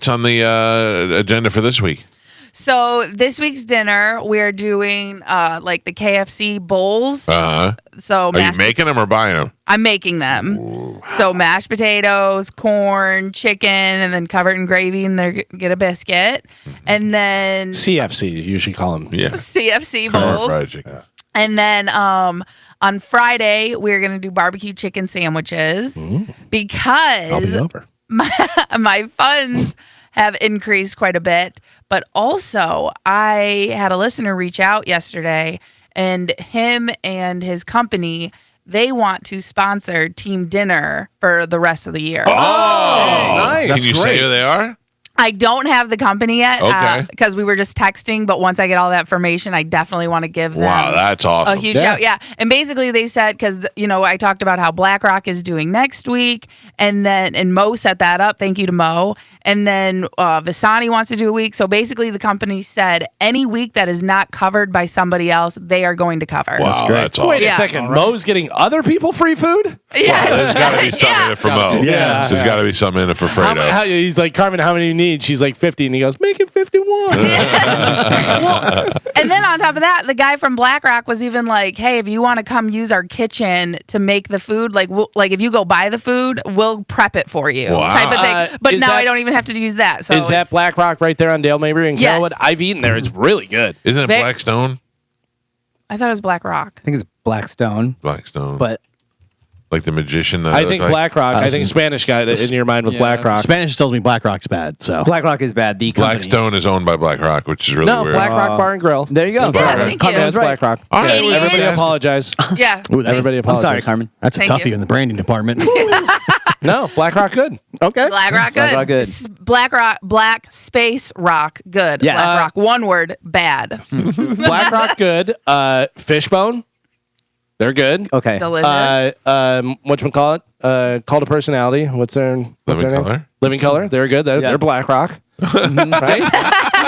on the agenda for this week? So this week's dinner, we're doing like the KFC bowls. Uh huh. So Are you making them or buying them? I'm making them. So mashed potatoes, corn, chicken, and then covered in gravy, and they get a biscuit, and then CFC, you usually call them. Yeah. CFC Fried bowls. chicken. And then on Friday, we're going to do barbecue chicken sandwiches because I'll be over. my funds have increased quite a bit. But also, I had a listener reach out yesterday, and him and his company, they want to sponsor team dinner for the rest of the year. Oh, nice. Can you That's say great. who they are? I don't have the company yet Okay. because we were just texting. But once I get all that information, I definitely want to give them Wow, that's awesome. a huge shout. Yeah. And basically they said, because, I talked about how BlackRock is doing next week. And Mo set that up. Thank you to Mo. And then Visani wants to do a week. So basically the company said any week that is not covered by somebody else, they are going to cover. Wow, that's awesome. Wait a Yeah. second. Mo's getting other people free food? Yes. There's got to be something in it for Mo. Yeah. There's got to be something in it for Fredo. He's like, Carmen, how many do you need? She's like 50. And he goes, make it 51. Well, and then on top of that, the guy from BlackRock was even like, "Hey, if you want to come use our kitchen to make the food, like if you go buy the food, we'll prep it for you," Wow. type of thing. But is now that- I don't even have to use that. So Is that BlackRock right there on Dale Mabry and Yes. Carrollwood? I've eaten there. It's really good. Isn't it They- Blackstone? I thought it was BlackRock. I think it's Blackstone, Blackstone. but like the magician. that I looked think like? BlackRock. I think Spanish got it in your mind with Yeah. BlackRock. Spanish tells me BlackRock's bad. So BlackRock is bad. The company. Blackstone is owned by BlackRock, which is really No, weird. BlackRock Bar and Grill. There you go. Yeah, thank you. That's BlackRock. All right, Yeah, everybody Idiots. apologize. Yeah. Ooh, that's, Everybody I'm apologize. sorry, Carmen. that's a Thank toughie you. in the branding department. No, BlackRock good. Okay. BlackRock good. BlackRock good. BlackRock, Black Space Rock good. Yes. BlackRock, one word, bad. BlackRock good. Fishbone. They're good. Okay. Delicious. Whatchamacallit? Call to Personality. What's their Living name? Color? Living Color. They're good. They're Yeah. BlackRock. Right?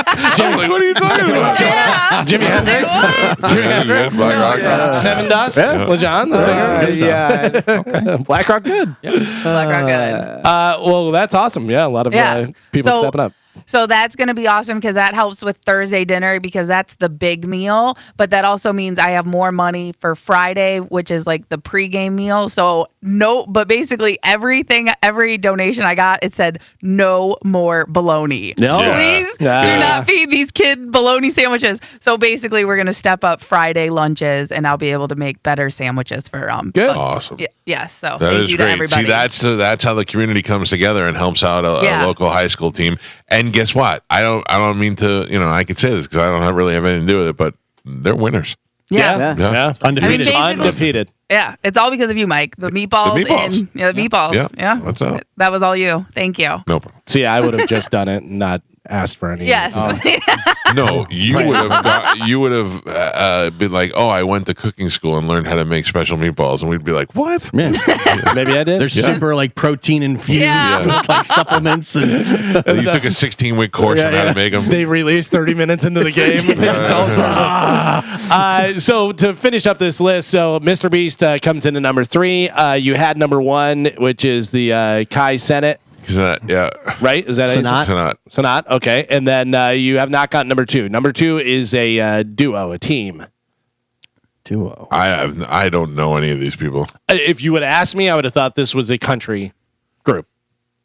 Like, what are you talking about? Yeah. Jimi Hendrix. Black Rock. Seven Dust. LeJon, the singer. Black Rock good. Black Rock good. Well, that's awesome. Yeah, a lot of people stepping up. So that's going to be awesome because that helps with Thursday dinner because that's the big meal. But that also means I have more money for Friday, which is like the pregame meal. So but basically every donation I got, it said no more bologna. No. Please do not feed these kid bologna sandwiches. So basically we're going to step up Friday lunches and I'll be able to make better sandwiches for Good. Awesome. Yes. So That thank is you great. to everybody. See, that's how the community comes together and helps out a local high school team. And guess what? I don't mean to, I could say this because I don't really have anything to do with it, but they're winners. Yeah. Undefeated. Undefeated. Yeah, it's all because of you, Mike. The meatballs. The meatballs. And, the meatballs. Yeah. What's up? That was all you. Thank you. No problem. See, I would have just done it and not asked for any. Yes. No, you would have been like, oh, I went to cooking school and learned how to make special meatballs, and we'd be like, what? Yeah. Maybe I did. They're super like protein infused with like supplements and You took a 16-week course on how to make them. They released 30 minutes into the game. So to finish up this list, so Mr. Beast comes into number 3. You had number 1, which is the Kai Cenat. Yeah. Right? Is that Sanat. Sanat? Okay. And then you have not gotten number 2. Number 2 is a duo, a team. duo. I don't know any of these people. If you would have asked me, I would have thought this was a country group.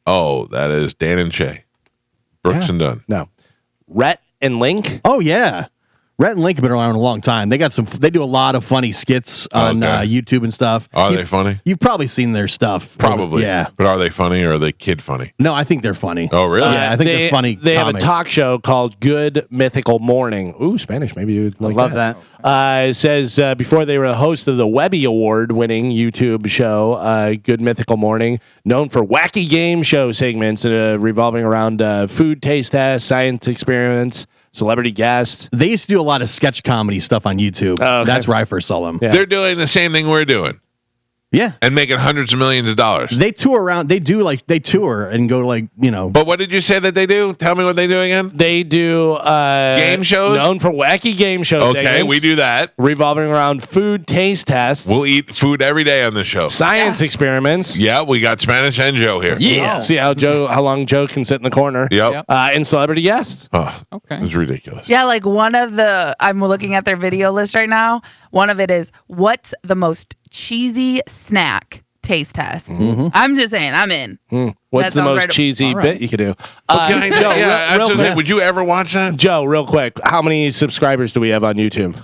Oh, that is Dan and Shay. Brooks and Dunn. No. Rhett and Link. Oh yeah. Rhett and Link have been around a long time. They do a lot of funny skits on YouTube and stuff. Are they funny? You've probably seen their stuff. Probably. Yeah. But are they funny or are they kid funny? No, I think they're funny. Oh, really? Yeah, I think they're funny. They have a comics. talk show called Good Mythical Morning. Ooh, Spanish. Maybe you'd like Love that. It says before they were the host of the Webby Award-winning YouTube show, Good Mythical Morning, known for wacky game show segments revolving around food taste tests, science experiments, celebrity guests. They used to do a lot of sketch comedy stuff on YouTube. Oh, okay. That's where I first saw them. Yeah. They're doing the same thing we're doing Yeah. and making hundreds of millions of dollars. They tour around. They tour and go to But what did you say that they do? Tell me what they do again. They do Game shows? known for wacky game show Okay, segments. we do that. Revolving around food taste tests. We'll eat food every day on the show. Science experiments. Yeah, we got Spanish and Joe here. Yeah. See how long Joe can sit in the corner. Yep. And celebrity guests. Oh, Okay. It's ridiculous. Yeah, like I'm looking at their video list right now. One of it is, what's the most cheesy snack taste test? I'm just saying, I'm in. What's That the sounds most right up- cheesy All right. bit you could do? Yeah, I was real gonna say, quick. would you ever watch that? Joe, real quick, how many subscribers do we have on YouTube?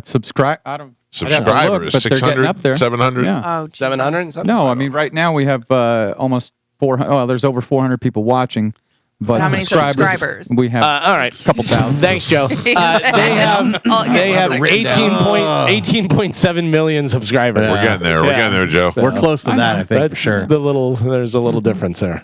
Subscribe. I don't. I'd have to look, Subscribers, but they're getting 600, up there. 700? Yeah. Oh, Jesus. 700? No, I mean right now we have almost 400. Oh, there's over 400 people watching. But How many subscribers? We have All right. a couple thousand. Thanks, Joe. They have They they have 18.7 million subscribers. We're getting there. We're getting there, Joe. We're close to that, I think, for That's sure. there's a little difference there.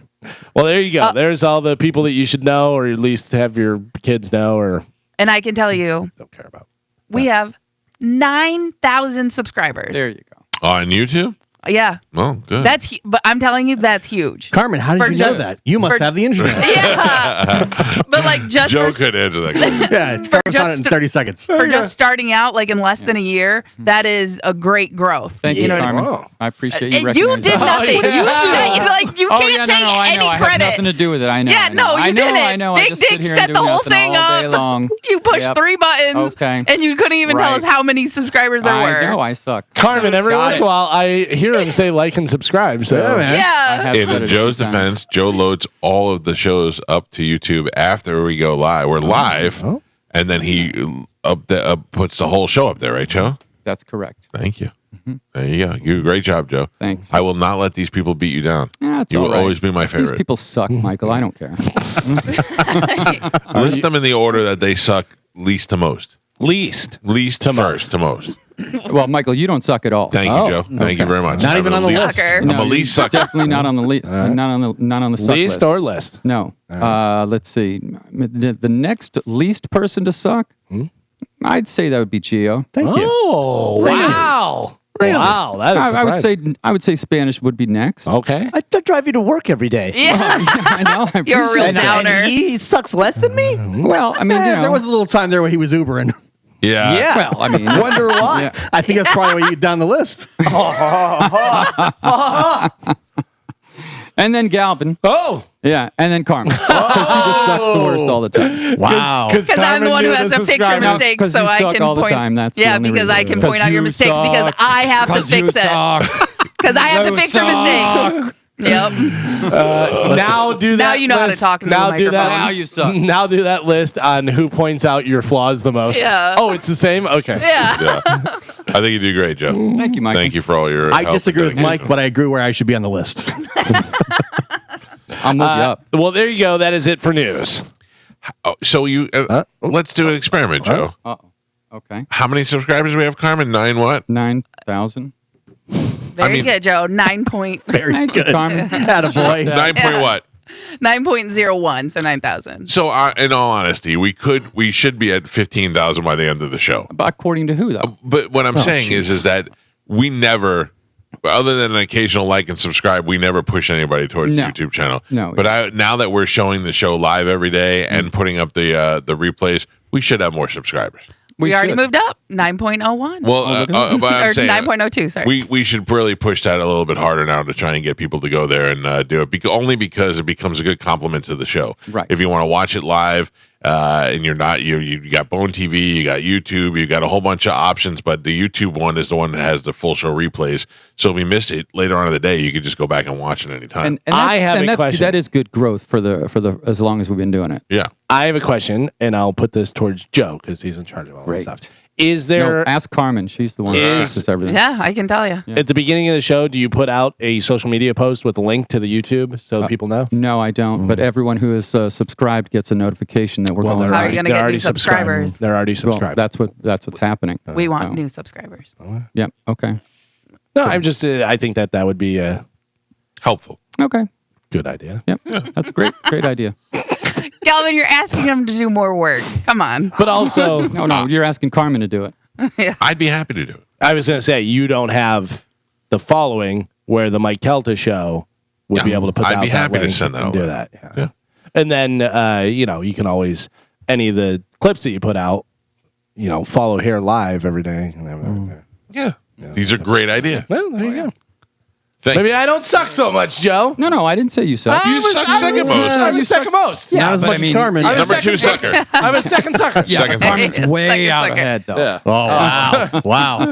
Well, there you go. There's all the people that you should know, or at least have your kids know, or And I can tell you, don't care about. we have 9,000 subscribers. There you go. On YouTube? Yeah, Oh, good. but I'm telling you, that's huge. Carmen, how did For you know just- that? You must for- have the internet. Yeah, but like just Joe for, could answer that question. Yeah, it's For Carmen found it in just- 30 seconds. for just starting out, like in less than a year, that is a great growth. Thank you, know what I mean? Carmen. I appreciate you And recognizing you did that. nothing. yeah. You can't take I know. any I credit. have nothing to do with it. I know. Yeah, I know. no, you I know. didn't. I know. I Big just sit Dick here set and do the whole nothing thing all day up. long. You pushed Yep. 3 buttons, Okay. and you couldn't even tell Right. us how many subscribers there were. I know. I suck. Carmen, every Got once in it. a while, I hear him say like and subscribe. So Yeah, man. I Yeah. have said In it Joe's a few times. defense, Joe loads all of the shows up to YouTube after we go live. We're live, and then he puts the whole show up there, right, Joe? That's correct. Thank you. There you go. You do a great job, Joe. Thanks. I will not let these people beat you down. Yeah, it's You all will right. always be my These favorite. people suck, Michael. I don't care. List them in the order that they suck least to most. least. Least to first to most. Well, Michael, you don't suck at all. Thank you, Joe. Thank you very much. Not I'm even a on the least- list. Sucker. I'm a you're least sucker. Definitely not on the list. Not on the suck Least list. or list? No. Let's see. The next least person to suck, I'd say that would be Gio. Thank you. Oh, wow. Wow, that is I would say Spanish would be next. okay. I drive you to work every day. Yeah. I know. I You're a appreciate real that. downer. And he sucks less than me? Well, I mean, you know. There was a little time there where he was Ubering. Yeah. Well, I mean, Wonder why. Yeah. I think that's probably why you down the list. And then Galvin. Oh, Yeah, and then Carmen. Because she just sucks the worst all the time. Wow. Because I'm the one who has to fix your No, mistakes, 'cause so you I suck can all the point. time, that's the yeah, only because I reason. can point out your mistakes because I have to fix it. Because I have to fix your mistakes. Yep. now do that. Now you know how to list. talk into Now the do that. microphone. Now you suck. Now do that list on who points out your flaws the most. Yeah. Oh, it's the same. Okay. Yeah. Yeah. I think you do great, Joe. Thank you, Mike. Thank you for all your. I help disagree and with Mike, dedication. but I agree where I should be on the list. I'll move you up. Well, there you go. That is it for news. Oh, so you let's do an experiment, Joe. Uh-oh. Okay. How many subscribers do we have, Carmen? 9 what? 9,000. Very good, Joe. 9 point, Very Thank you, good. Carmen. Attaboy. 9 point what? 9.01, so 9,000. So, in all honesty, we should be at 15,000 by the end of the show. But according to who, though? But what I'm saying is that we never, other than an occasional like and subscribe, we never push anybody towards No. the YouTube channel. No. But now that we're showing the show live every day and putting up the replays, we should have more subscribers. We already should. moved up 9.01. Well, but I'm or saying 9.02, sorry. we should really push that a little bit harder now to try and get people to go there and do it. Only because it becomes a good compliment to the show. Right. If you want to watch it live, and you're not you got Bone TV, you got YouTube, you got a whole bunch of options, but the YouTube one is the one that has the full show replays. So if you miss it later on in the day, you could just go back and watch it anytime. And I have a question. That is good growth for the as long as we've been doing it. yeah. I have a question, and I'll put this towards Joe because he's in charge of all this Great. stuff. Is there No, ask Carmen. She's the one who Is- does everything. yeah, I can tell you. at the beginning of the show? Do you put out a social media post with a link to the YouTube so people know? No, I don't. But everyone who is subscribed gets a notification that we're going How are you live. gonna they're get already new subscribed. subscribers? They're already Well, subscribed. that's what's happening. We want Oh. new subscribers. Yep. Okay. No, I'm just. I think that would be a Helpful. Okay. good idea. Yep. That's a great idea. Galvin, you're asking them to do more work. Come on. But also, No, you're asking Carmen to do it. I'd be happy to do it. I was going to say you don't have the following where the Mike Calta Show would Yeah, be able to put. I'd out be that happy to link send that and do over. that. Yeah. Yeah. And then you can always any of the clips that you put out. Follow here live every day. Yeah. These are great ideas. Well, there you go. Thank Maybe I don't suck so much, Joe. No, I didn't say you suck. You suck second most. I'm a second most. Not as but much I mean, as Carmen. I'm a Number two second- sucker. I'm a second sucker. Second Carmen's sucker. way Second, out second. ahead, though. Yeah. Oh, wow. Wow.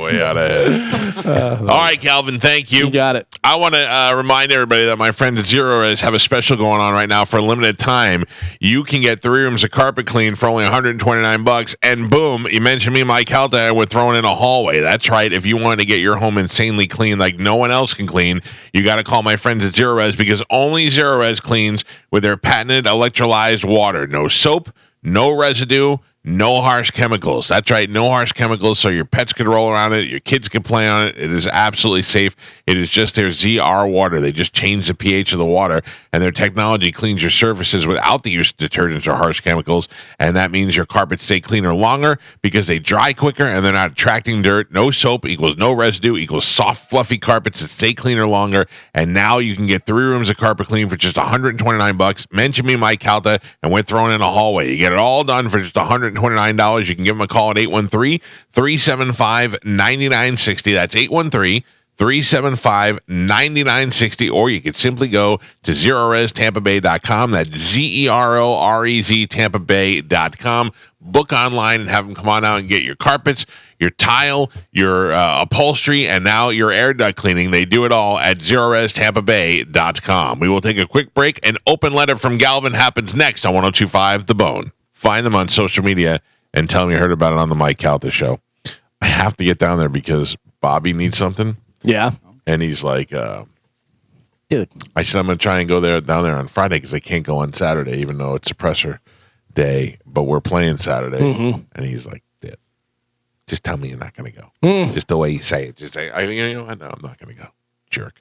Way out ahead. All right, Calvin, thank you. You got it. I want to remind everybody that my friends at Zero Res have a special going on right now for a limited time. You can get 3 rooms of carpet clean for only $129, and boom, you mentioned me, Mike Calta, and we're throwing in a hallway. That's right. If you want to get your home insanely clean like no one else can clean, you got to call my friends at Zero Res because only Zero Res cleans with their patented electrolyzed water. No soap, no residue, no harsh chemicals. That's right, no harsh chemicals, so your pets can roll around it, your kids can play on it. It is absolutely safe. It is just their ZR water. They just change the pH of the water, and their technology cleans your surfaces without the use of detergents or harsh chemicals, and that means your carpets stay cleaner longer because they dry quicker and they're not attracting dirt. No soap equals no residue equals soft, fluffy carpets that stay cleaner longer, and now you can get 3 rooms of carpet clean for just $129. Mention me, Mike Calta, and we're throwing in a hallway. You get it all done for just $129. You can give them a call at 813-375-9960. That's 813-375-9960, or you could simply go to ZeroResTampaBay.com. That's ZeroRez TampaBay.com. Book online and have them come on out and get your carpets, your tile, your upholstery, and now your air duct cleaning. They do it all at ZeroResTampaBay.com. We will take a quick break. An open letter from Galvin happens next on 102.5 The Bone. Find them on social media and tell them you heard about it on the Mike Calta Show. I have to get down there because Bobby needs something. Yeah. And he's like, Dude. I said, I'm going to try and go down there on Friday because I can't go on Saturday, even though it's suppressor day, but we're playing Saturday. Mm-hmm. And he's like, Dad, just tell me you're not going to go. Mm. Just the way you say it. Just say, you know what? No, I'm not going to go. Jerk.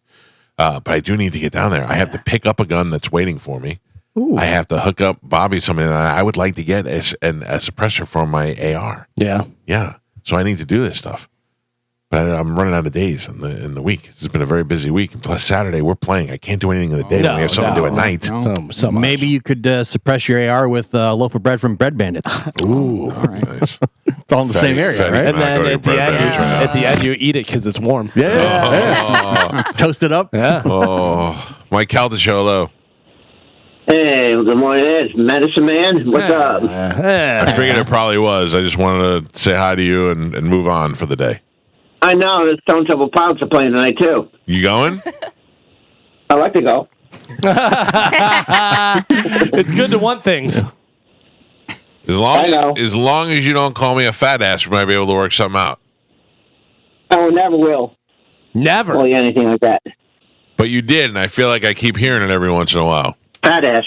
But I do need to get down there. I have to pick up a gun that's waiting for me. Ooh. I have to hook up Bobby something, and I would like to get a suppressor for my AR. Yeah. Yeah. So I need to do this stuff. But I'm running out of days in the week. It's been a very busy week. And plus Saturday we're playing. I can't do anything in the day when we have something to do at night. So much. Maybe you could suppress your AR with a loaf of bread from Bread Bandits. Ooh, all right. Nice. It's all in the same area, right? And then at the end, you eat it because it's warm. Yeah. Toast it up. Yeah. Oh, Mike Calta Show, hello. Hey, good morning. It's Medicine Man. What's up? I figured it probably was. I just wanted to say hi to you and move on for the day. I know the Stone Temple Pilots are playing tonight too. You going? I like to go. It's good to want things. As long as you don't call me a fat ass, we might be able to work something out. I never will. Never. Call you anything like that. But you did, and I feel like I keep hearing it every once in a while. Fat ass.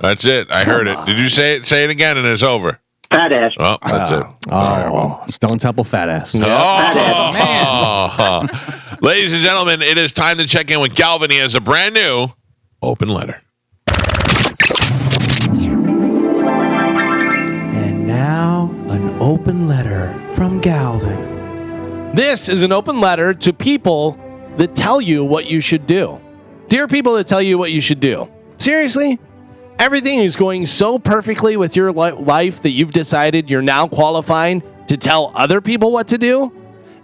That's it. I heard it. Did you say it? Say it again, and it's over. Fat ass. Oh, that's it. Stone Temple fat ass. Ladies and gentlemen, it is time to check in with Galvin. He has a brand new open letter. And now, an open letter from Galvin. This is an open letter to people that tell you what you should do. Dear people that tell you what you should do. Seriously? Everything is going so perfectly with your life that you've decided you're now qualifying to tell other people what to do?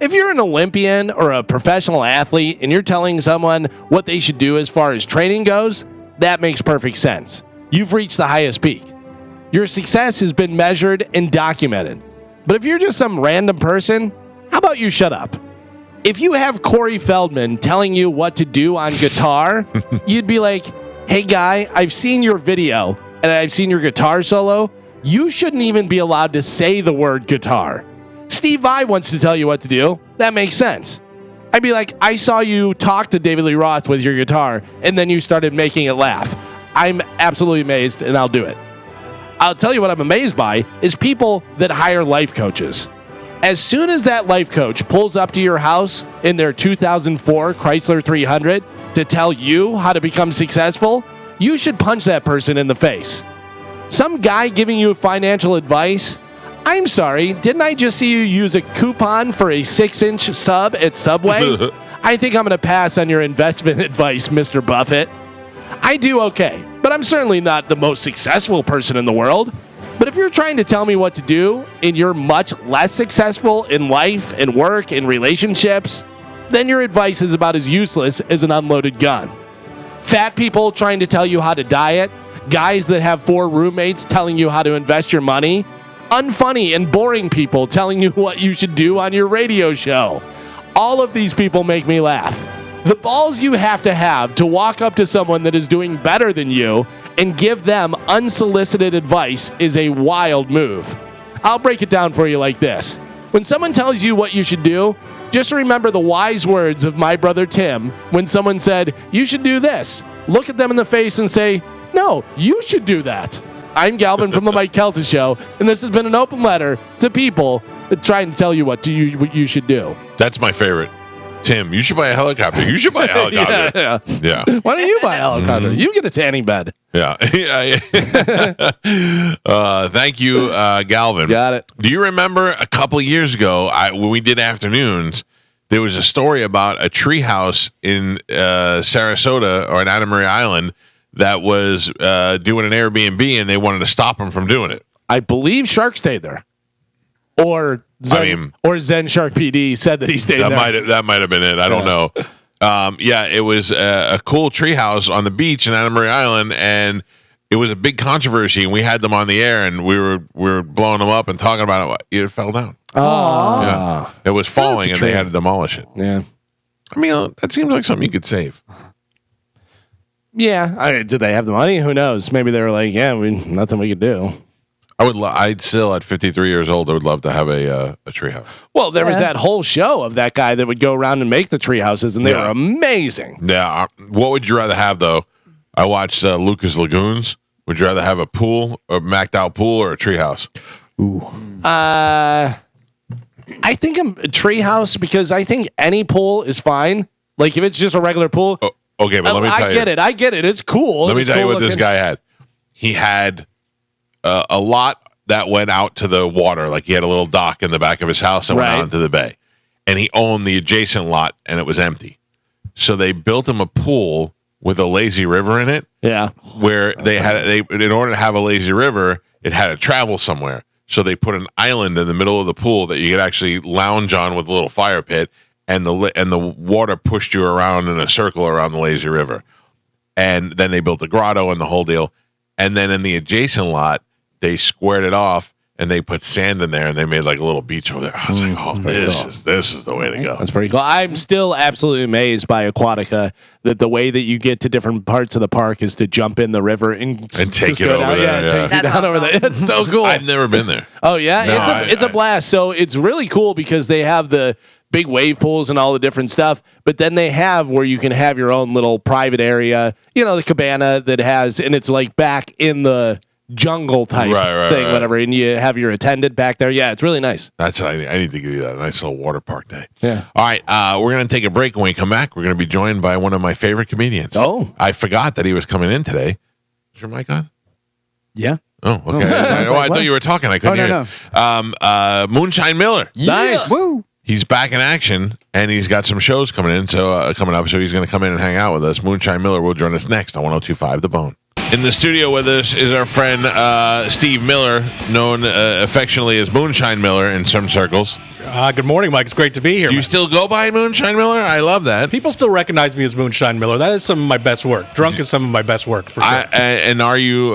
If you're an Olympian or a professional athlete and you're telling someone what they should do as far as training goes, that makes perfect sense. You've reached the highest peak. Your success has been measured and documented. But if you're just some random person, how about you shut up? If you have Corey Feldman telling you what to do on guitar, you'd be like, hey guy, I've seen your video and I've seen your guitar solo. You shouldn't even be allowed to say the word guitar. Steve Vai wants to tell you what to do. That makes sense. I'd be like, I saw you talk to David Lee Roth with your guitar and then you started making it laugh. I'm absolutely amazed and I'll do it. I'll tell you what I'm amazed by is people that hire life coaches. As soon as that life coach pulls up to your house in their 2004 Chrysler 300 to tell you how to become successful, you should punch that person in the face. Some guy giving you financial advice? I'm sorry, didn't I just see you use a coupon for a 6-inch sub at Subway? I think I'm going to pass on your investment advice, Mr. Buffett. I do okay, but I'm certainly not the most successful person in the world. But if you're trying to tell me what to do and you're much less successful in life and work and relationships, then your advice is about as useless as an unloaded gun. Fat people trying to tell you how to diet, guys that have 4 roommates telling you how to invest your money, unfunny and boring people telling you what you should do on your radio show. All of these people make me laugh. The balls you have to walk up to someone that is doing better than you and give them unsolicited advice is a wild move. I'll break it down for you like this. When someone tells you what you should do, just remember the wise words of my brother Tim when someone said, you should do this. Look at them in the face and say, no, you should do that. I'm Galvin from the Mike Calta Show, and this has been an open letter to people trying to tell you what you should do. That's my favorite. Tim, you should buy a helicopter. You should buy a helicopter. Yeah. Why don't you buy a helicopter? Mm-hmm. You get a tanning bed. Yeah. Thank you, Galvin. Got it. Do you remember a couple of years ago when we did afternoons, there was a story about a treehouse in Sarasota or in Anna Maria Island that was doing an Airbnb and they wanted to stop them from doing it. I believe Shark stayed there. Or Zen Shark PD said that he stayed there. That might have been it. I don't know. Yeah, it was a cool treehouse on the beach in Anna Maria Island, and it was a big controversy. And we had them on the air, and we were blowing them up and talking about it. It fell down. Oh, yeah. It was falling, and they had to demolish it. Yeah, I mean, that seems like something you could save. Yeah, did they have the money? Who knows? Maybe they were like, yeah, nothing we could do. I'd still at 53 years old, I would love to have a treehouse. Well, there was that whole show of that guy that would go around and make the tree houses, and they were amazing. Yeah. What would you rather have, though? I watched Lucas Lagoons. Would you rather have a pool, a macked out pool, or a treehouse? Ooh. I think a treehouse because I think any pool is fine. Like if it's just a regular pool. Oh, okay, but let me tell you. I get it. It's cool. Let me tell you what this guy had. He had a lot that went out to the water. Like he had a little dock in the back of his house that went out into the bay. And he owned the adjacent lot, and it was empty. So they built him a pool with a lazy river in it. Yeah. Where in order to have a lazy river, it had to travel somewhere. So they put an island in the middle of the pool that you could actually lounge on with a little fire pit, and the water pushed you around in a circle around the lazy river. And then they built a grotto and the whole deal. And then in the adjacent lot, they squared it off and they put sand in there and they made like a little beach over there. I was like, oh, this is the way to go. That's pretty cool. I'm still absolutely amazed by Aquatica that the way that you get to different parts of the park is to jump in the river and take it over there. Yeah, take it down over there. It's so cool. I've never been there. Oh yeah, No, it's a blast. So it's really cool because they have the big wave pools and all the different stuff, but then they have where you can have your own little private area, the cabana that has, and it's like back in the jungle type thing, whatever, and you have your attendant back there. Yeah, it's really nice. That's what I need to give you that nice little water park day. Yeah. All right, we're going to take a break. When we come back, we're going to be joined by one of my favorite comedians. Oh. I forgot that he was coming in today. Is your mic on? Yeah. Oh, okay. I thought you were talking. I couldn't hear you. Moonshine Miller. Nice. Woo. He's back in action, and he's got some shows coming up, so he's going to come in and hang out with us. Moonshine Miller will join us next on 102.5 The Bone. In the studio with us is our friend Steve Miller, known affectionately as Moonshine Miller in some circles. Good morning, Mike. It's great to be here. Do you still go by Moonshine Miller? I love that. People still recognize me as Moonshine Miller. That is some of my best work. Drunk is some of my best work, for sure. And are you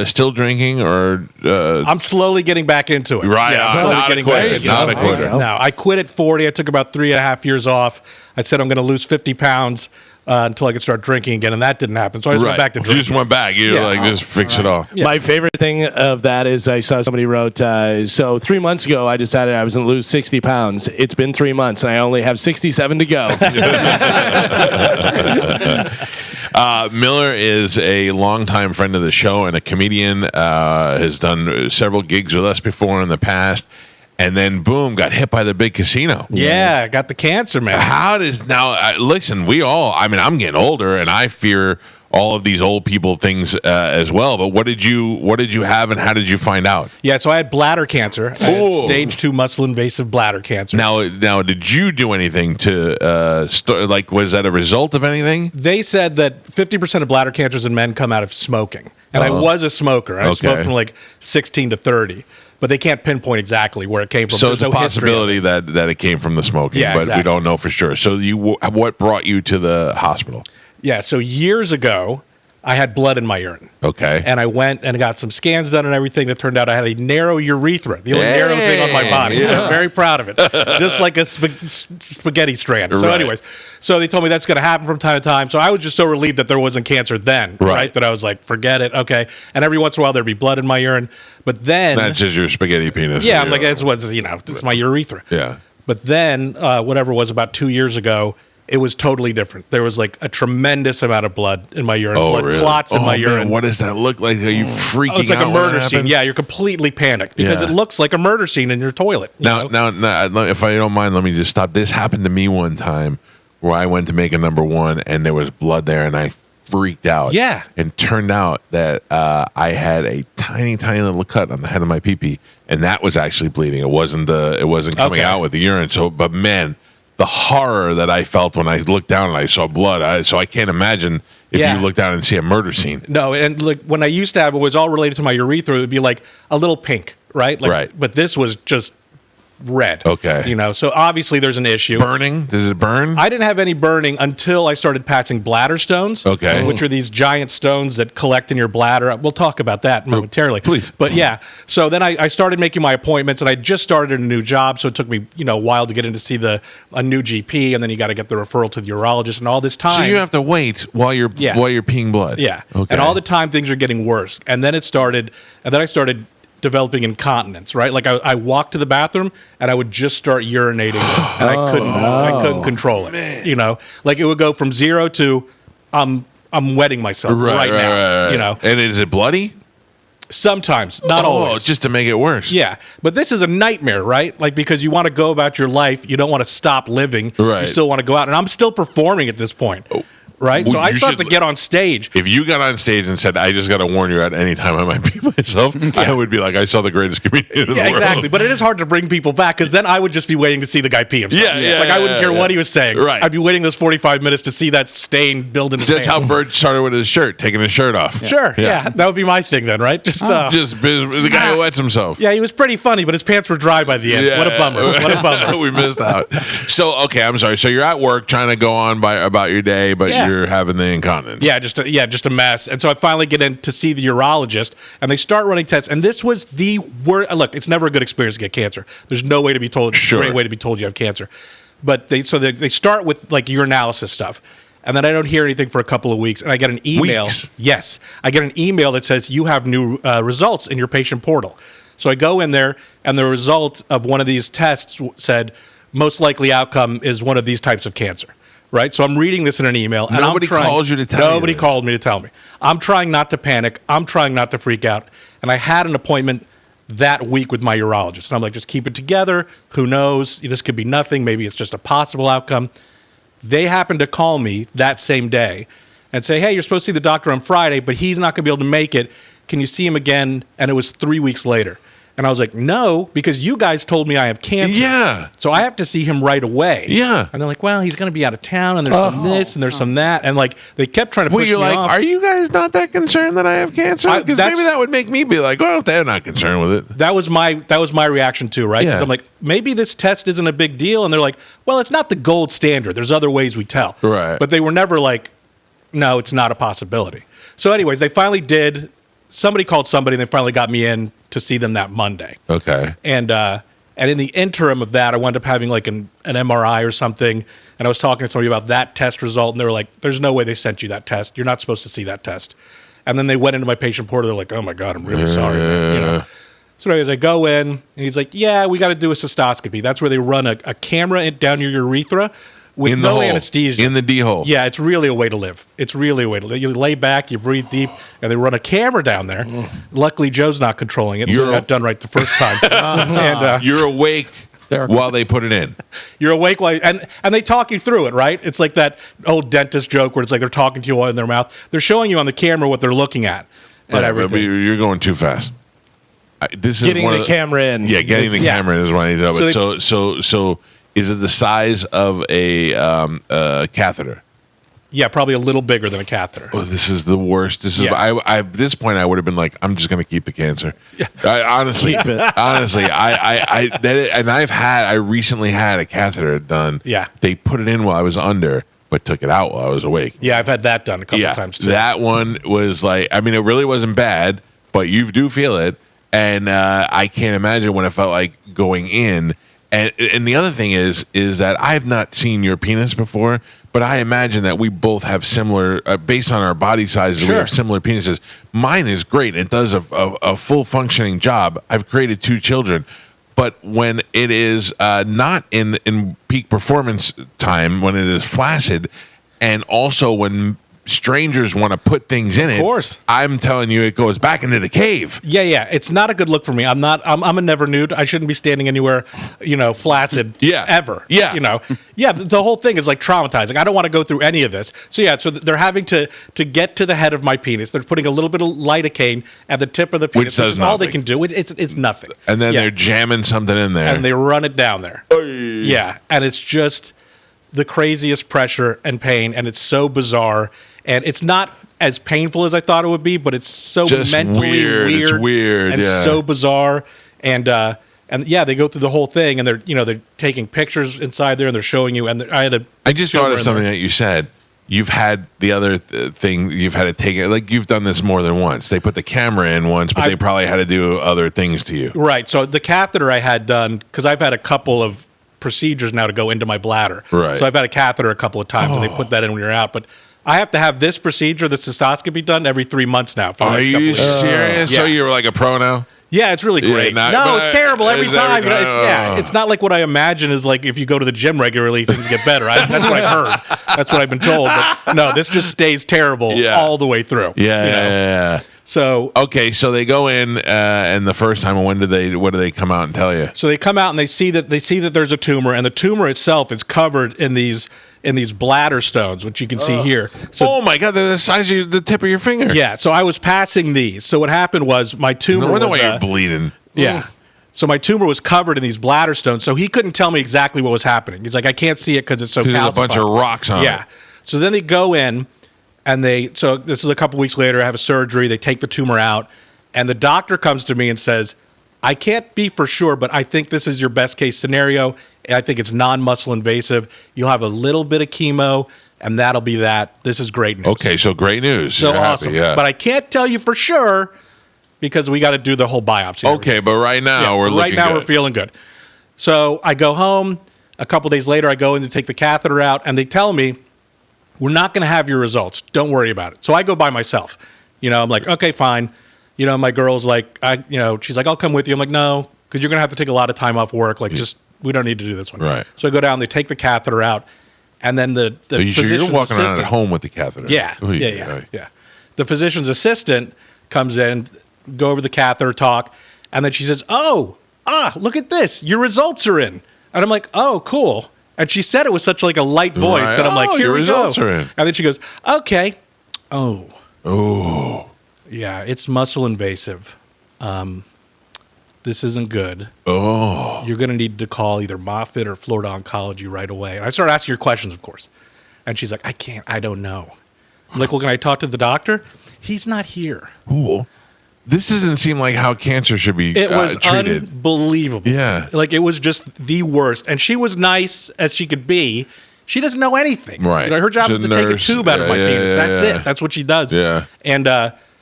still drinking, or? I'm slowly getting back into it. Right. Yeah, Not a quitter. Not a quitter. No, I quit at 40. I took about 3.5 years off. I said I'm going to lose 50 pounds until I could start drinking again, and that didn't happen. So I just went back to drinking. You just went back. Just fix it all. Yeah. My favorite thing of that is I saw somebody wrote, so 3 months ago I decided I was going to lose 60 pounds. It's been 3 months, and I only have 67 to go. Miller is a longtime friend of the show and a comedian. Has done several gigs with us before in the past. And then, boom, got hit by the big casino. Yeah, got the cancer, man. Listen, I'm getting older, and I fear all of these old people things as well. But what did you have, and how did you find out? Yeah, so I had bladder cancer. I had stage 2 muscle-invasive bladder cancer. Now, did you do anything to, was that a result of anything? They said that 50% of bladder cancers in men come out of smoking. And I was a smoker. I smoked from like 16 to 30. But they can't pinpoint exactly where it came from. So There's it's a no possibility that it came from the smoking, but we don't know for sure. So what brought you to the hospital? Yeah, so years ago, I had blood in my urine. Okay. And I went and got some scans done and everything. It turned out I had a narrow urethra, the only narrow thing on my body. Yeah. I'm very proud of it. Just like a spaghetti strand. So anyways, so they told me that's going to happen from time to time. So I was just so relieved that there wasn't cancer then, right? That I was like, forget it, okay. And every once in a while, there'd be blood in my urine. But then... That's just your spaghetti penis. Yeah, I'm like, it's my urethra. Yeah. But then, whatever it was, about 2 years ago, it was totally different. There was like a tremendous amount of blood in my urine, blood clots in my urine. What does that look like? Are you freaking out? It's like a murder scene. Yeah, you're completely panicked because it looks like a murder scene in your toilet. Now, if I don't mind, let me just stop. This happened to me one time where I went to make a number one and there was blood there and I freaked out. Yeah. And turned out that I had a tiny, tiny little cut on the head of my pee-pee, and that was actually bleeding. It wasn't coming out with the urine. So, but man, the horror that I felt when I looked down and I saw blood. So I can't imagine if you look down and see a murder scene. No, and like when I used to have it was all related to my urethra. It would be like a little pink, right? Right. But this was just red. Okay. So obviously there's an issue. Burning? Does it burn? I didn't have any burning until I started passing bladder stones. Okay. Which are these giant stones that collect in your bladder. We'll talk about that momentarily. Please. But yeah, so then I started making my appointments, and I just started a new job, so it took me a while to get in to see a new GP, and then you got to get the referral to the urologist, and all this time. So you have to wait while you're peeing blood. Yeah. Okay. And all the time things are getting worse. And then I started developing incontinence, right? Like I walked to the bathroom and I would just start urinating and I couldn't control it. Man. Like it would go from 0 to I'm wetting myself right now. And is it bloody? Sometimes, not always. Just to make it worse. Yeah, but this is a nightmare, right? Like because you want to go about your life, you don't want to stop living. Right. You still want to go out, and I'm still performing at this point. right? Well, so I you still have should- to get on stage. If you got on stage and said, "I just got to warn you, at any time I might pee myself," I would be like, "I saw the greatest comedian in the Yeah, world." exactly. But it is hard to bring people back because then I would just be waiting to see the guy pee himself. Yeah, Like I wouldn't care what he was saying. Right. I'd be waiting those 45 minutes to see that stain build in his That's pants. how Bert started with his shirt, taking his shirt off. Sure. Yeah. That would be my thing then, right? Just the guy who wets himself. Yeah, he was pretty funny, but his pants were dry by the end. What a bummer. What a bummer. We missed out. So, okay, I'm sorry. So you're at work trying to go on about your day, but Yeah. you're having the incontinence. Yeah, just a mess. And so I finally get in to see the urologist, and they start running tests. And this was the worst. Look, it's never a good experience to get cancer. There's no way to be told. Sure. Great way to be told you have cancer. But they start with like urinalysis stuff. And then I don't hear anything for a couple of weeks, and I get an email. Weeks? Yes, I get an email that says you have new results in your patient portal. So I go in there, and the result of one of these tests said most likely outcome is one of these types of cancer. Right, so I'm reading this in an email, and Nobody calls you to tell you Nobody this. called me to tell me. I'm trying not to panic. I'm trying not to freak out. And I had an appointment that week with my urologist, and I'm like, just keep it together. Who knows? This could be nothing. Maybe it's just a possible outcome. They happened to call me that same day and say, hey, you're supposed to see the doctor on Friday, but he's not going to be able to make it. Can you see him again? And it was 3 weeks later. And I was like, no, because you guys told me I have cancer. Yeah. So I have to see him right away. Yeah. And they're like, well, he's going to be out of town, and there's some this, and there's some that. And like, they kept trying to Well, push you're me like, off. are you guys not that concerned that I have cancer? Because that's- maybe that would make me be like, well, they're not concerned with it. That was my reaction too, right? Because Yeah. I'm like, maybe this test isn't a big deal, and they're like, well, it's not the gold standard. There's other ways we tell, Right. But they were never like, no, it's not a possibility. So, anyways, they finally did. Somebody called somebody, and they finally got me in to see them that Monday. Okay. And in the interim of that, I wound up having like an MRI or something, and I was talking to somebody about that test result, and they were like, "There's no way they sent you that test. You're not supposed to see that test." And then they went into my patient portal. They're like, "Oh my god, I'm really sorry." Man. You know. So anyways, I go in, and he's like, "Yeah, we got to do a cystoscopy. That's where they run a camera down your urethra with In the no hole. anesthesia In the D hole. Yeah, it's really a way to live. It's really a way to live. You lay back, you breathe deep, and they run a camera down there. Luckily, Joe's not controlling it. So it got done right the first time. And You're awake while they put it in. you're awake while and they talk you through it, right? It's like that old dentist joke where it's like they're talking to you in their mouth. They're showing you on the camera what they're looking at and But everything. you're going too fast. This is Getting one the of camera in. Yeah, getting the Yeah. camera in is what I need to know. So But so is it the size of a catheter? Yeah, probably a little bigger than a catheter. Oh, this is the worst. This is Yeah. I at this point I would have been like, I'm just gonna keep the cancer. Honestly, I recently had a catheter done. Yeah. They put it in while I was under, but took it out while I was awake. Yeah, I've had that done a couple times too. That one was like, I mean, it really wasn't bad, but you do feel it, and I can't imagine what it felt like going in. And the other thing is that I have not seen your penis before, but I imagine that we both have similar, based on our body sizes, we Sure. have similar penises. Mine is great. It does a full functioning job. I've created 2 children. But when it is not in peak performance time, when it is flaccid, and also when strangers want to put things in it, Of course. I'm telling you, it goes back into the cave. Yeah. It's not a good look for me. I'm a never nude. I shouldn't be standing anywhere, flaccid ever. Yeah. Yeah, the whole thing is like traumatizing. I don't want to go through any of this. So yeah, so they're having to get to the head of my penis. They're putting a little bit of lidocaine at the tip of the penis, Which does is all they nothing. can do. It's nothing. And then Yeah. they're jamming something in there. And they run it down there. Yeah, and it's just the craziest pressure and pain, and it's so bizarre, and it's not as painful as I thought it would be, but it's so Just mentally weird. weird. It's weird, and yeah. so bizarre, and yeah, they go through the whole thing, and they're taking pictures inside there, and they're showing you. And I just thought of something that you said. You've had the other thing. You've had to take it. Like you've done this more than once. They put the camera in once, but they probably had to do other things to you. Right. So the catheter I had done, because I've had a couple of procedures now to go into my bladder. Right. So I've had a catheter a couple of times, and they put that in when you're out. But I have to have this procedure, the cystoscopy, done every 3 months now. For the Are next couple you of years. serious? Yeah. So you're like a pro now? Yeah, it's really Yeah, great. not- No, but it's terrible every it's every time. time. It's not like what I imagine is like if you go to the gym regularly, things get better. That's what I've heard. That's what I've been told. But no, this just stays terrible Yeah. all the way through. Yeah, you know? yeah. So okay, so they go in, and the first time, what do they come out and tell you? So they come out and they see that there's a tumor, and the tumor itself is covered in these bladder stones, which you can see here. So, oh my God, they're the size of the tip of your finger. Yeah. So I was passing these. So what happened was my tumor. No wonder was, why you're bleeding. Yeah. So my tumor was covered in these bladder stones. So he couldn't tell me exactly what was happening. He's like, I can't see it because it's so calcified. There's a bunch of rocks on it. Yeah. So then they go in, and so this is a couple weeks later. I have a surgery. They take the tumor out, and the doctor comes to me and says, I can't be for sure, but I think this is your best case scenario. I think it's non-muscle invasive. You'll have a little bit of chemo, and that'll be that. This is great news. Okay, so great news. So You're awesome. happy, yeah. But I can't tell you for sure because we got to do the whole biopsy. Okay, but right now we're looking Right now good. we're feeling good. So I go home. A couple days later, I go in to take the catheter out, and they tell me, we're not going to have your results. Don't worry about it. So I go by myself. I'm like, okay, fine. My girl's like, she's like, I'll come with you. I'm like, no, because you're going to have to take a lot of time off work. Like, we don't need to do this one. Right. So I go down, they take the catheter out, and then the Are you sure physician's you're walking around assistant- at home with the catheter? Yeah. Oy, Yeah. oy. Yeah. The physician's assistant comes in, go over the catheter, talk, and then she says, look at this. Your results are in. And I'm like, oh, cool. And she said it with such like a light voice Right. that I'm like, here your we results go. are in. And then she goes, okay. Oh. Yeah, it's muscle invasive. This isn't good. Oh. You're going to need to call either Moffitt or Florida Oncology right away. And I started asking her questions, of course. And she's like, I don't know. I'm like, well, can I talk to the doctor? He's not here. Cool. This doesn't seem like how cancer should be It was treated. unbelievable. Yeah. Like, it was just the worst. And she was nice as she could be. She doesn't know anything. Right. Her job She's is to a take a nurse. tube out of Yeah, my yeah, penis. yeah, That's yeah. it. That's what she does. Yeah. And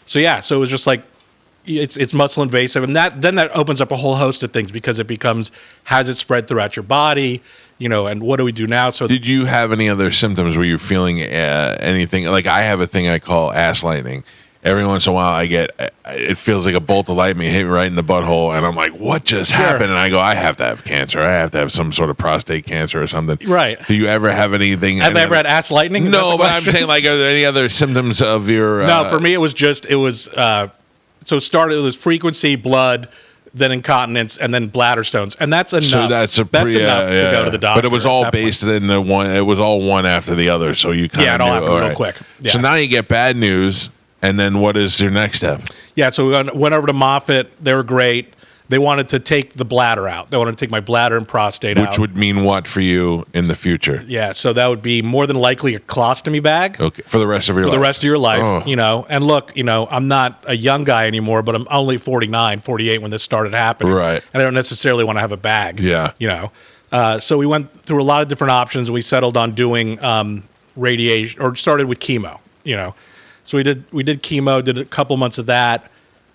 so it was just like, it's muscle invasive. And then that opens up a whole host of things because it becomes, has it spread throughout your body? And what do we do now? So Did you have any other symptoms where you're feeling anything? Like I have a thing I call ass lightning. Every once in a while, it feels like a bolt of lightning hit me right in the butthole, and I'm like, "What just happened?" And I go, "I have to have cancer. I have to have some sort of prostate cancer or something." Right. Do you ever have anything? have I ever had ass lightning? Is that No, the but I'm question? saying, like, are there any other symptoms of your? No, for me, it was so it started, it was frequency, blood, then incontinence, and then bladder stones. And that's enough. So that's enough to go to the doctor. But it was at all that based point. in the one. It was all one after the other. So you kind of it all happened real quick. Yeah. So now you get bad news, and then what is your next step? Yeah, so we went over to Moffitt. They were great. They wanted to take the bladder out. They wanted to take my bladder and prostate out. Which would mean what for you in the future? Yeah, so that would be more than likely a colostomy bag. Okay, for the rest of your life. For the rest of your life, Oh. And look, I'm not a young guy anymore, but I'm only 49, 48 when this started happening. Right. And I don't necessarily want to have a bag. Yeah. So we went through a lot of different options. We settled on doing radiation, or started with chemo, So we did chemo, did a couple months of that,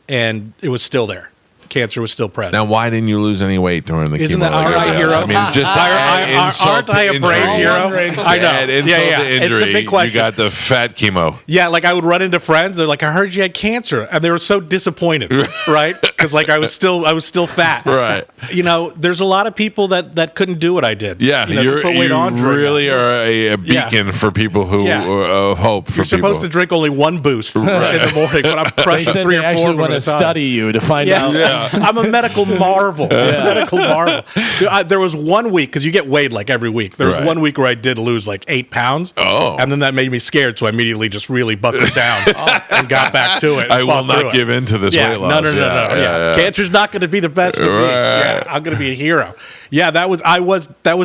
and it was still there. Cancer was still present. Now, why didn't you lose any weight during the Isn't chemo? that aren't I a hero? I mean, just to add insult aren't I to a brave injury. hero? I know. Add insult Yeah. to It's injury. the big question. You got the fat chemo. Yeah, like I would run into friends. They're like, "I heard you had cancer," and they were so disappointed, right? Because like I was still fat, Right. There's a lot of people that couldn't do what I did. Yeah, to put weight you on during really that. are a beacon for people who Yeah. of hope for You're supposed to people. drink only one boost in the morning, but I'm They crushing said 3 they or 4 actually of them want at to a time. study you to find Yeah. out. I'm a medical marvel. Medical marvel. There was 1 week, because you get weighed like every week. There was Right. 1 week where I did lose like 8 pounds. Oh. And then that made me scared, so I immediately just really buckled down and got back to it. and I will fought through not it. give in to this Yeah, weight loss. no. Yeah. Cancer's not going to be the best of me. Right. Yeah, I'm going to be a hero. Yeah, that was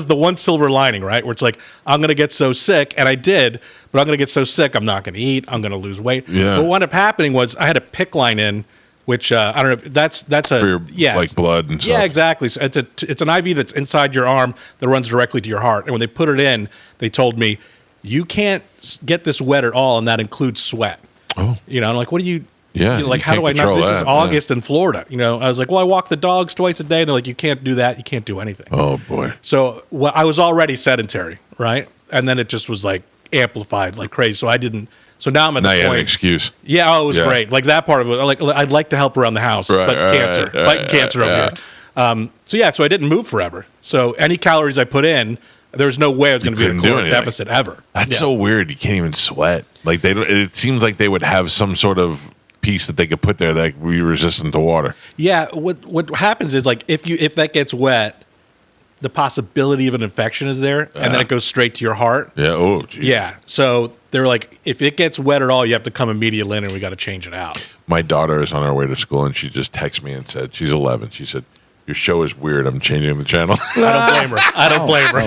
the one silver lining, right? Where it's like, I'm going to get so sick, and I did, but I'm going to get so sick, I'm not going to eat, I'm going to lose weight. Yeah. But what wound up happening was I had a PICC line in, which I don't know if that's a For your, like, blood and stuff. Yeah, exactly. So it's an IV that's inside your arm that runs directly to your heart. And when they put it in, they told me, you can't get this wet at all, and that includes sweat. Oh. I'm like, what do you? Yeah, Like, you how do can't I not? control This is that, yeah. August in Florida. I was like, well, I walk the dogs twice a day. And they're like, you can't do that. You can't do anything. Oh boy. So I was already sedentary, right? And then it just was like amplified like crazy. So I didn't. So now I'm at Now the you had an point. excuse. Yeah, it was Yeah. great. Like that part of it. Like I'd like to help around the house, Right, but cancer, fighting cancer over here. So I didn't move forever. So any calories I put in, there's no way I was going to be in a couldn't do caloric anything. deficit ever. That's Yeah. so weird. You can't even sweat. Like they don't. It seems like they would have some sort of piece that they could put there that would be resistant to water. Yeah, what happens is like if that gets wet, the possibility of an infection is there, and then it goes straight to your heart. Yeah. Oh, geez. Yeah. So they're like, if it gets wet at all, you have to come immediately in, and we got to change it out. My daughter is on her way to school, and she just texted me and said, she's 11. She said, "Your show is weird. I'm changing the channel." I don't blame her.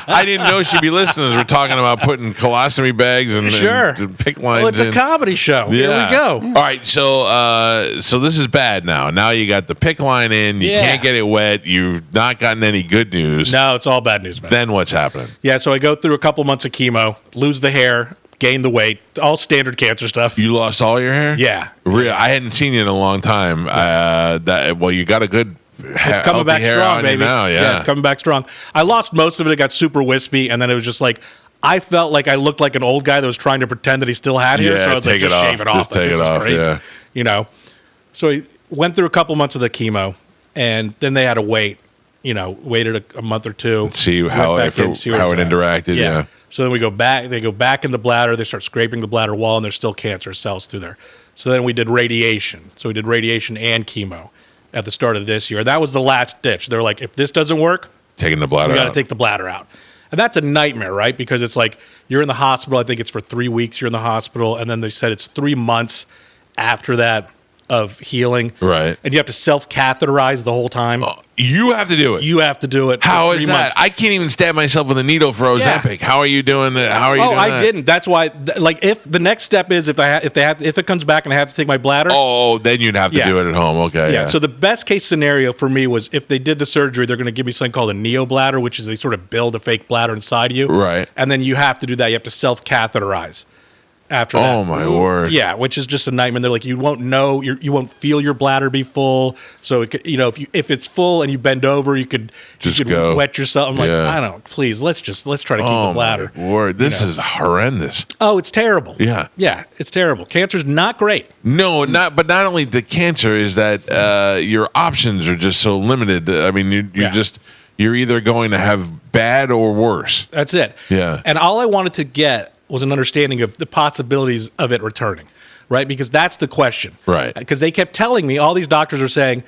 I didn't know she'd be listening as we're talking about putting colostomy bags and, and PICC lines Well, it's a comedy show. Here we go. All right, so this is bad now. Now you got the PICC line in. You can't get it wet. You've not gotten any good news. No, it's all bad news, man. Then what's happening? Yeah, so I go through a couple months of chemo, lose the hair, gain the weight, all standard cancer stuff. You lost all your hair? Yeah. Really? I hadn't seen you in a long time. You got a good... It's coming back strong, baby. Now, it's coming back strong. I lost most of it. It got super wispy, and then it was just like I felt like I looked like an old guy that was trying to pretend that he still had hair. So I was like, just shave it off. Take it off. Crazy. Yeah. You know. So I went through a couple months of the chemo, and then they had to wait. Waited a month or two. See how it interacted. Yeah. So then we go back. They go back in the bladder. They start scraping the bladder wall, and there's still cancerous cells through there. So then we did radiation. So we did radiation and chemo at the start of this year. That was the last ditch. They're like, if this doesn't work, taking the bladder we got to out. take the bladder out. And that's a nightmare, right? Because it's like you're in the hospital. I think it's for 3 weeks you're in the hospital. And then they said it's 3 months after that of healing. Right. And you have to self-catheterize the whole time. You have to do it. You have to do it. How for 3 is that? months. I can't even stab myself with a needle for Ozempic. How are you doing that? How are you doing that? I didn't. That's why, if the next step is if it comes back and I have to take my bladder. Oh, then you'd have to do it at home. Okay. Yeah. So the best case scenario for me was if they did the surgery, they're going to give me something called a neobladder, which is they sort of build a fake bladder inside you. Right. And then you have to do that. You have to self-catheterize after that. Oh, my word. Yeah, which is just a nightmare. They're like, you won't know, you won't feel your bladder be full. So, if it's full and you bend over, you could go. wet yourself. I'm like, I don't know, please, let's try to keep the bladder. My word. This is horrendous. Oh, it's terrible. Yeah. Yeah, it's terrible. Cancer's not great. No, but not only the cancer is that your options are just so limited. I mean, you're either going to have bad or worse. That's it. Yeah. And all I wanted to get was an understanding of the possibilities of it returning, right? Because that's the question. Right. Because they kept telling me, all these doctors are saying,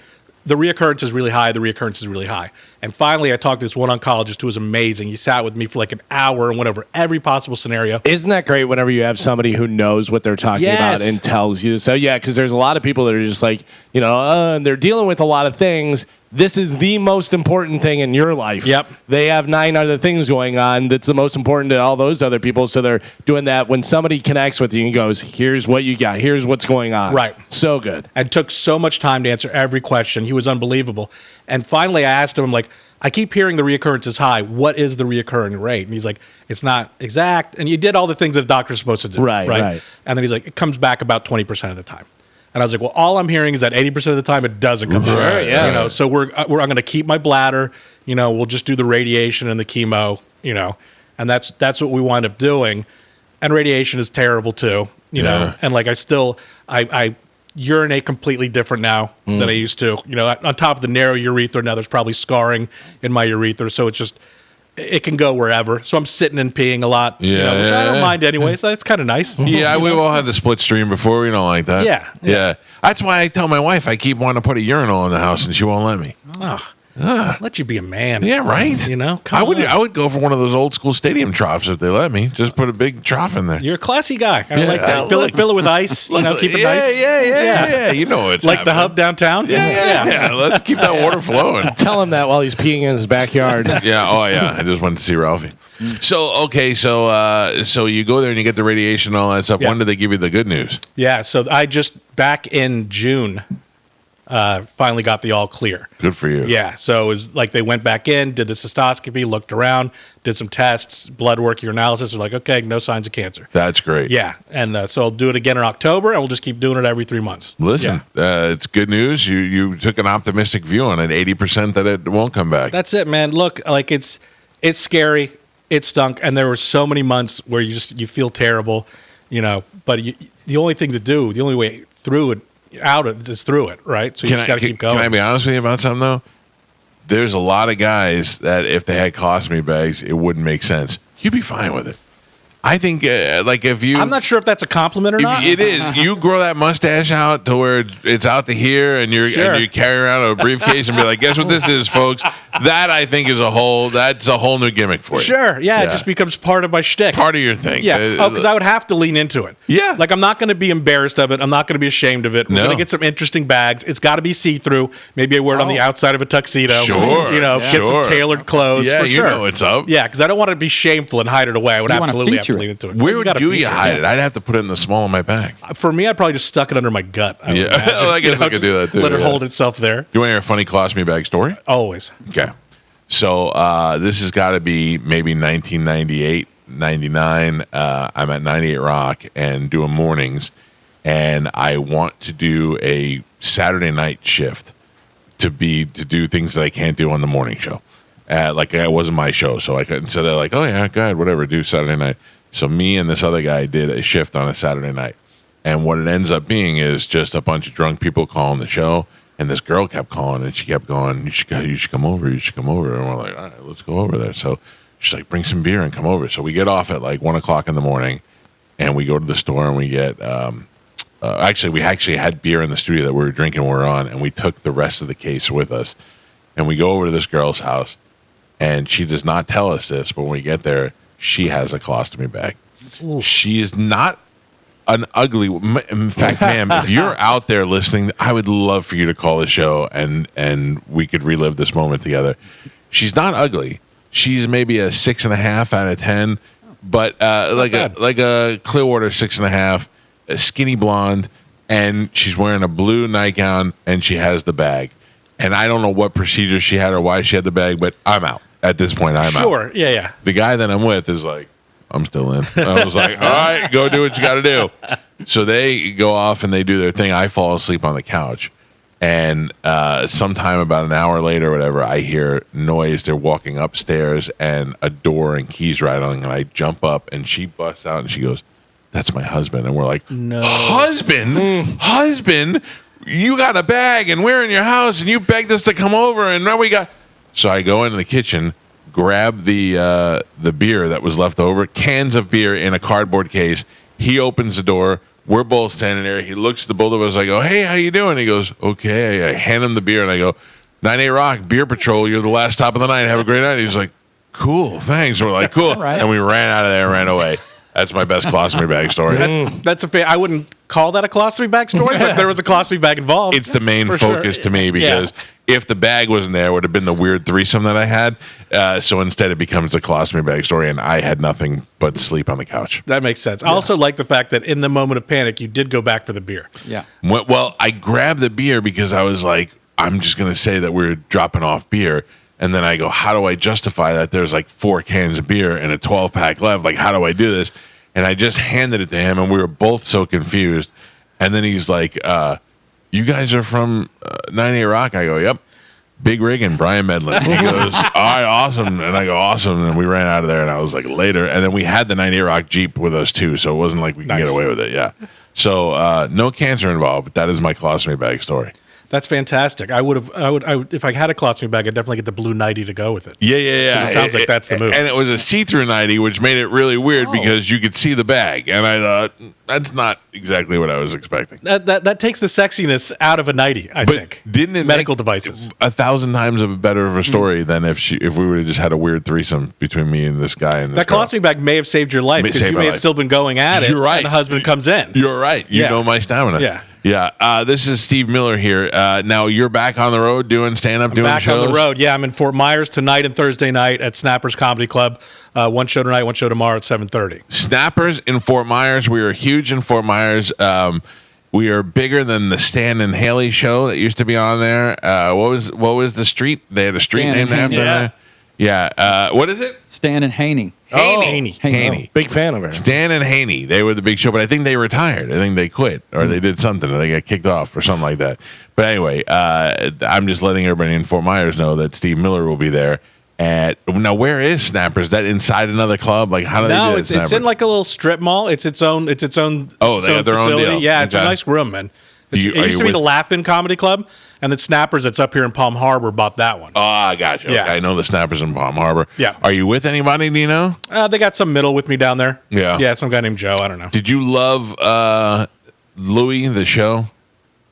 the reoccurrence is really high, the reoccurrence is really high. And finally, I talked to this one oncologist who was amazing. He sat with me for like an hour and went over every possible scenario. Isn't that great whenever you have somebody who knows what they're talking about and tells you? So, yeah, because there's a lot of people that are just like, and they're dealing with a lot of things. This is the most important thing in your life. Yep. They have 9 other things going on that's the most important to all those other people. So they're doing that. When somebody connects with you and goes, here's what you got. Here's what's going on. Right. So good. And took so much time to answer every question. He was unbelievable. And finally, I asked him, I'm like, I keep hearing the reoccurrence is high. What is the reoccurring rate? And he's like, it's not exact. And you did all the things that a doctor's supposed to do. Right. And then he's like, it comes back about 20% of the time. And I was like, well, all I'm hearing is that 80% of the time it doesn't come back. Right, yeah. So I'm going to keep my bladder. We'll just do the radiation and the chemo. And that's what we wind up doing. And radiation is terrible too. You know, and like I urinate completely different now than I used to. On top of the narrow urethra, now there's probably scarring in my urethra, so it's just it can go wherever. So I'm sitting and peeing a lot, which I don't mind anyway. So that's kind of nice. Yeah, we all had the split stream before. We don't like that. Yeah. That's why I tell my wife I keep wanting to put a urinal in the house, and she won't let me. Let you be a man. Yeah, right. Come on. I would go for one of those old school stadium troughs if they let me. Just put a big trough in there. You're a classy guy. I like that. Fill it with ice. Keep it nice. Yeah. You know it's like the hub downtown. Yeah. Let's keep that water flowing. Tell him that while he's peeing in his backyard. Yeah. Oh, yeah. I just wanted to see Ralphie. So you go there and you get the radiation and all that stuff. Yeah. When did they give you the good news? Yeah. So I just back in June. Finally got the all clear. Good for you. Yeah. So it was like they went back in, did the cystoscopy, looked around, did some tests, blood work, urinalysis. They're like, okay, no signs of cancer. That's great. Yeah. And so I'll do it again in October, and we'll just keep doing it every 3 months. Listen, it's good news. You took an optimistic view on it, 80% that it won't come back. That's it, man. Look, like it's scary. It stunk. And there were so many months where you feel terrible, but the only thing to do, the only way through it, is through it, right? So you just got to keep going. Can I be honest with you about something, though? There's a lot of guys that if they had colostomy bags, it wouldn't make sense. You'd be fine with it. I think like if you, I'm not sure if that's a compliment or not. It is. You grow that mustache out to where it's out to here, and you carry around a briefcase and be like, "Guess what this is, folks?" That I think is that's a whole new gimmick for you. Sure, yeah, it just becomes part of my shtick, part of your thing. Yeah, because I would have to lean into it. Yeah, like I'm not going to be embarrassed of it. I'm not going to be ashamed of it. We're going to get some interesting bags. It's got to be see through. Maybe I wear it on the outside of a tuxedo. Sure, get some tailored clothes. Yeah, for sure. You know what's up. Yeah, because I don't want to be shameful and hide it away. I would absolutely have to lean into it. Where would you hide it? I'd have to put it in the small of my bag. For me, I'd probably just stuck it under my gut. I guess I could do that too. Let it hold itself there. You want to hear a funny colostomy bag story? Always. Okay. So this has got to be maybe 1998, 99. I'm at 98 Rock and doing mornings, and I want to do a Saturday night shift to do things that I can't do on the morning show. Like it wasn't my show, so I couldn't. So they're like, "Oh yeah, go ahead, whatever, do Saturday night." So me and this other guy did a shift on a Saturday night, and what it ends up being is just a bunch of drunk people calling the show. And this girl kept calling, and she kept going, you should come over, you should come over. And we're like, all right, let's go over there. So she's like, bring some beer and come over. So we get off at like 1 o'clock in the morning, and we go to the store, and we get, we actually had beer in the studio that we were drinking when we were on, and we took the rest of the case with us. And we go over to this girl's house, and she does not tell us this, but when we get there, she has a colostomy bag. Ooh. She is not an ugly. In fact, ma'am, if you're out there listening, I would love for you to call the show and we could relive this moment together. She's not ugly. She's maybe a 6.5 out of 10, but like a Clearwater 6.5, a skinny blonde, and she's wearing a blue nightgown and she has the bag. And I don't know what procedure she had or why she had the bag, but I'm out at this point. I'm out. Sure, yeah. The guy that I'm with is like, I'm still in. I was like, all right, go do what you got to do. So they go off and they do their thing. I fall asleep on the couch. And sometime about an hour later or whatever, I hear noise. They're walking upstairs and a door and keys rattling. And I jump up and she busts out and she goes, that's my husband. And we're like, no. Husband? You got a bag and we're in your house and you begged us to come over. And now we got. So I go into the kitchen, grab the beer that was left over, cans of beer in a cardboard case. He opens the door. We're both standing there. He looks at the both of us. I go, hey, how you doing? He goes, okay. I hand him the beer, and I go, 98 Rock, Beer Patrol. You're the last stop of the night. Have a great night. He's like, cool, thanks. We're like, cool. Right. And we ran out of there and ran away. That's my best colostomy bag story. That's I wouldn't call that a colostomy bag story, but there was a colostomy bag involved. It's the main focus to me because if the bag wasn't there, it would have been the weird threesome that I had. So instead, it becomes the colostomy bag story, and I had nothing but sleep on the couch. That makes sense. I also like the fact that in the moment of panic, you did go back for the beer. Yeah. Well, I grabbed the beer because I was like, I'm just going to say that we're dropping off beer. And then I go, how do I justify that there's like 4 cans of beer and a 12-pack left? Like, how do I do this? And I just handed it to him, and we were both so confused. And then he's like, you guys are from 98 Rock? I go, yep. Big Rig and Brian Medlin. He goes, all right, awesome. And I go, awesome. And we ran out of there, and I was like, later. And then we had the 98 Rock Jeep with us, too, so it wasn't like we can get away with it. Yeah. So no cancer involved, but that is my colostomy bag story. That's fantastic. I would if I had a colostomy bag, I'd definitely get the blue 90 to go with it. Yeah. It sounds like that's the move. And it was a see-through 90, which made it really weird because you could see the bag. And I thought, that's not exactly what I was expecting. That takes the sexiness out of a 90, I think. Didn't it medical devices 1,000 times better of a story than if we would have just had a weird threesome between me and this guy and this That colostomy bag may have saved your life because you may have still been going at it. You're right. And the husband comes in. You're right. You know my stamina. Yeah. Yeah, this is Steve Miller here. Now you're back on the road doing stand-up, doing back shows? On the road. Yeah, I'm in Fort Myers tonight and Thursday night at Snappers Comedy Club. One show tonight, one show tomorrow at 7:30. Snappers in Fort Myers. We are huge in Fort Myers. We are bigger than the Stan and Haley show that used to be on there. What was the street? They had a street named after that. Yeah. What is it? Stan and Haney. Haney. Big fan of her. Stan and Haney. They were the big show, but I think they retired. I think they quit or they did something or they got kicked off or something like that. But anyway, I'm just letting everybody in Fort Myers know that Steve Miller will be there. Now, where is Snappers? Is that inside another club? Like, how do they do it? It's in like a little strip mall. It's its own. Oh, they have their own deal. Yeah, it's a nice room, man. Are It you used to be with- the Laugh-In Comedy Club, and the Snappers that's up here in Palm Harbor bought that one. Oh, I got you. Yeah. Okay, I know the Snappers in Palm Harbor. Yeah. Are you with anybody? Do you know? They got some middle with me down there. Yeah. Yeah, some guy named Joe. I don't know. Did you love Louis the show?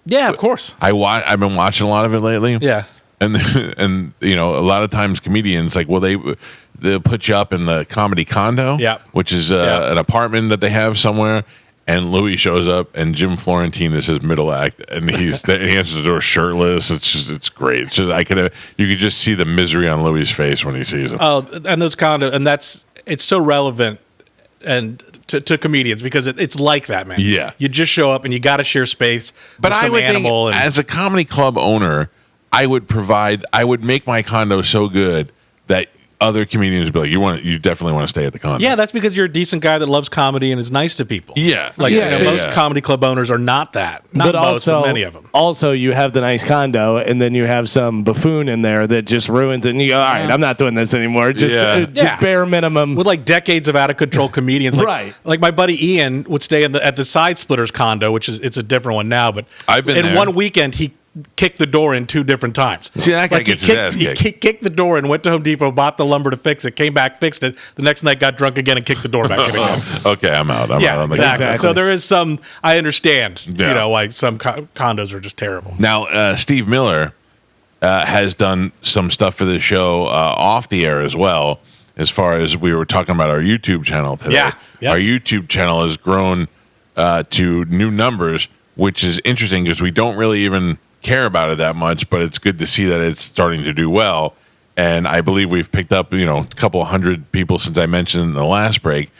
Yeah, of course. I've been watching a lot of it lately. Yeah. And a lot of times comedians they'll put you up in the comedy condo, Yeah. which is Yeah. an apartment that they have somewhere. And Louis shows up, and Jim Florentine is his middle act, and he answers the door shirtless. It's great. It's just you could just see the misery on Louis' face when he sees him. Oh, and those condo, and it's so relevant and to comedians because it's like that, man. Yeah. You just show up and you got to share space. But with I some would think, animal and as a comedy club owner, I would make my condo so good that other comedians would be like, you definitely want to stay at the condo. yeah, that's because you're a decent guy that loves comedy and is nice to people. Yeah. Like Yeah, most yeah. comedy club owners are not that. Not but most, also, but many of them. Also, you have the nice condo, and then you have some buffoon in there that just ruins it. And you go, all right, I'm not doing this anymore. Just Yeah. bare minimum. With like decades of out of control comedians, like, Right. Like my buddy Ian would stay at the Side Splitters condo, which it's a different one now. But I've been in there. one weekend he kicked the door in 2 different times. See, that guy Like, gets his ass kicked. He kicked the door and went to Home Depot, bought the lumber to fix it, came back, fixed it. The next night got drunk again and kicked the door back in again. Okay, I'm out. I'm out Yeah, on the exactly. So there is some. I understand. Yeah. Why some condos are just terrible. Now, Steve Miller has done some stuff for the show off the air as well. As far as we were talking about our YouTube channel today, Yeah. Yep. Our YouTube channel has grown to new numbers, which is interesting because we don't really even care about it that much, but it's good to see that it's starting to do well. And I believe we've picked up, a couple hundred people since I mentioned in the last break.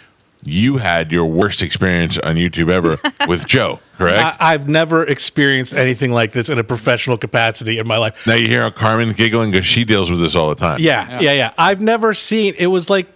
You had your worst experience on YouTube ever with Joe, correct? I've never experienced anything like this in a professional capacity in my life. Now you hear how Carmen giggling because she deals with this all the time. Yeah. I've never seen. It was like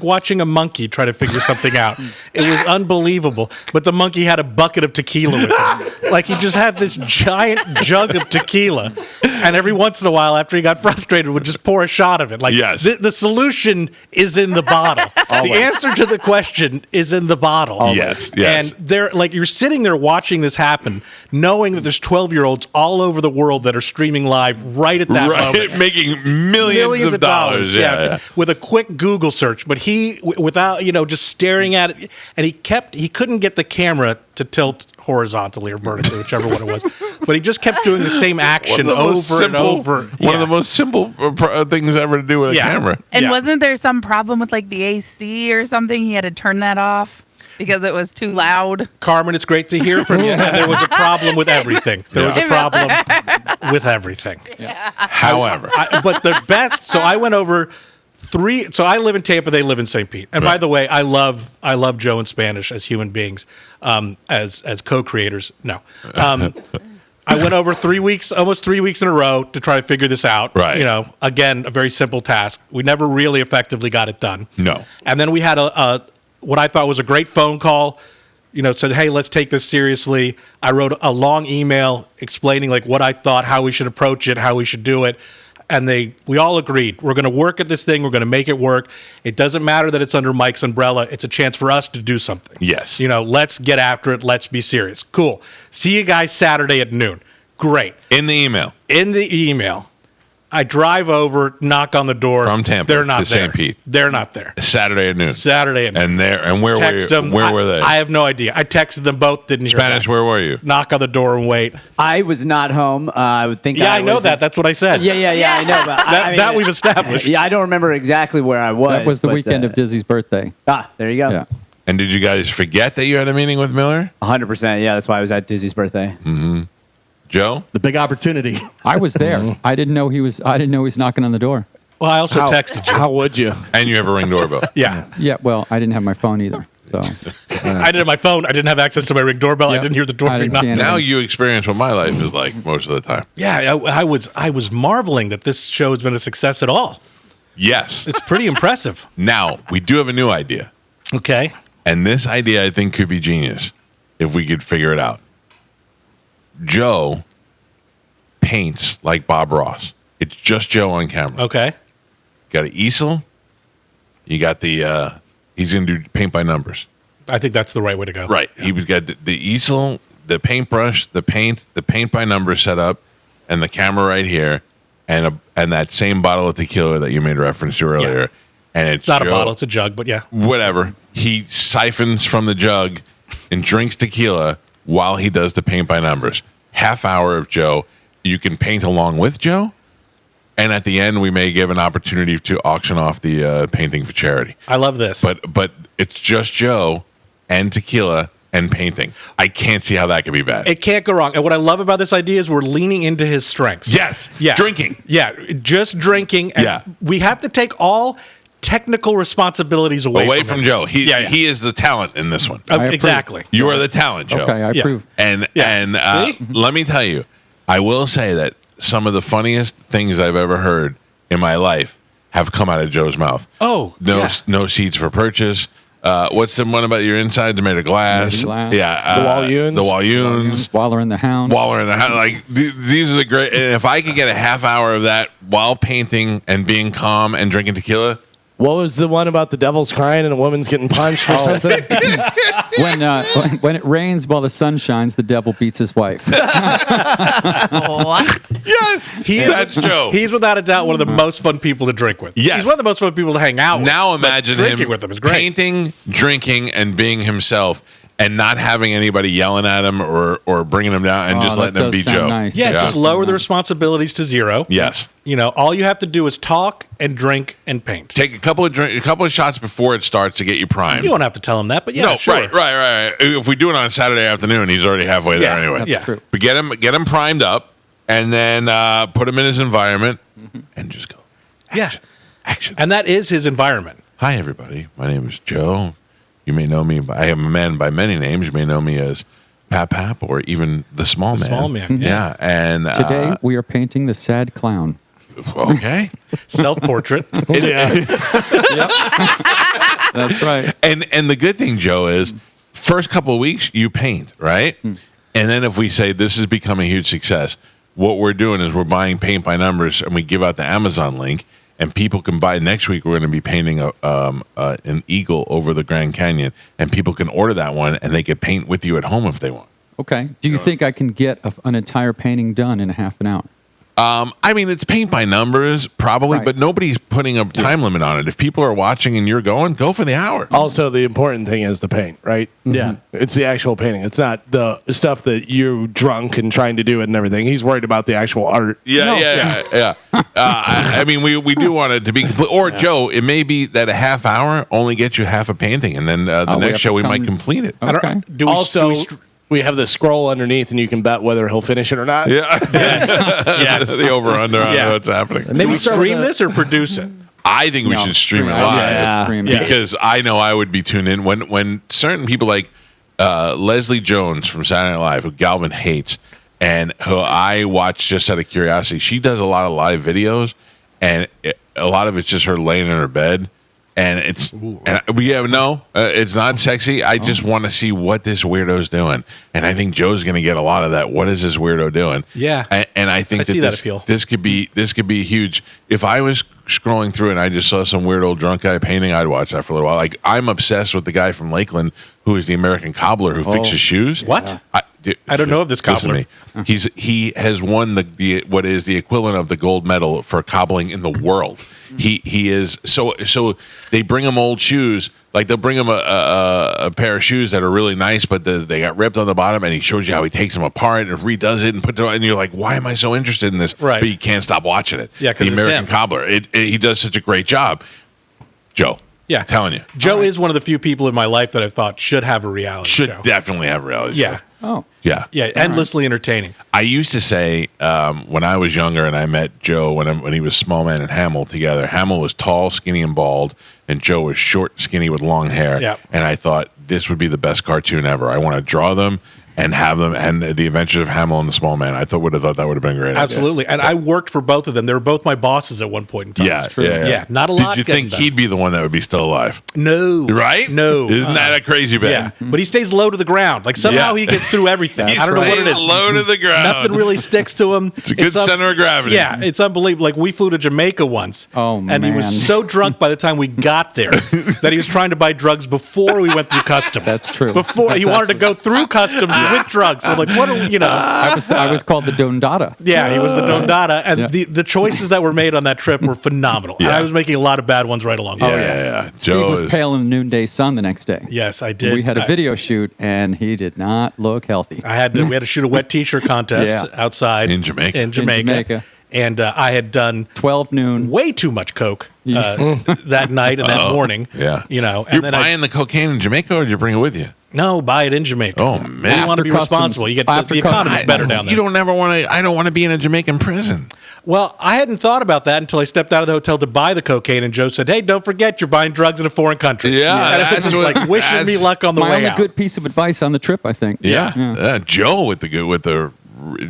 watching a monkey try to figure something out. It was unbelievable. But the monkey had a bucket of tequila with him. Like he just had this giant jug of tequila. And every once in a while, after he got frustrated, would just pour a shot of it. Like Yes. the solution is in the bottle. The answer to the question is in the bottle. Yes. And they're like you're sitting there watching this happen, knowing that there's 12-year-olds all over the world that are streaming live right at that moment. Making millions of dollars. Yeah. With a quick Google search. But he, without just staring at it, and he couldn't get the camera to tilt horizontally or vertically, whichever one it was. But he just kept doing the same action over and over. One of the most simple things ever to do with a camera. And wasn't there some problem with like the AC or something? He had to turn that off because it was too loud. Carmen, it's great to hear from you. And there was a problem with everything. There was a problem with everything. However, but the best. So I went over. So I live in Tampa. They live in St. Pete. And by the way, I love Joe and Spanish as human beings, as co-creators. No, I went over 3 weeks, almost 3 weeks in a row to try to figure this out. Right. Again, a very simple task. We never really effectively got it done. No. And then we had a what I thought was a great phone call. Said, hey, let's take this seriously. I wrote a long email explaining like what I thought, how we should approach it, how we should do it. And we all agreed, we're going to work at this thing. We're going to make it work. It doesn't matter that it's under Mike's umbrella. It's a chance for us to do something. Yes. Let's get after it. Let's be serious. Cool. See you guys Saturday at noon. Great. in the email. I drive over, knock on the door. From Tampa They're not to there. St. Pete. They're not there. Saturday at noon. And where Text were you? them. Where were they? I have no idea. I texted them both. Didn't hear Spanish. back. Where were you? Knock on the door and wait. I was not home. I would think. Yeah, I know was that. That's what I said. Yeah. I know. But that we've established. Yeah, I don't remember exactly where I was. That was the but, weekend of Dizzy's birthday. There you go. Yeah. And did you guys forget that you had a meeting with Miller? 100%. Yeah, that's why I was at Dizzy's birthday. Mm-hmm. Joe? The big opportunity. I was there. I didn't know he was knocking on the door. Well, I also texted you. How would you? And you have a Ring doorbell. Yeah. Yeah, well, I didn't have my phone either. So I didn't have my phone. I didn't have access to my Ring doorbell. Yep. I didn't hear the door I being didn't see knocked. Now you experience what my life is like most of the time. Yeah, I was marveling that this show has been a success at all. Yes. It's pretty impressive. Now, we do have a new idea. Okay. And this idea, I think, could be genius if we could figure it out. Joe paints like Bob Ross. It's just Joe on camera. Okay. Got an easel. You got he's going to do paint by numbers. I think that's the right way to go. Right. He was got the easel, the paintbrush, the paint by number set up, and the camera right here, and that same bottle of tequila that you made reference to earlier. Yeah. And it's not Joe, a bottle, it's a jug, but yeah. Whatever. He siphons from the jug and drinks tequila while he does the paint by numbers. Half hour of Joe. You can paint along with Joe. And at the end, we may give an opportunity to auction off the painting for charity. I love this. But it's just Joe and tequila and painting. I can't see how that could be bad. It can't go wrong. And what I love about this idea is we're leaning into his strengths. Yes. Yeah. Drinking. Yeah. Just drinking. And we have to take all technical responsibilities away from Joe. He is the talent in this one. Exactly. You are the talent, Joe. Okay, I approve. And let me tell you, I will say that some of the funniest things I've ever heard in my life have come out of Joe's mouth. Oh, no seeds for purchase. What's the one about your insides are made of glass? Yeah, the Walloons. The Walloons. Waller and the Hound. Waller and the Hound. Like these are the great. And if I could get a half hour of that while painting and being calm and drinking tequila. What was the one about the devil's crying and a woman's getting punched or something? When it rains while the sun shines, the devil beats his wife. What? Yes, that's Joe. He's without a doubt one of the most fun people to drink with. Yes. He's one of the most fun people to hang out with. Now imagine drinking with him is great. Painting, drinking, and being himself, and not having anybody yelling at him or bringing him down and just letting him be Joe. Nice. Yeah, just lower the responsibilities to zero. Yes. All you have to do is talk and drink and paint. Take a couple of shots before it starts to get you primed. You won't have to tell him that, but sure. Right. If we do it on a Saturday afternoon, he's already halfway there anyway. That's true. But get him primed up, and then put him in his environment, and just go. Action. And that is his environment. Hi, everybody. My name is Joe. You may know me. I am a man by many names. You may know me as Pap or even the Small Man. Small Man. Yeah. And today we are painting the sad clown. Okay. Self-portrait. Yep. That's right. And the good thing, Joe, is first couple of weeks you paint, right? And then if we say this has become a huge success, what we're doing is we're buying paint by numbers, and we give out the Amazon link, and people can buy. Next week we're going to be painting an eagle over the Grand Canyon, and people can order that one, and they can paint with you at home if they want. Okay. Do you think I can get an entire painting done in a half an hour? I mean, it's paint by numbers, probably, but nobody's putting a time limit on it. If people are watching and you're going, go for the hour. Also, the important thing is the paint, right? Yeah. It's the actual painting. It's not the stuff that you're drunk and trying to do it and everything. He's worried about the actual art. Yeah. I mean, we do want it to be complete. Or, Joe, it may be that a half hour only gets you half a painting, and then the next show we might complete it. Okay. We have the scroll underneath, and you can bet whether he'll finish it or not. Yeah. Yes. The over-under on what's happening. Maybe we stream this or produce it? I think we should stream it live. Because I know I would be tuned in. When certain people like Leslie Jones from Saturday Night Live, who Galvin hates, and who I watch just out of curiosity, she does a lot of live videos, and a lot of it's just her laying in her bed. And it's it's not sexy. I just want to see what this weirdo's doing, and I think Joe's going to get a lot of that. What is this weirdo doing? Yeah, and I think this could be huge. If I was scrolling through and I just saw some weird old drunk guy painting, I'd watch that for a little while. Like I'm obsessed with the guy from Lakeland who is the American cobbler who fixes shoes. What? I don't know of this cobbler. He has won the what is the equivalent of the gold medal for cobbling in the world. He is so they bring him old shoes, like they'll bring him a pair of shoes that are really nice, but they got ripped on the bottom, and he shows you how he takes them apart and redoes it and puts it on, and you're like, why am I so interested in this? Right. But you can't stop watching it. Yeah, 'cause the it's American him. cobbler. He does such a great job. Joe. Yeah, I'm telling you, Joe is one of the few people in my life that I thought should have a reality show. Should definitely have a reality show. Oh. Yeah. Endlessly entertaining. I used to say when I was younger and I met Joe when he was Small Man and Hamill together. Hamill was tall, skinny, and bald, and Joe was short, skinny, with long hair. Yeah. And I thought this would be the best cartoon ever. I want to draw them and have them, and the Adventures of Hamill and the Small Man. I would have thought that would have been great. Absolutely. And I worked for both of them. They were both my bosses at one point in time. Yeah. Not a lot. Did you think he'd be the one that would be still alive? No. Right? No. Isn't that a crazy bet? Yeah. But he stays low to the ground. Like somehow he gets through everything. I don't know what it is. Low to the ground. Nothing really sticks to him. It's a good center of gravity. Yeah, it's unbelievable. Like we flew to Jamaica once. Oh, and he was so drunk by the time we got there that he was trying to buy drugs before we went through customs. That's true. He wanted to go through customs with drugs. So I'm like, what are we, I was called the Dondada. Yeah, he was the Dondada, and Yeah. the choices that were made on that trip were phenomenal. And I was making a lot of bad ones right along. Yeah, yeah. Steve Joe was is- pale in the noonday sun the next day. Yes, I did. We had a video shoot, and he did not look healthy. We had to shoot a wet T-shirt contest Yeah. outside In Jamaica. In Jamaica. And I had done 12 noon. way too much coke that night and that morning. Yeah. And You're then buying the cocaine in Jamaica, or did you bring it with you? no, buy it in Jamaica. Oh, You man. want to be After customs. responsible. You get After the economy's customs. better down there. You don't ever want to. I don't want to be in a Jamaican prison. Well, I hadn't thought about that until I stepped out of the hotel to buy the cocaine, and Joe said, "Hey, don't forget you're buying drugs in a foreign country." Yeah, and I was that's just what- like wishing me that's luck on the My way only out. good piece of advice on the trip, I think. Yeah. Joe with the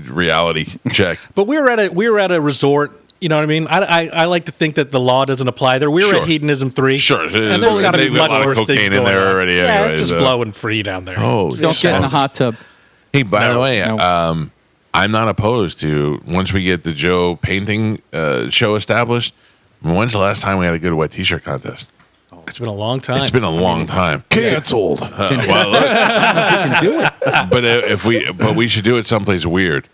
reality check. But we were at a resort. You know what I mean? I like to think that the law doesn't apply there. We were Sure. at Hedonism 3. Sure. And there's got to be They've got much a lot of worse things cocaine in going there on. already Yeah, anyways, it's just blowing free down there. Oh, Don't get in the hot tub. Hey, by the way, no. I'm not opposed to once we get the Joe painting show established. When's the last time we had a good wet T-shirt contest? It's been a long time. It's been a long time. Canceled. Well, look, can do it. but we should do it someplace weird.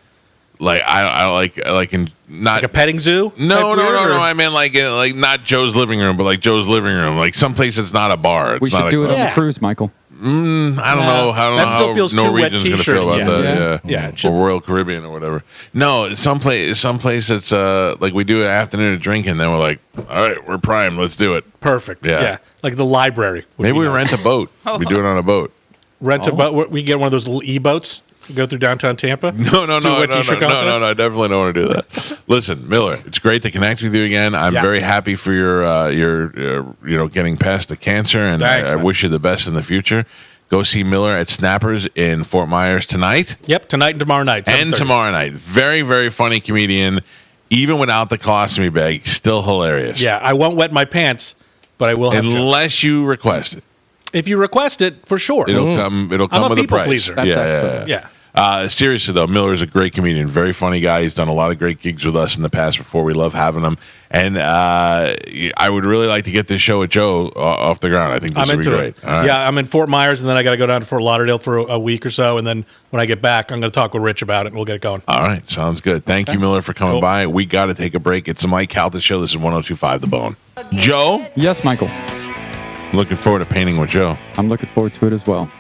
Like I like in not like a petting zoo? no type weird, or- I mean like not Joe's living room, but like Joe's living room, like someplace that's not a bar. It's We not should a do it on Yeah. the cruise, Michael. I don't know. I don't That know still how feels too wet Norwegian's going to T-shirt, feel about yeah. that. Yeah, it should- or Royal Caribbean or whatever. No, someplace that's like we do an afternoon of drinking, then we're like, all right, we're primed. Let's do it. Perfect. Yeah. Yeah. Like the library. would Maybe be we nice. rent a boat. We do it on a boat. Rent a boat. We get one of those little e-boats. Go through downtown Tampa. No, Do a wet T-shirt contest? I definitely don't want to do that. Listen, Miller, it's great to connect with you again. I'm Yeah. very happy for your getting past the cancer, and Thanks, I man. wish you the best in the future. Go see Miller at Snappers in Fort Myers tonight Yep, tonight and tomorrow night. and 7:30. tomorrow night. Very, very funny comedian, even without the colostomy bag, still hilarious. Yeah, I won't wet my pants, but I will have jokes. Unless you request it, If you request it, for sure. it'll come. It'll come I'm a with a people price. pleaser. That's yeah, excellent. Yeah. Seriously though, Miller is a great comedian, very funny guy. He's done a lot of great gigs with us in the past before. We love having him, and I would really like to get this show with Joe off the ground. I think this I'm would be into great. it. All right. Yeah, I'm in Fort Myers, and then I got to go down to Fort Lauderdale for a week or so, and then when I get back, I'm going to talk with Rich about it, and we'll get it going. All right, sounds good. Thank you, Miller, for coming Cool. by. We got to take a break. It's the Mike Calta Show. This is 102.5 The Bone. Joe, Yes, Michael. looking forward to painting with Joe. I'm looking forward to it as well.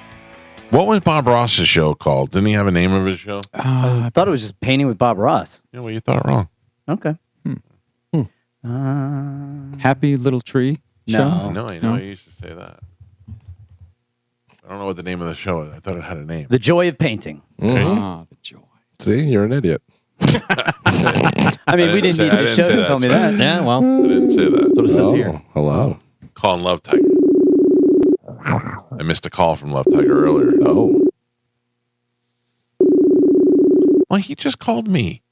What was Bob Ross's show called? Didn't he have a name of his show? I thought it was just painting with Bob Ross. Yeah, well, you thought wrong. Okay. Happy Little Tree Show? I know No. you used to say that. I don't know what the name of the show is. I thought it had a name. The Joy of Painting. Ah, the joy. See, you're an idiot. I mean, we didn't need I the didn't show say to that, tell me sorry. that. Yeah, well, I didn't say that. that's what it says here. Hello. Calling Love Tiger. I missed a call from Love Tiger earlier. Oh. Well, he just called me.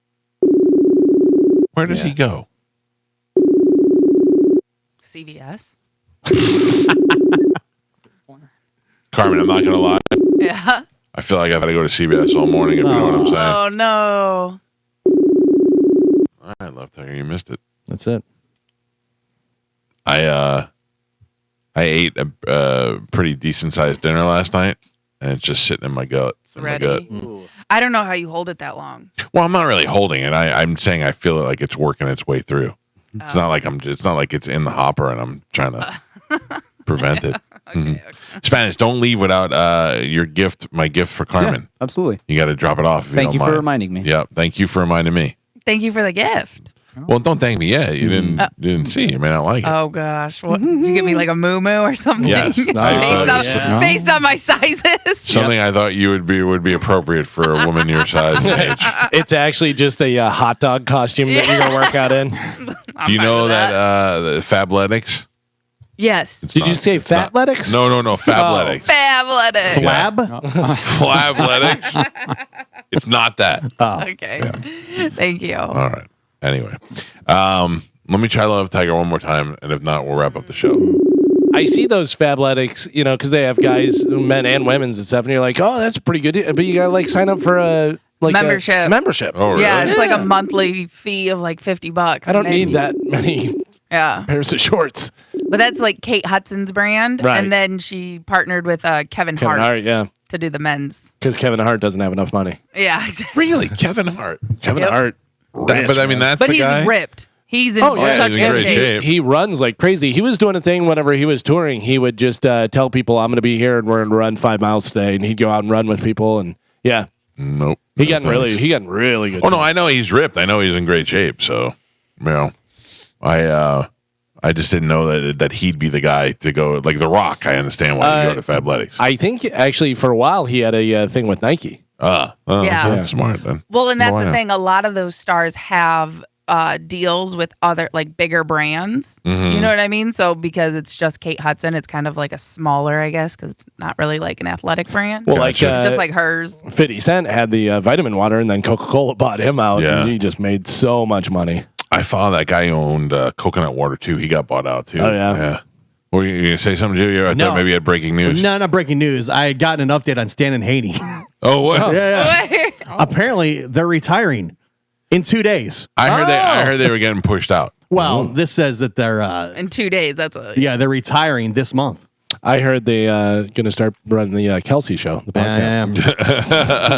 Where does he go? CVS. Carmen, I'm not going to lie. Yeah. I feel like I've had to go to CVS all morning, if you know what I'm saying. Oh no. All right, Love Tiger, you missed it. That's it. I ate a pretty decent-sized dinner last night, and it's just sitting in my gut. It's ready. I don't know how you hold it that long. Well, I'm not really holding it. I'm saying I feel like it's working its way through. It's not like it's not like it's in the hopper and I'm trying to prevent it. Okay. Spanish, don't leave without your gift. My gift for Carmen. Yeah, absolutely. You got to drop it off. If Thank you you don't for mind. reminding me. Yeah, thank you for reminding me. Thank you for the gift. Well, don't thank me yet. You didn't see. You may not like it. Oh gosh. What, did you give me like a moo or something? Yes. based, Yeah. based on my sizes. Something I thought you would be appropriate for a woman your size and age. It's actually just a hot dog costume that you're going to work out in. Do you know that the Fabletics? Yes. Did you say Fabletics? No, Fabletics. Fabletics. Fabletics. It's not that. Okay. Thank you. All right. Anyway, let me try Love Tiger one more time, and if not, we'll wrap up the show. I see those Fabletics, because they have guys, men and women's and stuff, and you're like, oh, that's a pretty good deal. But you got to like sign up for a Membership. Membership. Oh, really? Yeah, it's like a monthly fee of like $50. I don't and then need that many Yeah. pairs of shorts. But that's like Kate Hudson's brand. Right. And then she partnered with Kevin Hart Kevin Hart, yeah. to do the men's. Because Kevin Hart doesn't have enough money. Yeah, exactly. Really, Kevin Hart. Kevin Yep. Hart. But I mean, that's But the he's guy. ripped. He's in Oh, yeah, such he's in good great shape. shape. He runs like crazy. He was doing a thing whenever he was touring. He would just tell people, "I'm going to be here and we're going to run 5 miles today," and he'd go out and run with people. And yeah, Nope. he No got thanks. really good. Oh no, I know he's ripped. I know he's in great shape. So, you know, I just didn't know that he'd be the guy to go like The Rock. I understand why you go to Fabletics. I think actually for a while he had a thing with Nike. Yeah. That's smart then. Well, and that's Why the not? thing. A lot of those stars have deals with other like bigger brands. Mm-hmm. You know what I mean? So because it's just Kate Hudson, it's kind of like a smaller, I guess, because it's not really like an athletic brand. Well, Gotcha. like it's just like hers. 50 Cent had the vitamin water, and then Coca-Cola bought him out, Yeah. and he just made so much money. I follow that guy who owned coconut water too. He got bought out too. Oh, yeah. Yeah. Were you going to say something, Joe? I No. thought maybe you had breaking news. No, not breaking news. I had gotten an update on Stan and Haney. Oh, what? Yeah. Apparently, they're retiring in 2 days. I heard they were getting pushed out. Well, this says that they're In 2 days, that's a they're retiring this month. I heard they going to start running the Kelsey show, the podcast.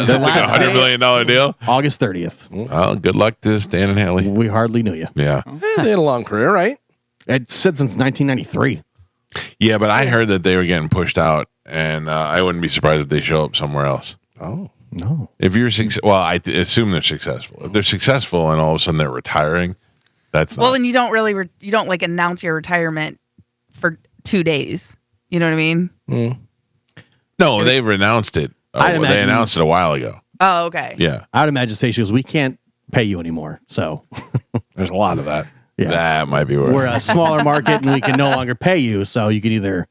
Their Like last $100 day, million deal. August 30th. Well, good luck to Stan and Haley. We hardly knew you. Yeah. They had a long career, right? It said since 1993. Yeah, but I heard that they were getting pushed out, and I wouldn't be surprised if they show up somewhere else. Oh. No. If you're well, I assume they're successful. If they're successful and all of a sudden they're retiring, that's not. well, and you don't really you don't like announce your retirement for 2 days. You know what I mean? No, they've announced it. I'd They imagine- announced it a while ago. Oh, okay. Yeah, I'd imagine Stacey goes, we can't pay you anymore. So There's a lot of that. yeah. that might be where. We're a smaller market and we can no longer pay you. So you can either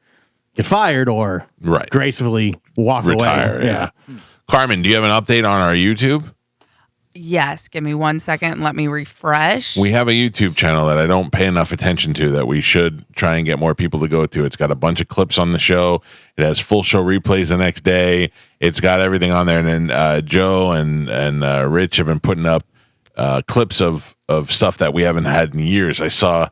get fired or Right. gracefully walk retire. away. Yeah. Carmen, do you have an update on our YouTube? Yes. Give me 1 second and let me refresh. We have a YouTube channel that I don't pay enough attention to that we should try and get more people to go to. It's got a bunch of clips on the show. It has full show replays the next day. It's got everything on there. And then Joe and Rich have been putting up clips of stuff that we haven't had in years. I saw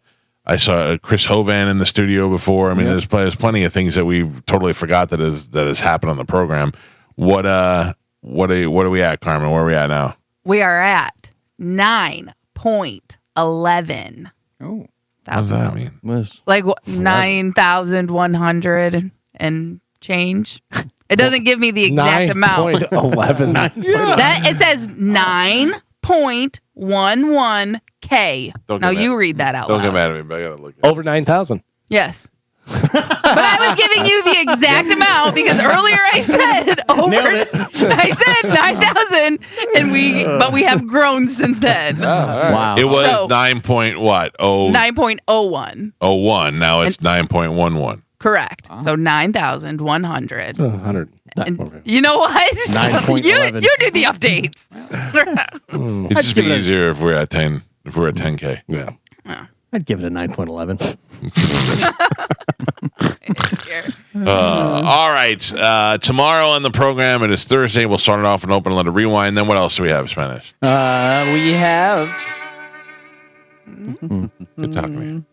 Chris Hovan in the studio before. I mean, there's plenty of things that we've totally forgot that has happened on the program. What are we at, Carmen? Where are we at now? We are at 9.11. Oh. What does that mean? Like 9,100 and change. It doesn't give me the exact amount. 9.11. That it says 9.11K. Don't Now get you mad. read that out Don't get loud. mad at me, but I gotta look. At Over 9,000. Yes. But I was giving you the exact amount because earlier I said over. Nailed it. I said 9,000, but we have grown since then. Wow. It was So- 9.01. Now it's 9.11. Correct. So 9,100. 100. And you know what? 9.11. you do the updates. It'd just give be it a- easier if we're at 10. If we're at 10K. Yeah. I'd give it a 9.11. All right. Tomorrow on the program, it is Thursday. We'll start it off and open and let it rewind. Then what else do we have, Spanish? We have Good talking to me.